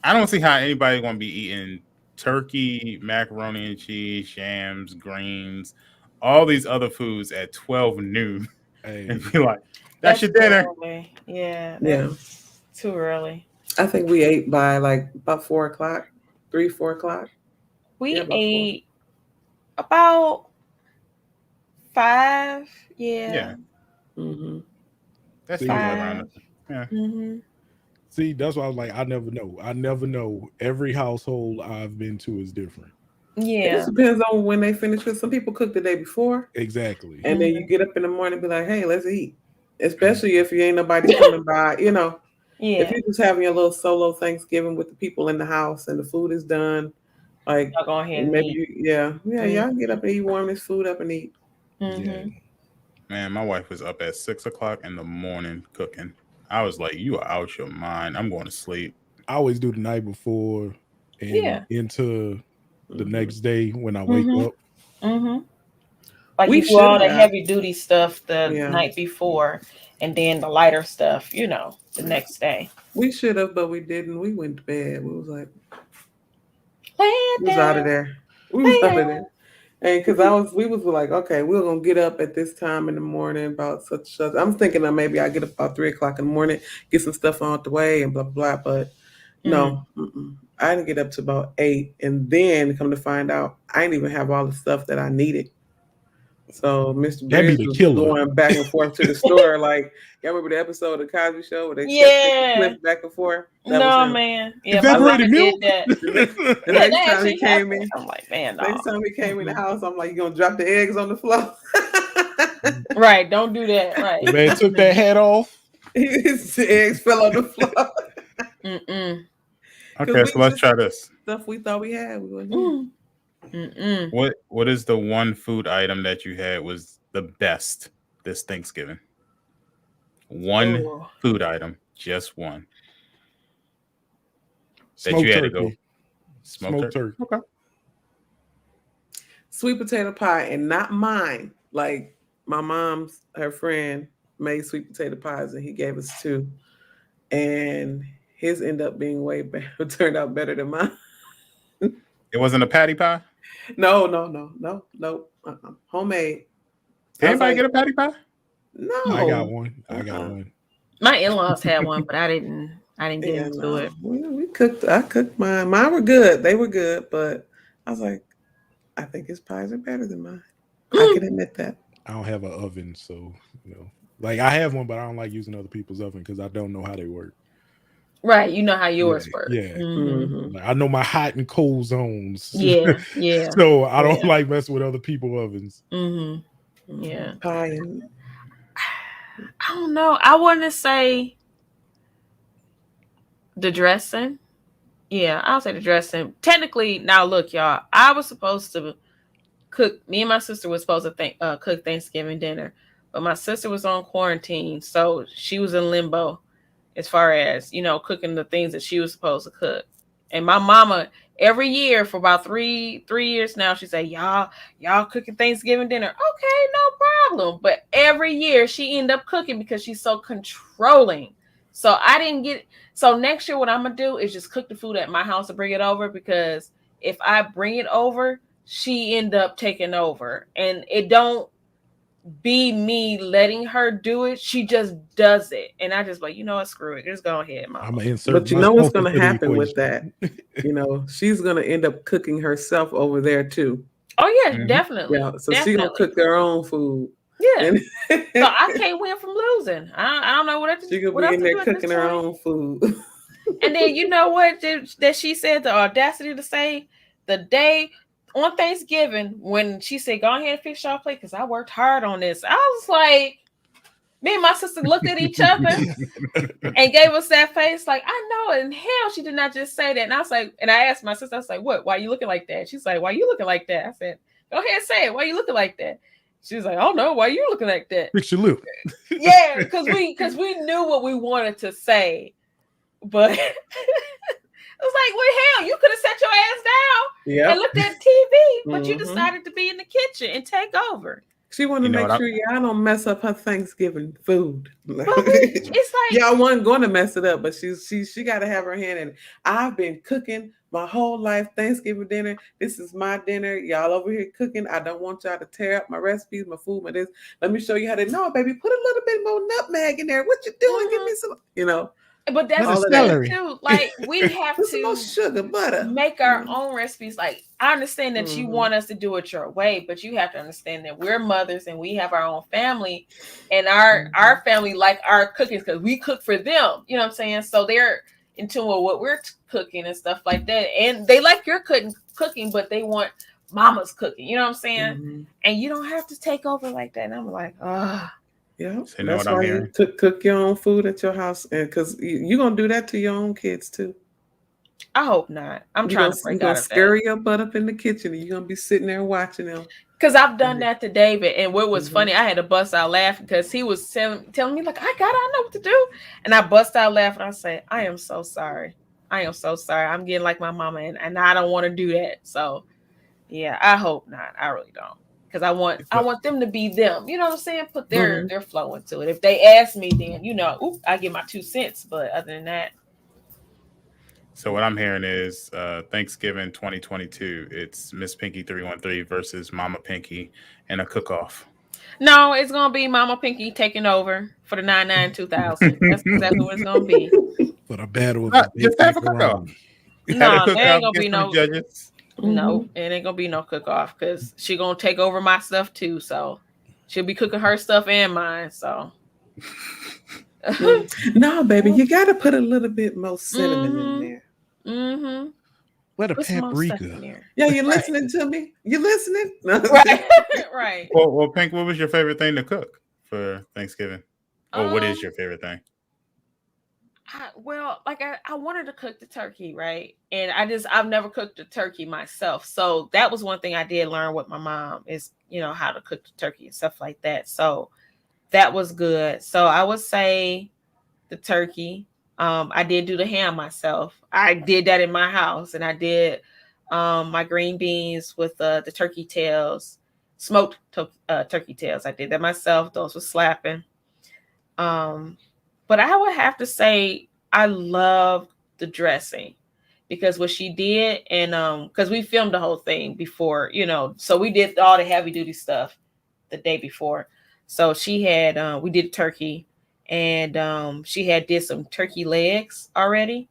I don't see how anybody's going to be eating turkey, macaroni and cheese, yams, greens, all these other foods at 12 noon Hey, and be like, that's your dinner. Early. Yeah. Yeah. That's too early. I think we ate by like about 4 o'clock, 3, 4 o'clock. We Yeah, about 4. ate about 5. Yeah. Mm-hmm. That's See, usually Five. around it. Yeah. Mm-hmm. see, that's why I was like, I never know. Every household I've been to is different. It Yeah. just depends on when they finish. Because some people cook the day before, Exactly. and then you get up in the morning and be like, "Hey, let's eat." Especially if you ain't nobody coming by, you know. Yeah. If you're just having a little solo Thanksgiving with the people in the house and the food is done, like Y'all go ahead and maybe eat. y'all can get up and eat, warm this food up and eat. Mhm. Yeah. Man, my wife was up at 6 o'clock in the morning cooking. I was like, you are out your mind. I'm going to sleep. I always do the night before and Yeah. into the next day when I wake Mhm. up. Mm-hmm. Like We you do all should the have. heavy duty stuff the Yeah. night before, and then the lighter stuff, the next day. We should have, but we didn't. We went to bed. We was like, Lay we was out of there. We was out of there. And because we was like, okay, we're gonna get up at this time in the morning about such. I'm thinking that maybe I get up about 3:00 in the morning, get some stuff on the way, and blah blah. But no, I didn't get up to about 8, and then come to find out, I didn't even have all the stuff that I needed. So Mr. Bridge was going back and forth to the store. Like, y'all remember the episode of the Cosby Show where they kept taking back and forth? That was man. Yeah, evaporated milk. The next time he came in, I'm like, man, next time he came in the house, I'm like, you gonna drop the eggs on the floor? Right, don't do that. Right. The man took that hat off. His eggs fell on the floor. Okay, so let's try this. Stuff we thought we had. We wouldn't. What is the one food item that you had was the best this Thanksgiving? One food item, just one. That you had to go. Smoked turkey. Okay. Sweet potato pie, and not mine. Like my mom's, her friend made sweet potato pies, and he gave us 2, and his ended up being way better. Turned out better than mine. It wasn't a patty pie. No. Homemade. Did anybody get a patty pie? No. I got one. My in-laws had one, but I didn't get into it. We cooked. I cooked mine. Mine were good. They were good, but I was like, I think his pies are better than mine. I can admit that. I don't have an oven, so like I have one, but I don't like using other people's oven because I don't know how they work. Right, you know how yours work. Yeah, Like, I know my hot and cold zones. Yeah. So I don't like messing with other people's ovens. Yeah. Pie and I don't know. I want to say the dressing. Yeah, I'll say the dressing. Technically, now look, y'all. I was supposed to cook. Me and my sister was supposed to cook Thanksgiving dinner, but my sister was on quarantine, so she was in limbo as far as cooking the things that she was supposed to cook. And my mama, every year for about three years now, she say, y'all cooking Thanksgiving dinner. Okay, no problem. But every year she end up cooking because she's so controlling. So so next year what I'm gonna do is just cook the food at my house and bring it over, because if I bring it over, she end up taking over, and it don't be me letting her do it. She just does it, and I just like, screw it, just go ahead, Mom. I'm gonna insert. But you know what's gonna happen with that? She's gonna end up cooking herself over there too. Oh yeah, definitely. Yeah, so she's gonna cook her own food. Yeah, so I can't win from losing. I don't know what else. She's gonna be in there cooking her own food. And then you know what that she said, the audacity to say the day on Thanksgiving when she said, go ahead and fix y'all plate because I worked hard on this. I was like, me and my sister looked at each other and gave us that face like, I know, and hell, she did not just say that. And I was like, and I asked my sister, I was like, what? Why are you looking like that? She's like, why are you looking like that? I said, go ahead and say it. Why are you looking like that? She was like, oh no, why are you looking like that? Fix your lip. Yeah, because we knew what we wanted to say. But it was like, well, hell, you could have sat your ass down and looked at TV, but you decided to be in the kitchen and take over. She wanted to make sure y'all don't mess up her Thanksgiving food. It's like y'all wasn't going to mess it up, but she got to have her hand in it. I've been cooking my whole life Thanksgiving dinner. This is my dinner. Y'all over here cooking. I don't want y'all to tear up my recipes, my food, my this. Let me show you how to. No, baby, put a little bit more nutmeg in there. What you doing? Give me some. But that's the thing too. Like we have to sugar, butter, make our own recipes. Like I understand that you want us to do it your way, but you have to understand that we're mothers and we have our own family, and our family like our cooking because we cook for them. You know what I'm saying? So they're in tune with what we're cooking and stuff like that, and they like your cooking, but they want mama's cooking. You know what I'm saying? And you don't have to take over like that. And I'm like, yeah, that's why you cook your own food at your house, and because you're gonna do that to your own kids too. I hope not. I'm trying to break out of that. Scurry your butt up in the kitchen, and you're gonna be sitting there watching them. Because I've done that to David, and what was funny, I had to bust out laughing because he was telling me like, I know what to do, and I bust out laughing. I say, I am so sorry. I'm getting like my mama, and I don't want to do that. So, yeah, I hope not. I really don't. because I want them to be them. You know what I'm saying? Put their flow into it. If they ask me, then I give my 2 cents. But other than that, So what I'm hearing is Thanksgiving 2022. It's Miss Pinky 313 versus Mama Pinky in a cook-off. no, it's gonna be Mama Pinky taking over for the 99-2000. That's exactly what it's gonna be. For the battle of Just the have a cook-off. macaroni. No, there ain't gonna be no judges. No, it ain't gonna be no cook off because she gonna take over my stuff too. So she'll be cooking her stuff and mine. So no, baby, you gotta put a little bit more cinnamon in there. Mm-hmm. What a Put some more stuff in paprika. there. Yeah, you listening to me? You listening? Right, right. Well, Pink, what was your favorite thing to cook for Thanksgiving? Or what is your favorite thing? I wanted to cook the turkey, right? And I've never cooked the turkey myself. So that was one thing I did learn with my mom is, how to cook the turkey and stuff like that. So that was good. So I would say the turkey. I did do the ham myself. I did that in my house, and I did my green beans with the turkey tails, smoked turkey tails. I did that myself. Those were slapping. But I would have to say I love the dressing because what she did, and because we filmed the whole thing before, so we did all the heavy duty stuff the day before. So she had we did turkey, and she had did some turkey legs already,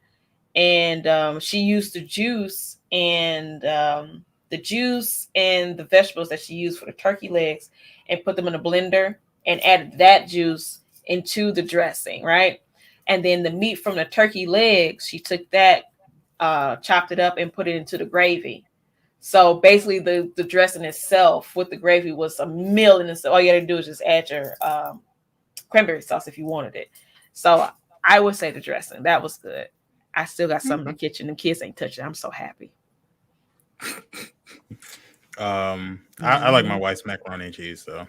and she used the juice and the vegetables that she used for the turkey legs and put them in a blender and added that juice into the dressing, right? And then the meat from the turkey legs, she took that, chopped it up and put it into the gravy. So basically the dressing itself with the gravy was a meal in itself. All you had to do is just add your cranberry sauce if you wanted it. So I would say the dressing. That was good. I still got some in the kitchen. The kids ain't touching it. I'm so happy. I like my wife's macaroni and cheese, so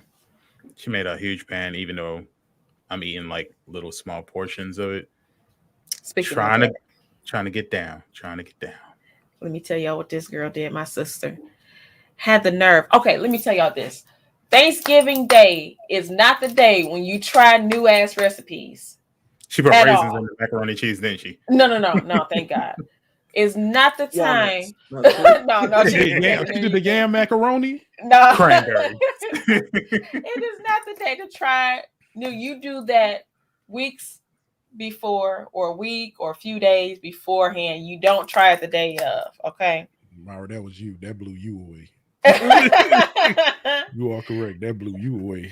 she made a huge pan, even though I'm eating like little small portions of it. Trying to get down. Let me tell y'all what this girl did. My sister had the nerve. Okay, let me tell y'all this. Thanksgiving Day is not the day when you try new ass recipes. She put raisins in the macaroni and cheese, didn't she? No. Thank God. It's not the time. No. She did the yam macaroni. No, cranberry. It is not the day to try. No, you do that weeks before, or a week, or a few days beforehand. You don't try it the day of. Okay. Myra, that was you. That blew you away. You are correct. That blew you away.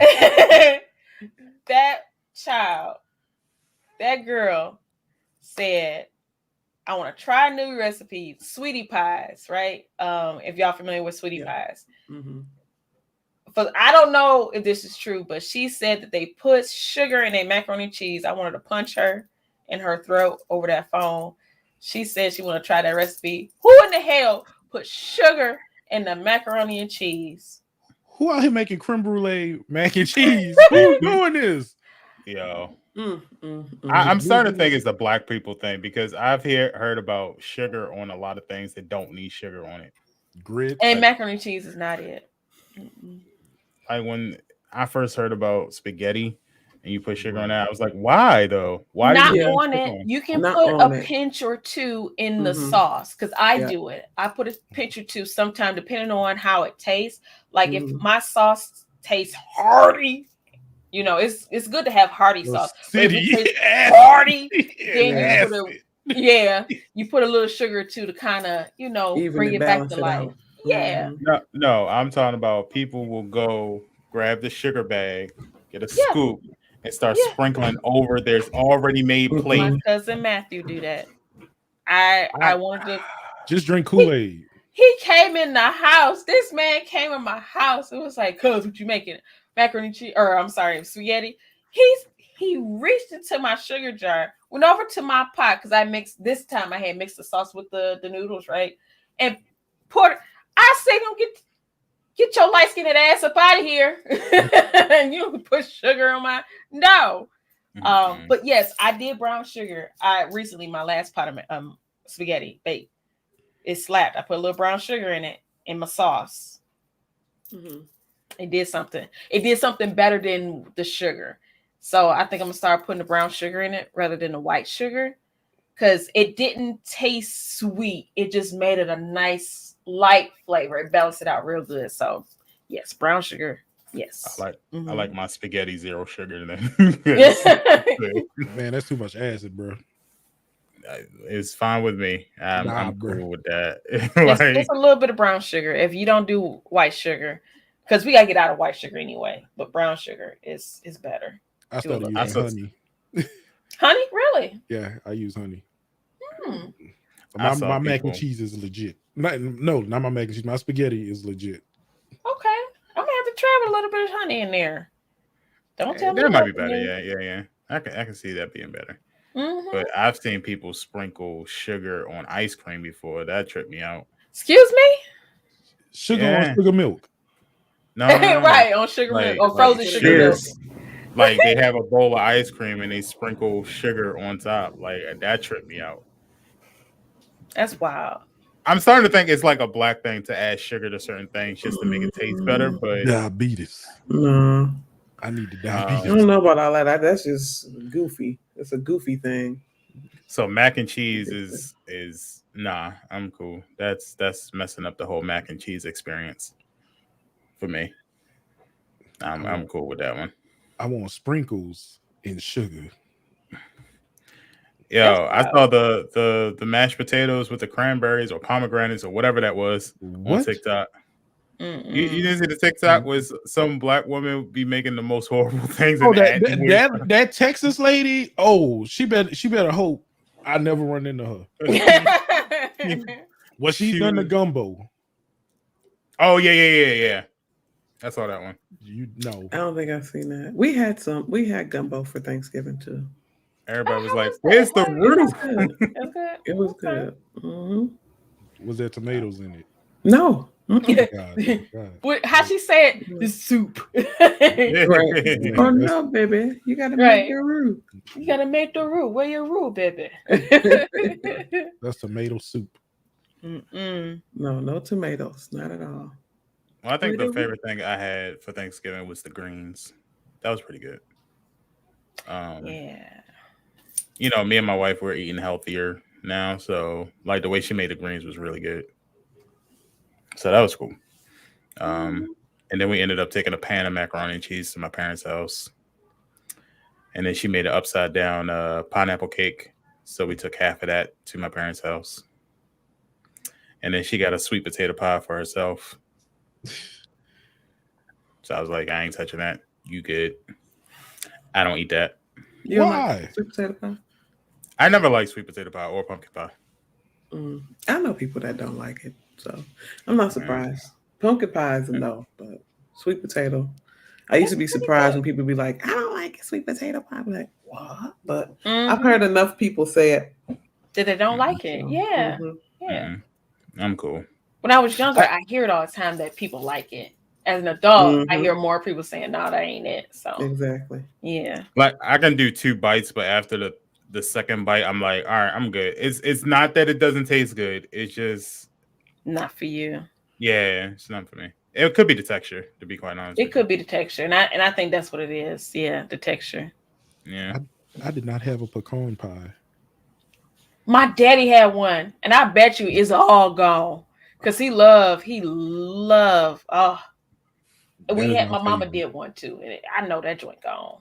That girl said, I want to try new recipes, sweetie pies, right? If y'all familiar with sweetie pies. Mm-hmm. But I don't know if this is true, but she said that they put sugar in a macaroni and cheese. I wanted to punch her in her throat over that phone. She said she want to try that recipe. Who in the hell put sugar in the macaroni and cheese? Who out here making creme brulee mac and cheese? Who's doing this? Yo. I'm starting to think it's a black people thing because I've heard about sugar on a lot of things that don't need sugar on it. Grits and macaroni and cheese is not it. Like when I first heard about spaghetti and you put sugar on that, I was like, why though? Why not on it? You can put a pinch or two in the sauce because I do it. I put a pinch or two sometime depending on how it tastes. Like if my sauce tastes hearty, it's good to have hearty sauce. Hearty, then you put a little sugar too to kind of bring it back to life. Yeah. No, I'm talking about people will go grab the sugar bag, get a scoop, and start sprinkling over there's already made plate. My cousin Matthew do that. I wanted to just drink Kool-Aid. He came in the house. This man came in my house. It was like, cuz, what you making? Macaroni and cheese, or I'm sorry, spaghetti. He reached into my sugar jar, went over to my pot because I had mixed the sauce with the noodles, right? And poured. I say, don't get your light skinned ass up out of here. And you don't put sugar on my no. But yes, I did brown sugar. Recently my last pot of spaghetti baked. It slapped. I put a little brown sugar in it in my sauce. It did something. It did something better than the sugar. So I think I'm gonna start putting the brown sugar in it rather than the white sugar, because it didn't taste sweet. It just made it a nice light flavor. It balanced it out real good. So yes, brown sugar. Yes. I like my spaghetti 0 sugar then. Man, that's too much acid, bro. It's fine with me. I'm bro. cool with that. It's a little bit of brown sugar if you don't do white sugar, because we gotta get out of white sugar anyway. But brown sugar is better. I started using honey. Honey, really? Yeah, I use honey. My mac and cheese is legit. Not my mac and cheese. My spaghetti is legit. Okay, I'm gonna have to try with a little bit of honey in there. Don't tell me that might be better. Yeah. I can see that being better. But I've seen people sprinkle sugar on ice cream before. That tripped me out. Excuse me? Sugar on sugar milk. No. Right, on sugar milk or frozen sugar milk. Like they have a bowl of ice cream and they sprinkle sugar on top. Like that tripped me out. That's wild. I'm starting to think it's like a black thing to add sugar to certain things just to make it taste better. But diabetes. No. I need the diabetes. I don't know about all that. That's just goofy. It's a goofy thing. So mac and cheese is nah. I'm cool. That's messing up the whole mac and cheese experience for me. I'm cool with that one. I want sprinkles in sugar. Yo, I saw the mashed potatoes with the cranberries or pomegranates or whatever that was on TikTok. You didn't see the TikTok was some black woman be making the most horrible things. Oh, that Texas lady. Oh, she better hope I never run into her. Was she done the gumbo? Oh yeah. I saw that one. You know, I don't think I've seen that. We had gumbo for Thanksgiving too. Everybody was like, "Where's the root?" It was good. Mm-hmm. Was there tomatoes in it? No. God. How she said the soup? Right. Oh no, baby! You gotta make your roux. You gotta make the roux. Where your roux, baby? That's tomato soup. No tomatoes, not at all. Well, I think the favorite thing I had for Thanksgiving was the greens. That was pretty good. Yeah. You know, me and my wife were eating healthier now, so like the way she made the greens was really good. So that was cool. And then we ended up taking a pan of macaroni and cheese to my parents' house. And then she made an upside down pineapple cake. So we took half of that to my parents' house. And then she got a sweet potato pie for herself. So I was like, I ain't touching that. You good. I don't eat that. You don't Why? like sweet potato pie? I never liked sweet potato pie or pumpkin pie. I know people that don't like it, so I'm not surprised. Pumpkin pie is a no, but sweet potato. I used to be surprised when people be like, I don't like sweet potato pie. I'm like, what? But I've heard enough people say it. That they don't like it. Yeah. Yeah. I'm cool. When I was younger, I hear it all the time that people like it. As an adult, I hear more people saying, no, that ain't it. So exactly. Yeah. Like I can do 2 bites, but after the second bite, I'm like, all right, I'm good. It's not that it doesn't taste good. It's just not for you. Yeah, it's not for me. It could be the texture, to be quite honest. It could be the texture, and I think that's what it is. Yeah, the texture. Yeah. I did not have a pecan pie. My daddy had one, and I bet you it's all gone because he loved. Oh, my mama did one too, and I know that joint gone.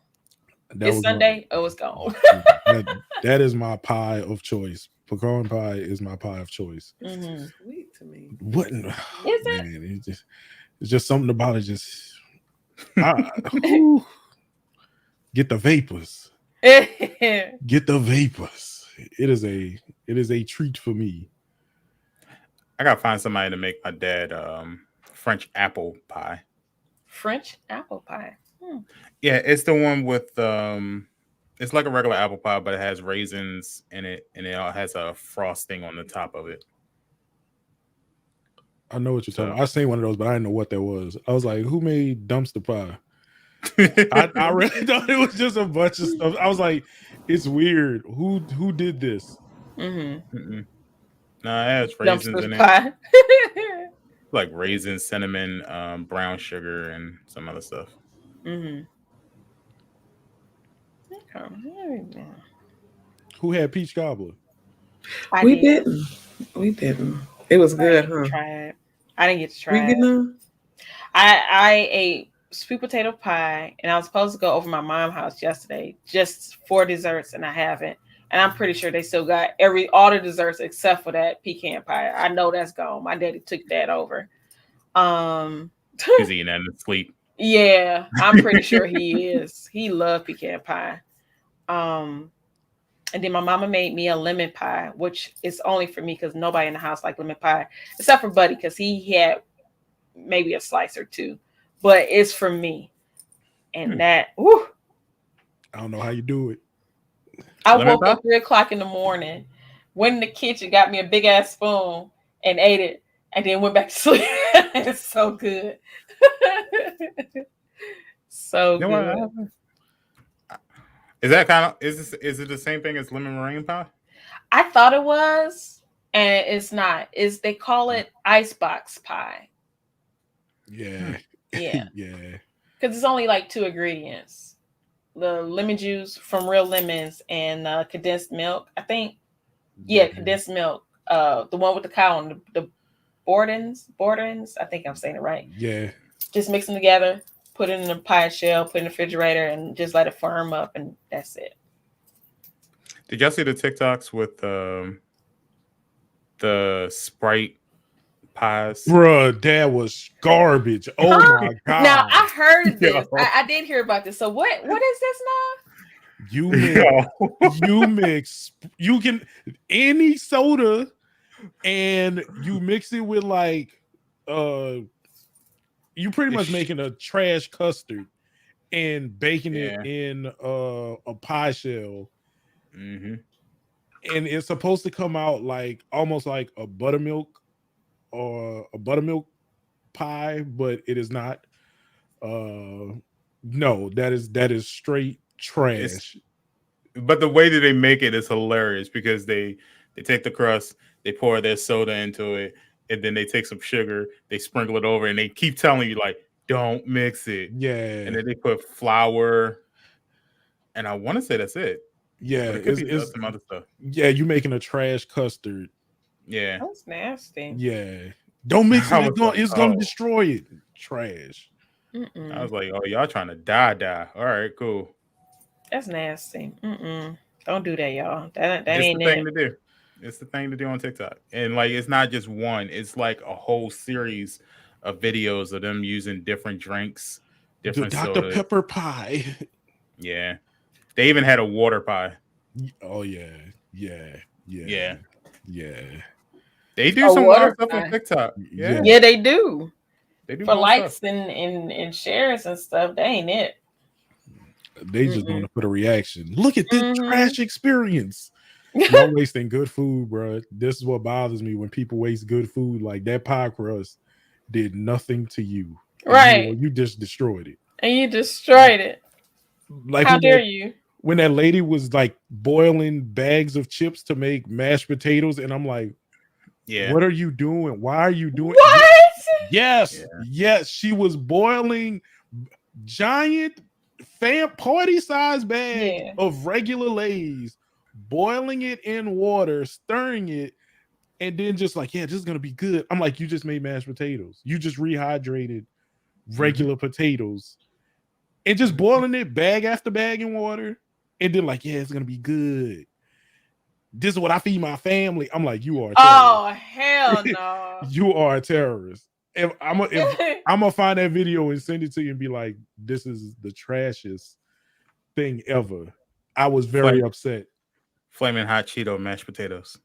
It's Sunday. It's gone. that is my pie of choice. Pecan pie is my pie of choice. Sweet to me. What is it? Man, it's just something about it. Just get the vapors. Get the vapors. It is a treat for me. I gotta find somebody to make my dad French apple pie. French apple pie. Yeah, it's the one with it's like a regular apple pie, but it has raisins in it, and it has a frosting on the top of it. I know what you're talking about. I seen one of those, but I didn't know what that was. I was like, who made dumpster pie? I really thought it was just a bunch of stuff. I was like, it's weird. Who did this? No, it has raisins in it. Pie. like raisins, cinnamon, brown sugar, and some other stuff. Mm-hmm. Okay. Who had peach cobbler? We didn't. We didn't. It was good, huh? Try it. I didn't get to try We it. didn't. I ate sweet potato pie, and I was supposed to go over my mom's house yesterday just for desserts, and I haven't. And I'm pretty sure they still got all the desserts except for that pecan pie. I know that's gone. My daddy took that over. He's eating that in his sleep. Yeah, I'm pretty sure he is. He loved pecan pie. And then my mama made me a lemon pie, which is only for me because nobody in the house like lemon pie except for Buddy because he had maybe a slice or two, but it's for me. And that, whew, I don't know how you do it. I Lemon woke up 3 o'clock in the morning, went in the kitchen, got me a big ass spoon, and ate it, and then went back to sleep. It's so good. So You know good. what? Is that kind of is it the same thing as lemon meringue pie? I thought it was, and it's not. They call it icebox pie. Yeah. Yeah. Yeah. Because it's only like 2 ingredients: the lemon juice from Real Lemons and condensed milk. I think, yeah, condensed milk. The one with the cow and the Bordens. I think I'm saying it right. Yeah. Just mix them together, put it in a pie shell, put it in the refrigerator, and just let it firm up, and that's it. Did y'all see the TikToks with the Sprite Pies? Bruh, that was garbage. Oh my god. Now I heard this. Yo. I did hear about this. So what is this now? You mix you can any soda and you mix it with like you pretty much making a trash custard and baking it in a pie shell. Mm-hmm. And it's supposed to come out like almost like a buttermilk or a buttermilk pie, but it is not. No, that is straight trash. But the way that they make it is hilarious because they take the crust, they pour their soda into it, and then they take some sugar, they sprinkle it over, and they keep telling you like, don't mix it. Yeah. And then they put flour, and I want to say that's it. Yeah, but it could be some other stuff. Yeah, you making a trash custard. Yeah, that's nasty. Yeah, don't mix it. It's gonna destroy it. Trash. Mm-mm. I was like, oh, y'all trying to die. All right, cool. That's nasty. Don't do that, y'all. That ain't the thing to do. It's the thing to do on TikTok. And like it's not just one, it's like a whole series of videos of them using different drinks, different the Dr. sodas. Pepper pie. Yeah. They even had a water pie. Oh yeah. They do some wild stuff on TikTok. Yeah, they do. They do for likes and shares and stuff. They ain't it. They just want to put a reaction. Look at this trash experience. Y'all wasting good food, bro. This is what bothers me when people waste good food. Like that pie crust did nothing to you. Right. You just destroyed it. And you destroyed it. Like how dare you? When that lady was like boiling bags of chips to make mashed potatoes, and I'm like, yeah, what are you doing? Why are you doing what? Yes, she was boiling giant party-sized bags of regular Lay's, boiling it in water, stirring it, and then just like, this is gonna be good. I'm like, you just made mashed potatoes. You just rehydrated regular potatoes and just boiling it bag after bag in water, and then like, it's gonna be good. This is what I feed my family. I'm like, you are a terrorist. Oh hell no. You are a terrorist. If I'm gonna find that video and send it to you and be like, this is the trashiest thing ever. I was very upset. Flaming hot Cheeto mashed potatoes.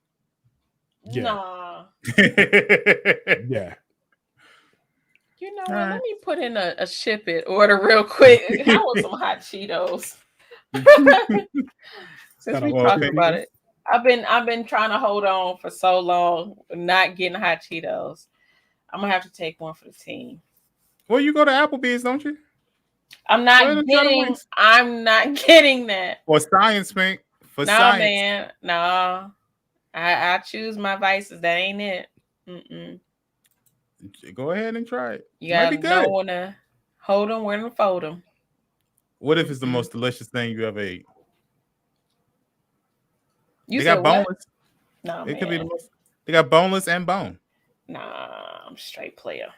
Yeah. Nah. Yeah. You know what? Let me put in a ship it order real quick. I want some hot Cheetos. Since we talking about it. I've been trying to hold on for so long, not getting hot Cheetos. I'm gonna have to take one for the team. Well, you go to Applebee's, don't you? I'm not getting that. For science, man. Science. Man. No. I choose my vices. That ain't it. Mm-mm. Go ahead and try it. You Might be gotta know good. when to hold them, when to fold them. What if it's the most delicious thing you ever ate? You They said got what? boneless. No, It could be the man. most. They got boneless and bone. Nah, I'm straight player.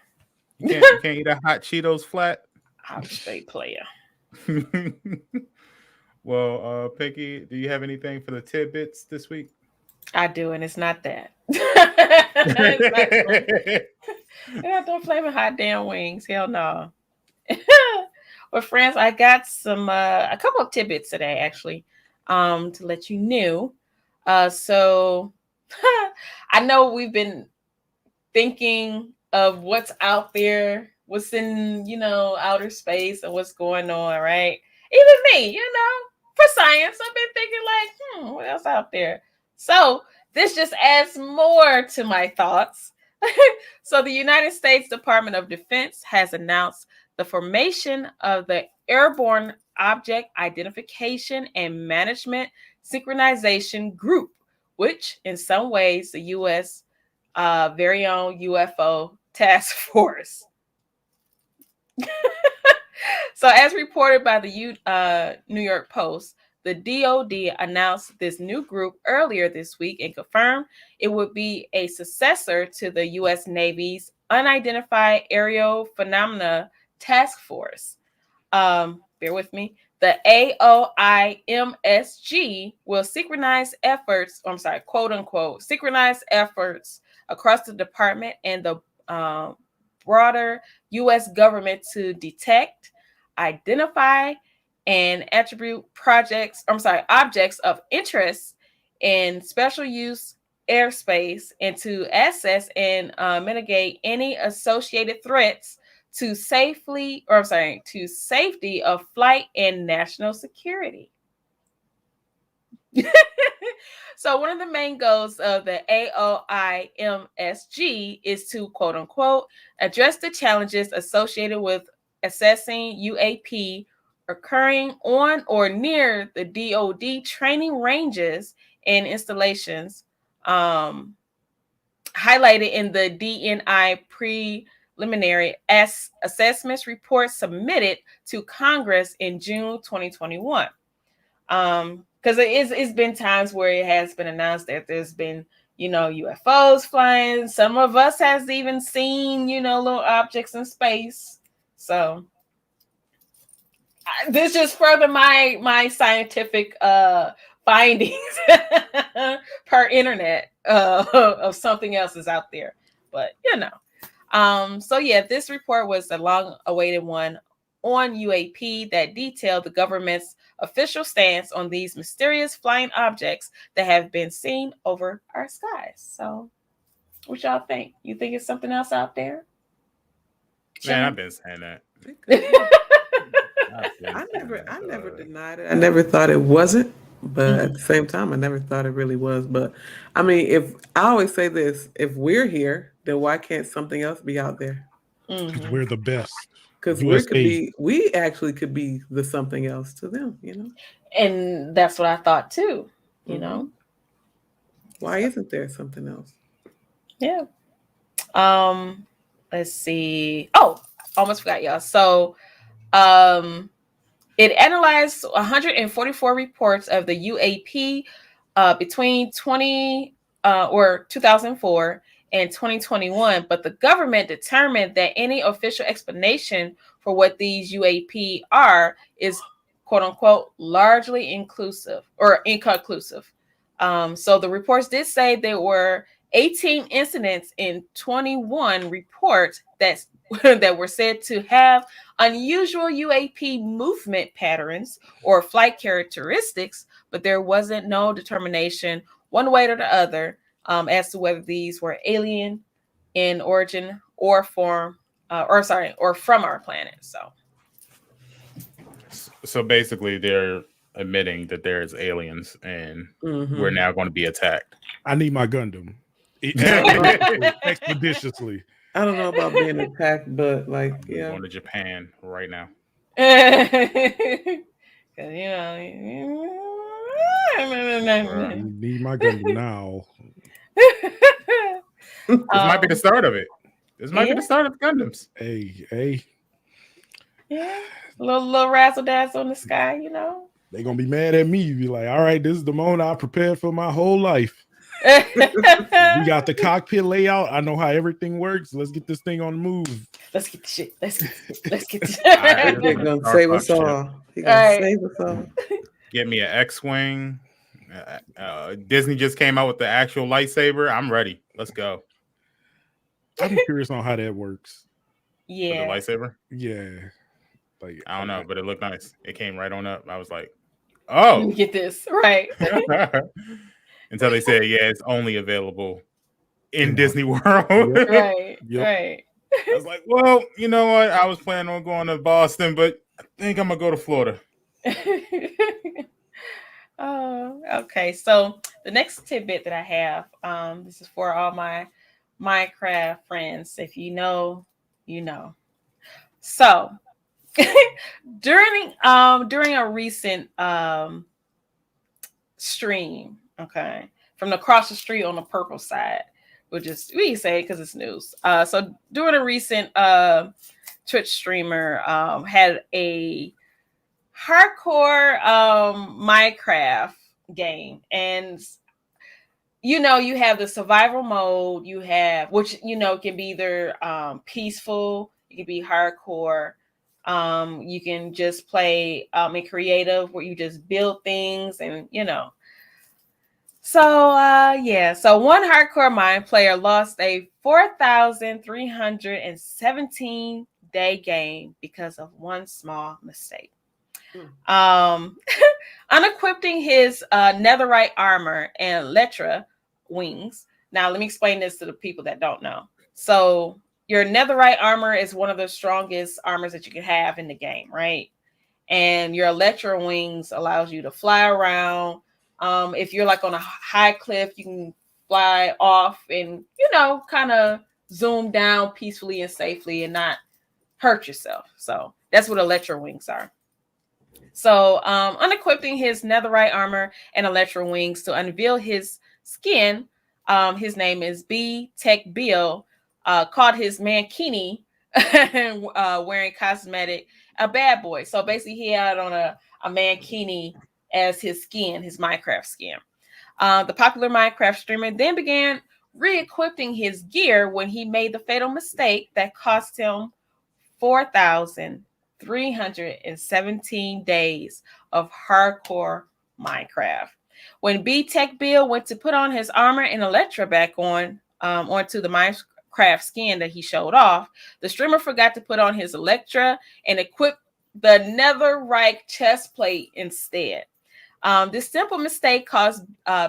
You can't eat a hot Cheetos flat. I'm straight player. Well, Pinky, do you have anything for the tidbits this week? I do, and it's not that. It's not them flaming hot damn wings. Hell no. Well, friends, I got some a couple of tidbits today, actually, to let you know. So I know we've been thinking of what's out there, what's in, outer space and what's going on, right? Even me, for science, I've been thinking like, what else out there? So this just adds more to my thoughts. So the United States Department of Defense has announced the formation of the Airborne Object Identification and Management Synchronization Group, which in some ways the U.S. Very own UFO Task Force. So as reported by the New York Post, the DoD announced this new group earlier this week and confirmed it would be a successor to the U.S. Navy's Unidentified Aerial Phenomena Task Force. Bear with me. The AOIMSG will synchronize efforts, quote unquote, synchronize efforts across the department and the broader U.S. government to detect, identify, and attribute objects of interest in special use airspace, and to assess and mitigate any associated threats to safety of flight and national security. So one of the main goals of the AOIMSG is to, quote unquote, address the challenges associated with assessing UAP occurring on or near the DoD training ranges and installations, highlighted in the DNI preliminary assessments report submitted to Congress in June 2021. Because it's been times where it has been announced that there's been, UFOs flying. Some of us has even seen, little objects in space. So this just further my scientific findings per internet of something else is out there. But so yeah, this report was a long-awaited one on UAP that detailed the government's official stance on these mysterious flying objects that have been seen over our skies. So, what y'all think? You think it's something else out there? Man, I've been saying that. I never denied it. I never thought it wasn't, but at the same time, I never thought it really was. But I mean, if I always say this, if we're here, then why can't something else be out there? Because we're the best. Because we actually could be the something else to them, And that's what I thought too, Why isn't there something else? Yeah. Let's see. Oh, almost forgot, y'all. So, it analyzed 144 reports of the UAP between 2004 and 2021, but the government determined that any official explanation for what these UAP are is, quote unquote, largely inconclusive. So the reports did say there were 18 incidents in 21 reports that were said to have unusual UAP movement patterns or flight characteristics, but there wasn't no determination one way or the other as to whether these were alien in origin or from our planet. So basically, they're admitting that there's aliens and we're now going to be attacked. I need my Gundam expeditiously. I don't know about being attacked, but I'm going to Japan right now. I need my Gundam now. This might be the start of it. This might be the start of Gundams. Hey. Yeah. Little razzle dazzle in the sky, you know. They gonna be mad at me. Be like, all right, this is the moment I prepared for my whole life. We got the cockpit layout. I know how everything works. Let's get this thing on the move. Let's get the shit. Let's get the Alright. They're gonna save us all. They're gonna Alright. save us all. Get me an X-wing. Disney just came out with the actual lightsaber. I'm ready. Let's go. I'm curious on how that works. With Yeah. the lightsaber. Yeah. Like I don't know, but it looked nice. It came right on up. I was like, Let me oh. get this. Right. Until they said, yeah, it's only available in Disney World. Right. Yep. Right. I was like, well, you know what? I was planning on going to Boston, but I think I'm gonna go to Florida. Oh, okay. So the next tidbit that I have, this is for all my Minecraft friends. If you know, you know. So during a recent stream, okay, from across the street on the purple side, we can say because it's news. So during a recent Twitch streamer had a hardcore Minecraft game, and you know, you have the survival mode, you have, which you know can be either peaceful, it can be hardcore, you can just play in creative where you just build things, and you know. So so one hardcore mine player lost a 4,317 day game because of one small mistake. Unequipping his netherite armor and elytra wings. Now let me explain this to the people that don't know. So your netherite armor is one of the strongest armors that you can have in the game, right? And your elytra wings allows you to fly around. If you're like on a high cliff, you can fly off and, you know, kind of zoom down peacefully and safely and not hurt yourself. So that's what elytra wings are. So unequipping his netherite armor and elytra wings to unveil his skin, his name is B Tech Bill, called his mankini wearing cosmetic a bad boy. So basically he had on a mankini as his skin, his Minecraft skin. The popular Minecraft streamer then began re-equipping his gear when he made the fatal mistake that cost him 4,317 days of hardcore Minecraft. When B Tech Bill went to put on his armor and elytra back on onto the Minecraft skin that he showed off, the streamer forgot to put on his elytra and equip the netherite chest plate instead. This simple mistake cost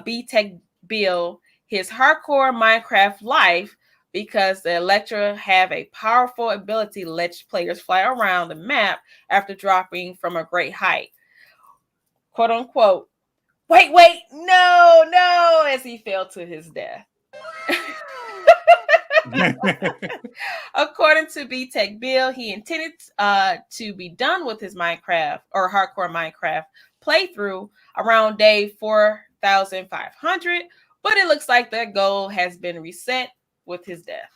B Tech Bill his hardcore Minecraft life, because the elytra have a powerful ability to let players fly around the map after dropping from a great height. Quote unquote, wait, no, as he fell to his death. According to B Tech Bill, he intended to be done with his Minecraft or hardcore Minecraft playthrough around day 4,500, but it looks like that goal has been reset with his death.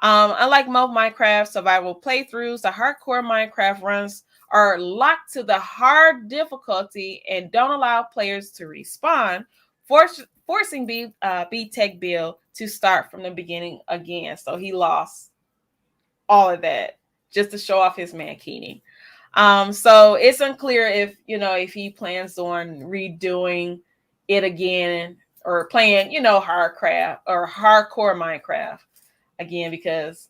Unlike most Minecraft survival playthroughs, the hardcore Minecraft runs are locked to the hard difficulty and don't allow players to respawn, forcing B Tech Bill to start from the beginning again. So he lost all of that just to show off his mankini. So it's unclear if he plans on redoing it again or playing, hardcore Minecraft again, because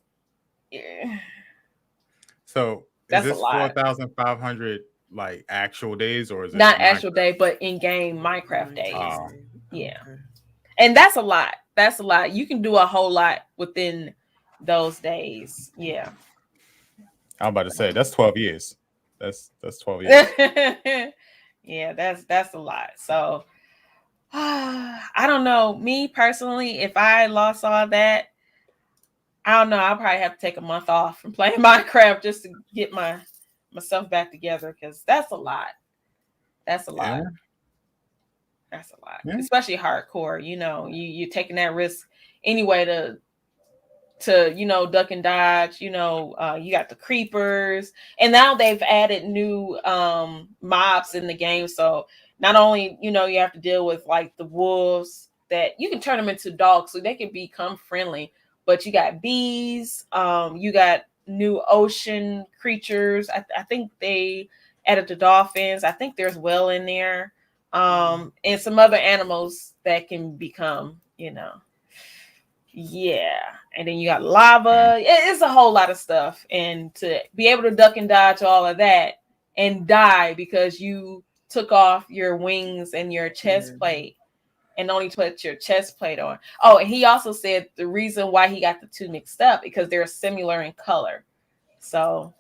so that's is this a lot. 4,500 like actual days, or is it Not actual day, but in-game Minecraft days? Oh. Yeah. And that's a lot. That's a lot. You can do a whole lot within those days. Yeah. I'm about to say that's 12 years. That's 12 years. Yeah, that's a lot. So I don't know. Me personally, if I lost all that, I don't know. I'll probably have to take a month off from playing Minecraft just to get myself back together, because that's a lot. That's a lot. Yeah. That's a lot. Yeah. Especially hardcore. You're taking that risk anyway to to, you know, duck and dodge. You know, you got the creepers, and now they've added new mobs in the game. So not only, you know, you have to deal with like the wolves, that you can turn them into dogs so they can become friendly, but you got bees, you got new ocean creatures. I think they added the dolphins. I think there's whale in there, and some other animals that can become, you know. Yeah, and then you got lava. It's a whole lot of stuff, and to be able to duck and dodge all of that and die because you took off your wings and your chest plate and only put your chest plate on. Oh, and he also said the reason why he got the two mixed up because they're similar in color. So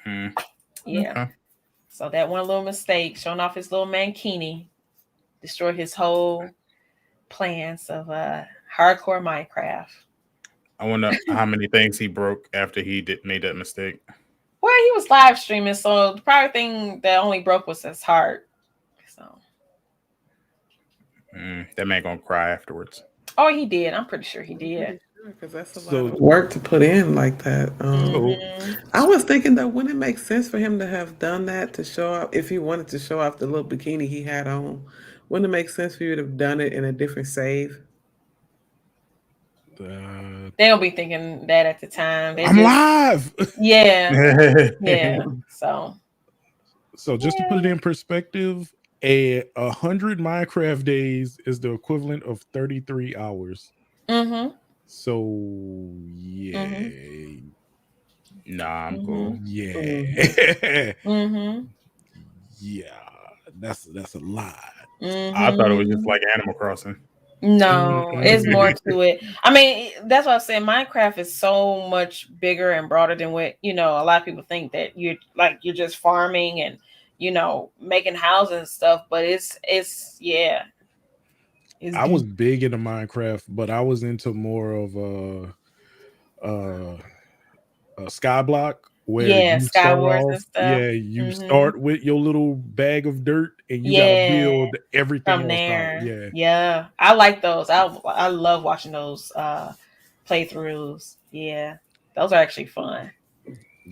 yeah. Okay. So that one little mistake, showing off his little mankini, destroyed his whole plans of hardcore Minecraft. I wonder how many things he broke after he made that mistake. Well, he was live streaming, so the probably thing that only broke was his heart. So that man gonna cry afterwards. oh, he did. I'm pretty sure he did. Because that's a lot of work to put in like that. I was thinking though, wouldn't it make sense for him to have done that to show off, if he wanted to show off the little bikini he had on? Wouldn't it make sense for you to have done it in a different save? They'll be thinking that at the time. I'm live. Yeah. Yeah. So just to put it in perspective, 100 Minecraft days is the equivalent of 33 hours. So yeah. Nah, I'm cool. Yeah. Yeah. That's a lot. I thought it was just like Animal Crossing. No, it's more to it. I mean, that's what I said. Minecraft is so much bigger and broader than what, you know, a lot of people think, that you're just farming and, you know, making houses and stuff. But it's yeah. I was big into Minecraft, but I was into more of a Skyblock, where you start off, you start with your little bag of dirt and you gotta build everything from there. out. Yeah, I like those. I love watching those playthroughs. Yeah, those are actually fun.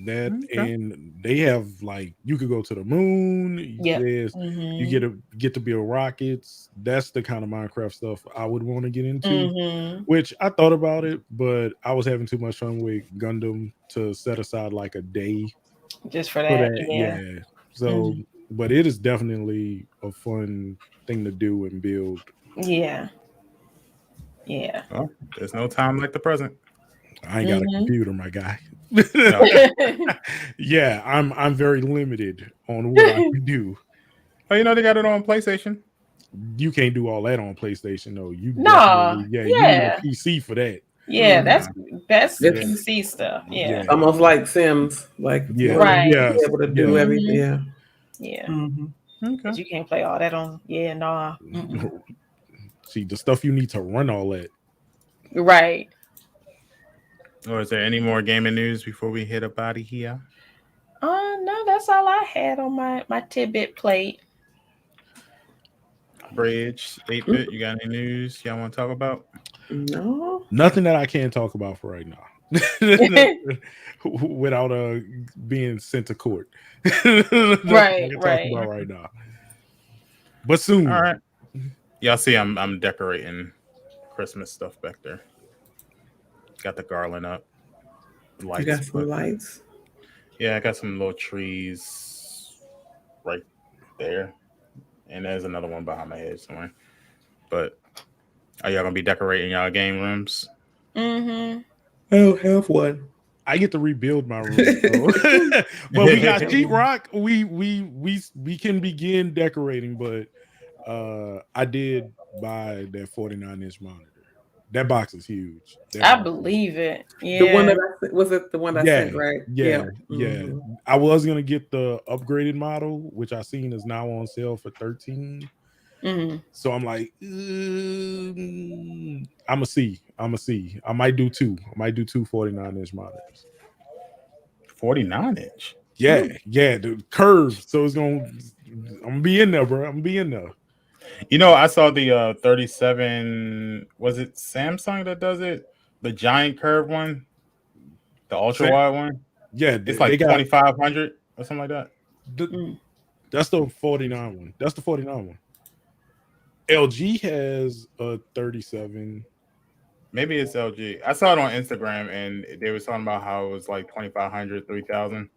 That and they have, like, you could go to the moon. You get to build rockets. That's the kind of Minecraft stuff I would want to get into. Which I thought about it, but I was having too much fun with Gundam to set aside like a day just for that. Yeah. So, but it is definitely a fun thing to do and build. Yeah. Well, there's no time like the present. I ain't got a computer, my guy. Yeah, I'm very limited on what I can do. Oh, you know they got it on PlayStation. You can't do all that on PlayStation, though. You need a PC for that. Yeah, that's PC stuff. Yeah, almost like Sims, like right. Be able to do everything. Yeah. Okay. You can't play all that on. Yeah, nah. See, the stuff you need to run all that. Right. Or is there any more gaming news before we hit up out of here? No, that's all I had on my tidbit plate. Bridge, 8-bit, you got any news y'all want to talk about? No. Nothing that I can talk about for right now. Without being sent to court. Right. Talk about right now. But soon. All right. Y'all see I'm decorating Christmas stuff back there. Got the garland up. Lights. You got some lights? Yeah, I got some little trees right there. And there's another one behind my head somewhere. But are y'all gonna be decorating y'all game rooms? I don't have one. I get to rebuild my room. So. But we got sheetrock. We can begin decorating, but I did buy that 49-inch monitor. That box is huge. I believe it. Yeah. The one that the one I sent, right? Yeah. I was gonna get the upgraded model, which I seen is now on sale for $13. So I'm like, I'ma see. I might do two. I might do two 49-inch monitors. 49-inch. Yeah, the curve. So I'm gonna be in there, bro. I'm gonna be in there. You know, I saw the 37. Was it Samsung that does it? the giant curve one, the ultra wide one. Yeah, It's like 2,500 or something like that. That's the 49 one. That's the 49 one. LG has a 37. Maybe it's LG. I saw it on Instagram, and they were talking about how it was like 2,500, 3,000,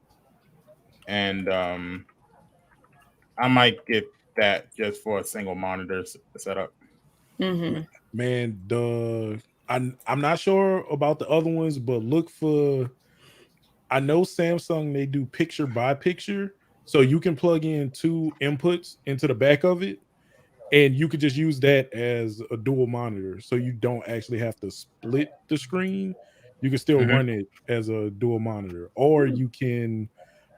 and I might get that just for a single monitor setup. Man, I'm not sure about the other ones, but look for. I know Samsung, they do picture by picture, so you can plug in 2 inputs into the back of it, and you could just use that as a dual monitor, so you don't actually have to split the screen. You can still run it as a dual monitor, or you can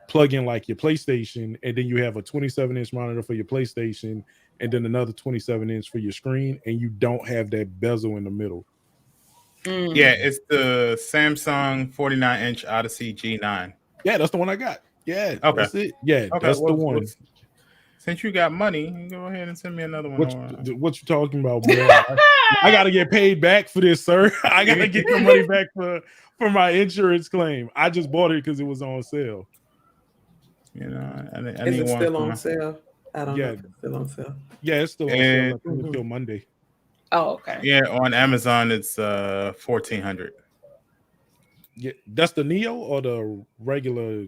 plug in like your PlayStation, and then you have a 27-inch monitor for your PlayStation, and then another 27-inch for your screen, and you don't have that bezel in the middle. Yeah, it's the Samsung 49-inch Odyssey G9. Yeah, that's the one I got. Yeah, okay. That's it. Yeah, okay, that's the one. Since you got money, you go ahead and send me another one. What you talking about, bro? I got to get paid back for this, sir. I got to get the money back for my insurance claim. I just bought it because it was on sale. You know, is it still on sale? I don't know if it's still on sale. Yeah, it's still on sale until Monday. Oh, okay. Yeah, on Amazon it's 1,400. Yeah, that's the Neo or the regular.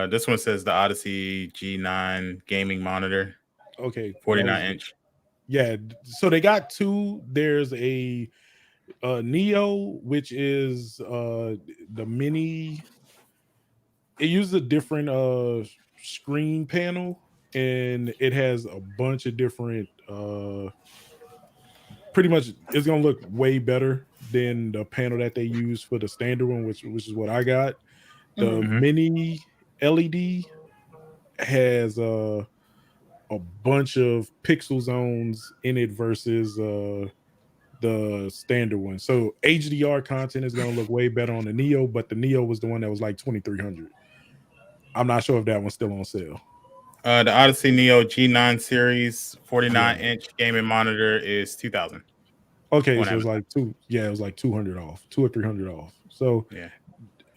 This one says the Odyssey G9 gaming monitor. Okay, 49-inch. Yeah, so they got 2. There's a Neo, which is the mini. It uses a different screen panel, and it has a bunch of different. Pretty much, it's gonna look way better than the panel that they use for the standard one, which is what I got. The mini LED has a bunch of pixel zones in it versus the standard one. So HDR content is gonna look way better on the Neo, but the Neo was the one that was like 2,300. I'm not sure if that one's still on sale. The Odyssey Neo G9 series 49-inch gaming monitor is 2,000. Okay, so it was like it was like 200 off, 200 or 300 off. So yeah,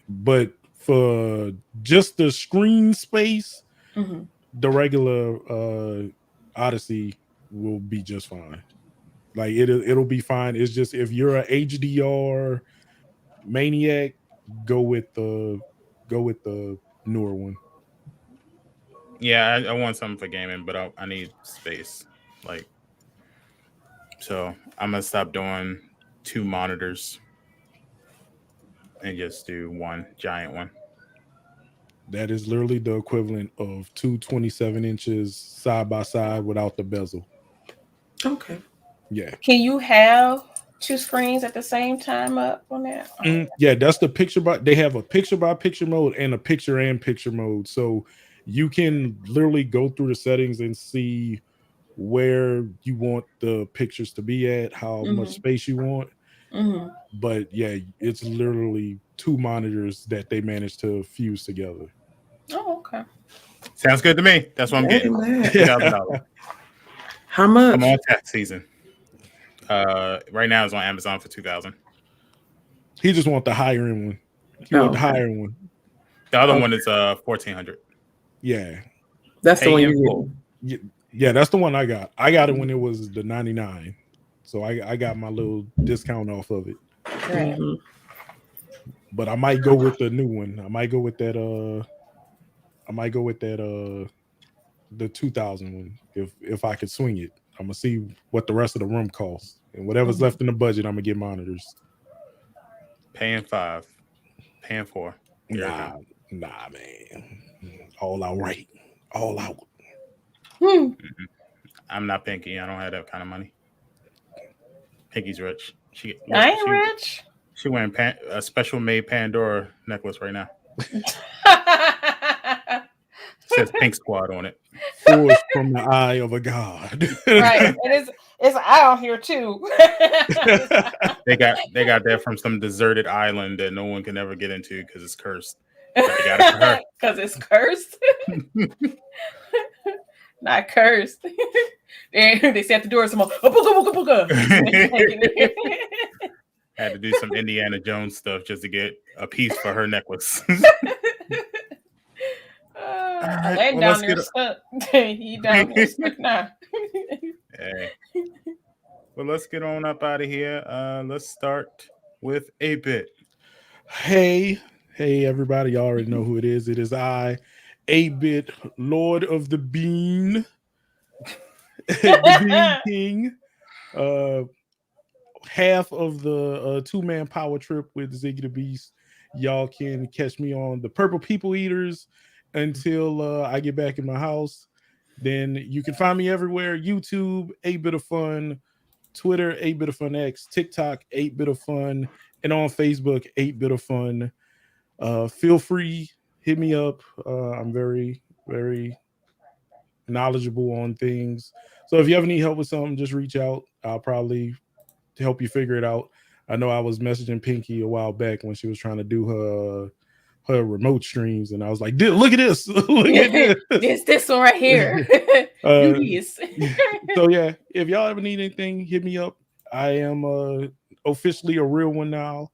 but for just the screen space, the regular Odyssey will be just fine. Like it'll be fine. It's just if you're a HDR maniac, go with the newer one. Yeah, I want something for gaming, but I need space. So I'm gonna stop doing 2 monitors and just do one giant one. That is literally the equivalent of 2 27 inches side by side without the bezel. Okay. Yeah. Can you have 2 screens at the same time up on that? Yeah, that's the picture by. They have a picture by picture mode and a picture and picture mode. So you can literally go through the settings and see where you want the pictures to be at, how much space you want. But yeah, it's literally 2 monitors that they managed to fuse together. Oh, okay. Sounds good to me. That's what I'm getting. $2,000. How much? Come on, tax season. Right now it's on Amazon for 2,000. He just want the higher end one. He want the higher one. The other one is 1,400. Yeah, that's the one you get. Yeah, that's the one I got. I got it when it was the 99, so I got my little discount off of it. Right. But I might go with the new one. I might go with that. The 2,000 one if I could swing it. I'm gonna see what the rest of the room costs, and whatever's left in the budget, I'm gonna get monitors. Paying 5, paying 4. Nah, man. All outright, all out. I'm not Pinky. I don't have that kind of money. Pinky's rich. I ain't rich. She wearing a special made Pandora necklace right now. Says Pink Squad on it. Force from the eye of a god. Right. It's out here too. They got that from some deserted island that no one can ever get into because it's cursed. But they got it for her. Because it's cursed. Not cursed. They say at the door, someone, Had to do some Indiana Jones stuff just to get a piece for her necklace. Aladdin well, down there stuck. He down there stuck now. Hey. Well, let's get on up out of here. Let's start with 8-Bit. Hey, everybody. Y'all already know who it is. It is I, 8-Bit, Lord of the Bean, the Bean King. Half of the two-man power trip with Ziggy the Beast. Y'all can catch me on the Purple People Eaters until I get back in my house. Then you can find me everywhere: YouTube, 8-Bit of Fun, Twitter, 8-Bit of Fun X, TikTok, 8-Bit of Fun, and on Facebook, 8-Bit of Fun. Feel free, hit me up. I'm very, very knowledgeable on things. So if you ever need help with something, just reach out. I'll probably help you figure it out. I know I was messaging Pinky a while back when she was trying to do her remote streams, and I was like, look at this. Look at this one right here. Do this. So yeah, if y'all ever need anything, hit me up. I am officially a real one now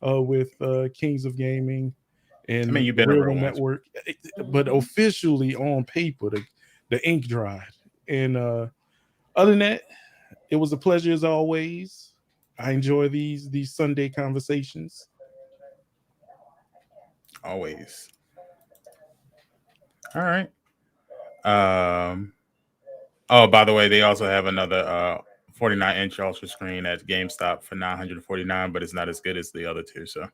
with Kings of Gaming and you've been Real a real One one. Network, but officially on paper, the ink dried. And other than that, it was a pleasure as always. I enjoy these Sunday conversations. Always. All right. Oh, by the way, they also have another 49-inch ultra screen at GameStop for $949, but it's not as good as the other two. So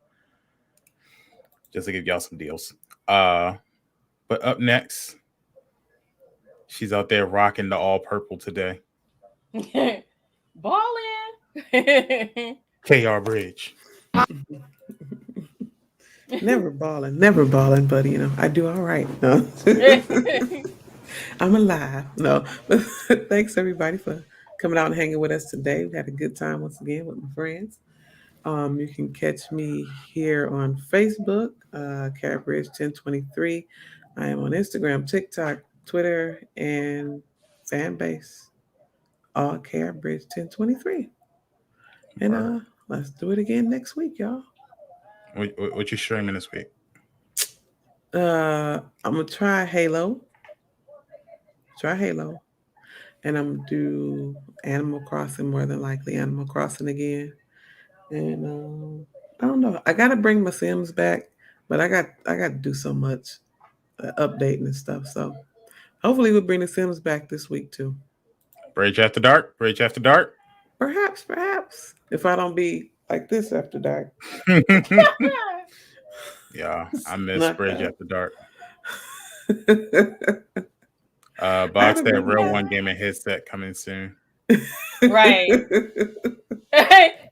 just to give y'all some deals. But up next, she's out there rocking the all purple today. Ballin'. KR Bridge. Never balling, but I do all right. No. I'm alive. No, but thanks everybody for coming out and hanging with us today. We had a good time once again with my friends. You can catch me here on Facebook, CaribBridge1023. I am on Instagram, TikTok, Twitter, and Fanbase, all CaribBridge1023. And let's do it again next week, y'all. What you streaming this week? I'm gonna try Halo. And I'm gonna do Animal Crossing, more than likely Animal Crossing again. And I don't know. I gotta bring my Sims back, but I got to do so much updating and stuff. So hopefully we'll bring the Sims back this week too. Bridge After Dark. Perhaps. If I don't be like this after dark. Yeah, I miss Bridge After Dark. Box that Real One Gaming headset coming soon. Right.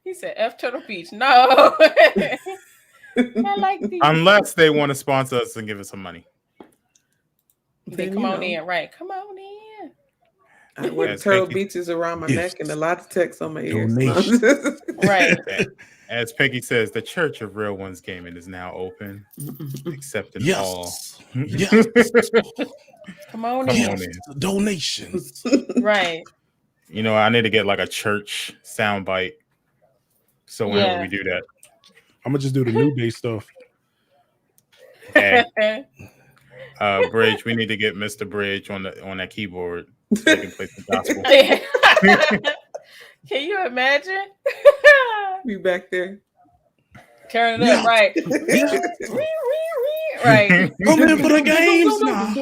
He said F Turtle Beach. No. I like these. Unless they want to sponsor us and give us some money. Then come on in. Right. Come on in. I wear Turtle Beaches around my neck and a lot of text on my ears. Right. As Peggy says, the Church of Real Ones Gaming is now open, accepting all. Yes. Come on in. Donations. Right. I need to get like a church soundbite. So whenever we do that, I'm gonna just do the New Day stuff. Okay. Bridge, we need to get Mr. Bridge on that keyboard so he can play some gospel. Can you imagine? You back there? Turn it up, right? Right. Come in for the games now.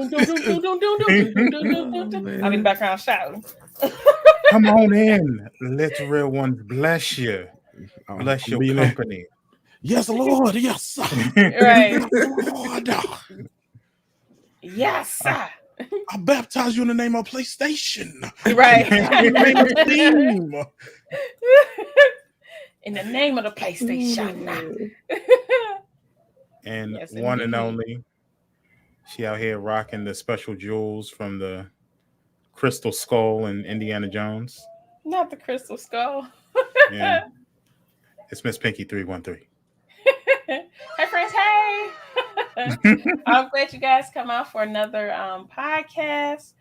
I'll be in the background shouting. Come on in. Let Real Ones bless you. Bless your company. Yes, Lord. Yes, sir. Right. Lord. Yes, sir. I baptize you in the name of PlayStation. Right. In the name of Steam. In the name of the PlayStation. And yes, one and only, she out here rocking the special jewels from the Crystal Skull and Indiana Jones. Not the Crystal Skull. Yeah. It's Miss Pinky 313. Hey friends, hey. I'm glad you guys come out for another podcast.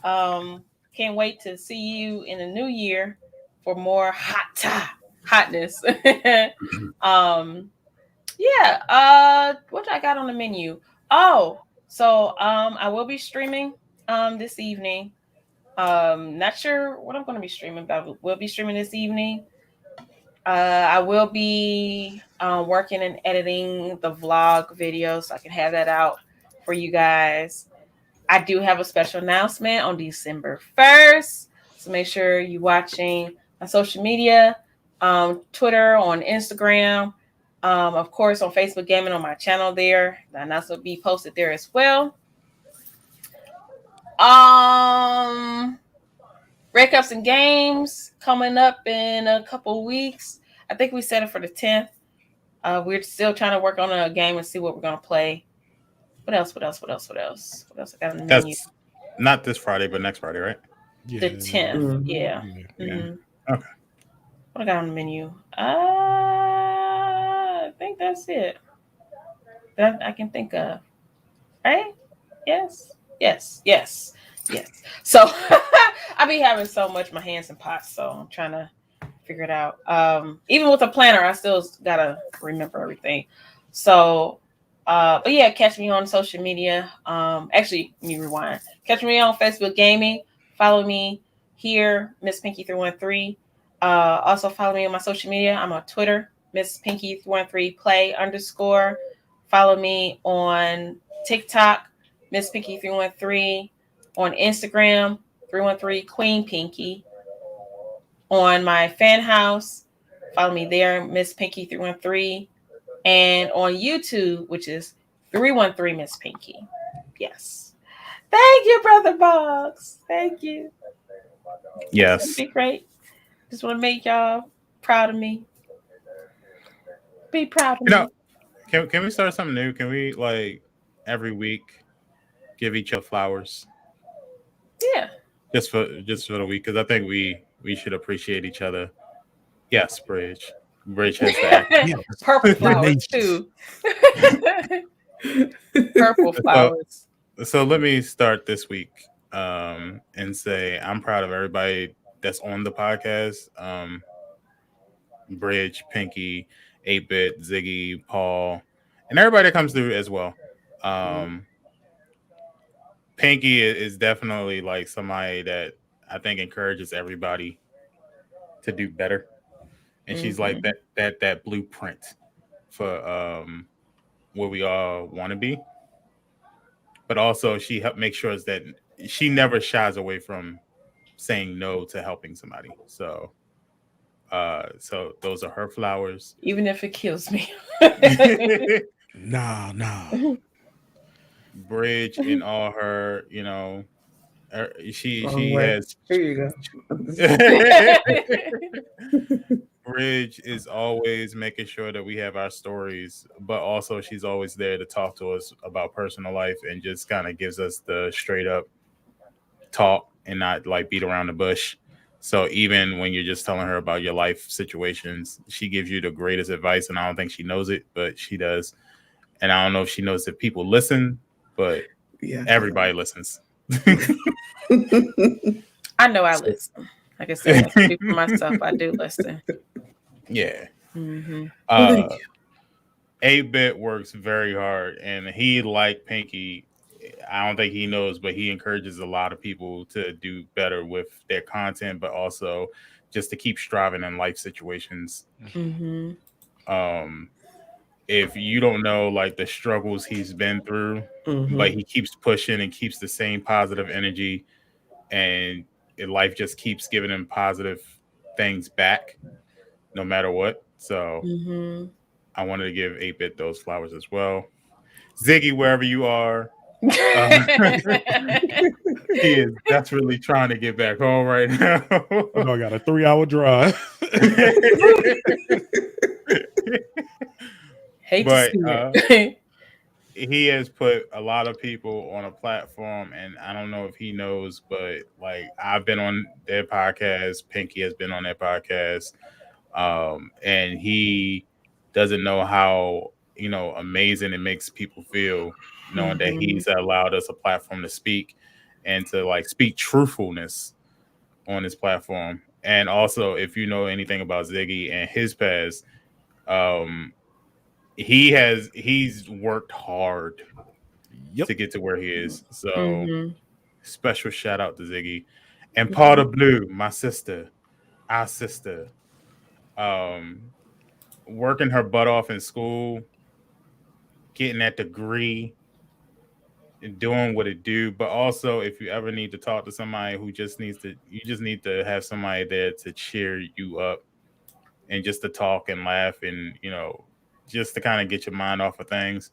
Can't wait to see you in the new year for more hot hotness. What I got on the menu? Oh, so I will be streaming this evening. Not sure what I'm going to be streaming, but we'll be streaming this evening. I will be working and editing the vlog video so I can have that out for you guys. I do have a special announcement on December 1st. So make sure you're watching my social media, Twitter, on Instagram, of course, on Facebook Gaming on my channel there. The announcement will be posted there as well. Red Cups and Games coming up in a couple weeks. I think we set it for the 10th. We're still trying to work on a game and see what we're going to play. What else? What else I got on the menu? That's not this Friday, but next Friday, right? Yeah. The 10th. Mhm. Yeah. Okay. What I got on the menu? I think that's it. That I can think of. Right? Yes. So I be having so much my hands in pots, so I'm trying to figure it out. Even with a planner, I still gotta remember everything. So but yeah, catch me on social media. Actually, let me rewind. Catch me on Facebook Gaming. Follow me here, Miss Pinky 313. Also follow me on my social media. I'm on Twitter, Miss Pinky 313 play _ Follow me on TikTok, Miss Pinky 313. On Instagram, 313 Queen Pinky. On my fan house, follow me there, Miss Pinky 313. And on YouTube, which is 313 Miss Pinky. Yes. Thank you, Brother Boggs. Thank you. Yes. It'd be great. Just want to make y'all proud of me. Be proud of me. Can we start something new? Can we like every week give each other flowers? Yeah. Just for the week, because I think we should appreciate each other. Yes, Bridge. Bridge has that. Purple flowers too. Purple flowers. So let me start this week and say I'm proud of everybody that's on the podcast. Bridge, Pinky, 8-Bit, Ziggy, Paul, and everybody that comes through as well. Pinky is definitely like somebody that I think encourages everybody to do better, and she's like that blueprint for where we all want to be. But also, she helped make sure that she never shies away from saying no to helping somebody. So those are her flowers. Even if it kills me. Nah. Bridge in all her, she has. Here you go. Bridge is always making sure that we have our stories, but also she's always there to talk to us about personal life and just kind of gives us the straight up talk and not like beat around the bush. So even when you're just telling her about your life situations, she gives you the greatest advice, and I don't think she knows it, but she does. And I don't know if she knows that people listen, but everybody listens. I know I listen. Like I said, I speak for myself. I do listen. Yeah. Mm-hmm. 8-Bit works very hard, and he, like Pinky, I don't think he knows, but he encourages a lot of people to do better with their content, but also just to keep striving in life situations. Mm-hmm. If you don't know like the struggles he's been through, but he keeps pushing and keeps the same positive energy, and life just keeps giving him positive things back no matter what. So I wanted to give 8-Bit those flowers as well. Ziggy, wherever you are, he is desperately trying to get back home right now. I got a 3-hour drive. Hate to see it. He has put a lot of people on a platform, and I don't know if he knows, but like I've been on their podcast, Pinky has been on their podcast, and he doesn't know how amazing it makes people feel knowing that he's allowed us a platform to speak and to like speak truthfulness on this platform. And also, if you know anything about Ziggy and his past, he's worked hard Yep. to get to where he is. So Mhm. special shout out to Ziggy and Paul the Blue, my sister, our sister, working her butt off in school, getting that degree, and doing what it do. But also, if you ever need to talk to somebody who just needs to, you just need to have somebody there to cheer you up and just to talk and laugh and, you know, just to kind of get your mind off of things.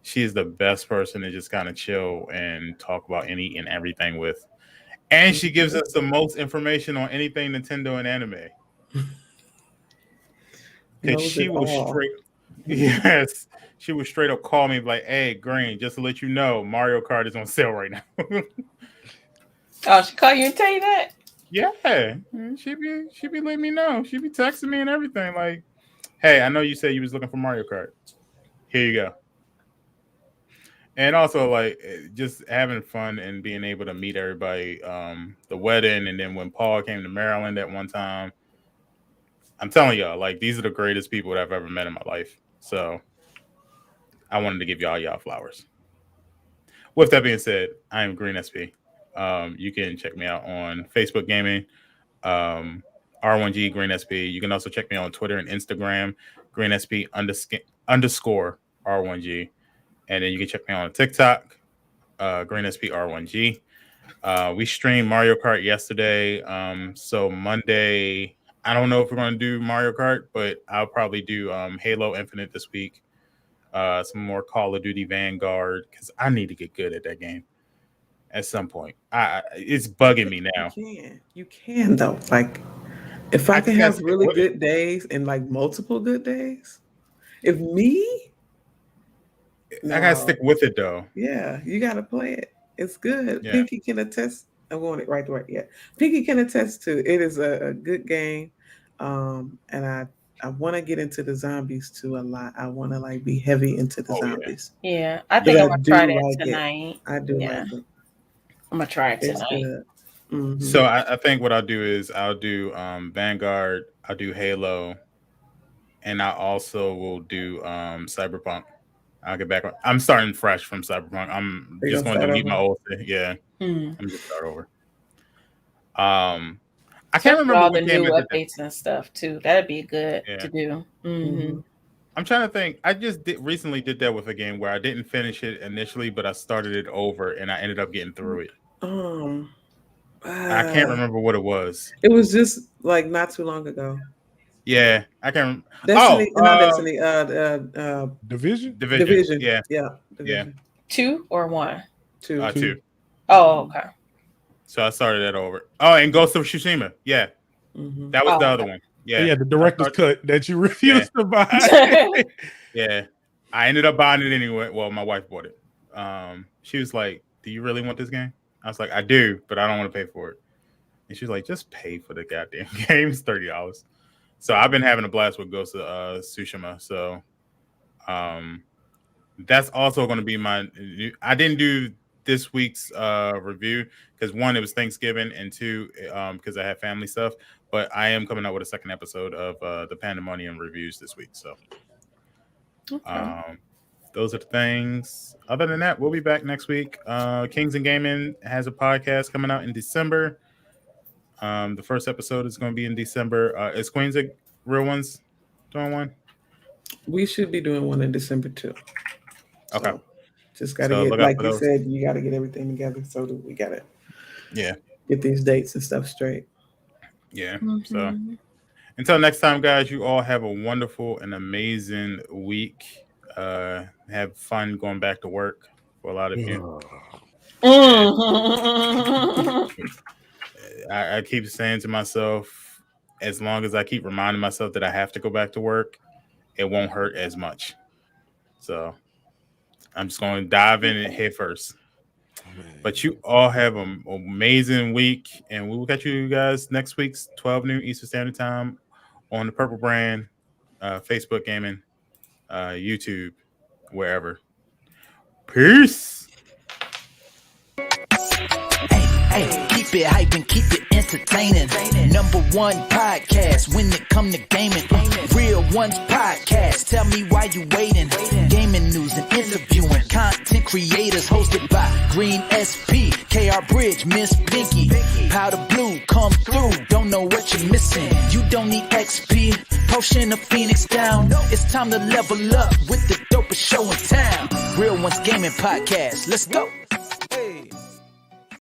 She's the best person to just kind of chill and talk about any and everything with. And she gives us the most information on anything Nintendo and anime. Because Knows she it was all. straight, yes, she would straight up call me like, "Hey, Green, just to let you know, Mario Kart is on sale right now." Oh, she call you and tell you that? Yeah, she be letting me know. She be texting me and everything like, "Hey, I know you said you was looking for Mario Kart. Here you go." And also like just having fun and being able to meet everybody. The wedding, and then when Paul came to Maryland at one time, I'm telling y'all, like these are the greatest people that I've ever met in my life. So I wanted to give y'all flowers. With that being said, I am Green SP. You can check me out on Facebook Gaming, R1G Green SP. You can also check me on Twitter and Instagram, Green SP underscore R1G. And then you can check me on TikTok, Green SP R1G. We streamed Mario Kart yesterday. So Monday, I don't know if we're going to do Mario Kart, but I'll probably do Halo Infinite this week. Some more Call of Duty Vanguard, because I need to get good at that game at some point. It's bugging me now. You can though. Like, if I I can just gotta have stick really with it. good days and like multiple good days, if me, I gotta stick with it though. yeah, you gotta play it. It's good. Yeah. Pinky can attest. I want it right to right. Yeah, Pinky can attest to it. Is a good game, and I want to get into the zombies too a lot. I want to like be heavy into the Oh, yeah. zombies. Yeah, I But think I'm I gonna do try that like it. tonight. I do Yeah. like it. I'm gonna try it It's tonight. good. Mhm. So I think what I'll do is I'll do Vanguard, I'll do Halo, and I also will do Cyberpunk. I'll get back on. I'm starting fresh from Cyberpunk. I'm You're just gonna going to start meet my over? old thing. Yeah, Hmm. I'm just start over. I Especially can't remember all what the game new I did that. updates and stuff too. That'd be good Yeah. to do. Mhm. I'm trying to think. I just recently did that with a game where I didn't finish it initially, but I started it over and I ended up getting through it. I can't remember what it was. It was just like not too long ago. Yeah, I can't. Destiny, not Oh, Destiny. Division. Division. Yeah, Yeah, Division. 2 or 1? 2. two. Oh, okay. So I started that over. Oh, and Ghost of Tsushima. Yeah, Mhm. that was Oh, the okay. other one. Yeah, Yeah, the director's cut that you refused to buy. Yeah, I ended up buying it anyway. Well, my wife bought it. She was like, "Do you really want this game?" I was like, "I do, but I don't want to pay for it." And she's like, "Just pay for the goddamn game. It's $30." So I've been having a blast with Ghost of Tsushima. So, that's also going to be my. I didn't do this week's review because one, it was Thanksgiving, and two, because I had family stuff. But I am coming out with a second episode of the Pandemonium reviews this week. So, those are the things. Other than that, we'll be back next week. Kings and Gaming has a podcast coming out in December. The first episode is going to be in December. Is Queens a Real Ones doing one? We should be doing one in December too. Okay. So just got to So get, look out like for you those. said, you got to get everything together. So that we got to get these dates and stuff straight. Yeah. So until next time, guys, you all have a wonderful and amazing week. Have fun going back to work for a lot of you. I keep saying to myself, as long as I keep reminding myself that I have to go back to work, it won't hurt as much. So I'm just going to dive in and head first. But you all have an amazing week, and we will catch you guys next week's 12 noon Eastern Standard Time on the Purple Brand, Facebook Gaming, YouTube, wherever. Peace. Hey, keep it hype and keep it entertaining. Number one podcast when it come to gaming. Real Ones Podcast. Tell me why you waiting. Gaming news and interviewing content creators hosted by Green SP, KR Bridge, Miss Pinky, Powder Blue, come through. Don't know what you're missing. You don't need XP, potion of Phoenix down. It's time to level up with the dopest show in town. Real Ones Gaming Podcast. Let's go.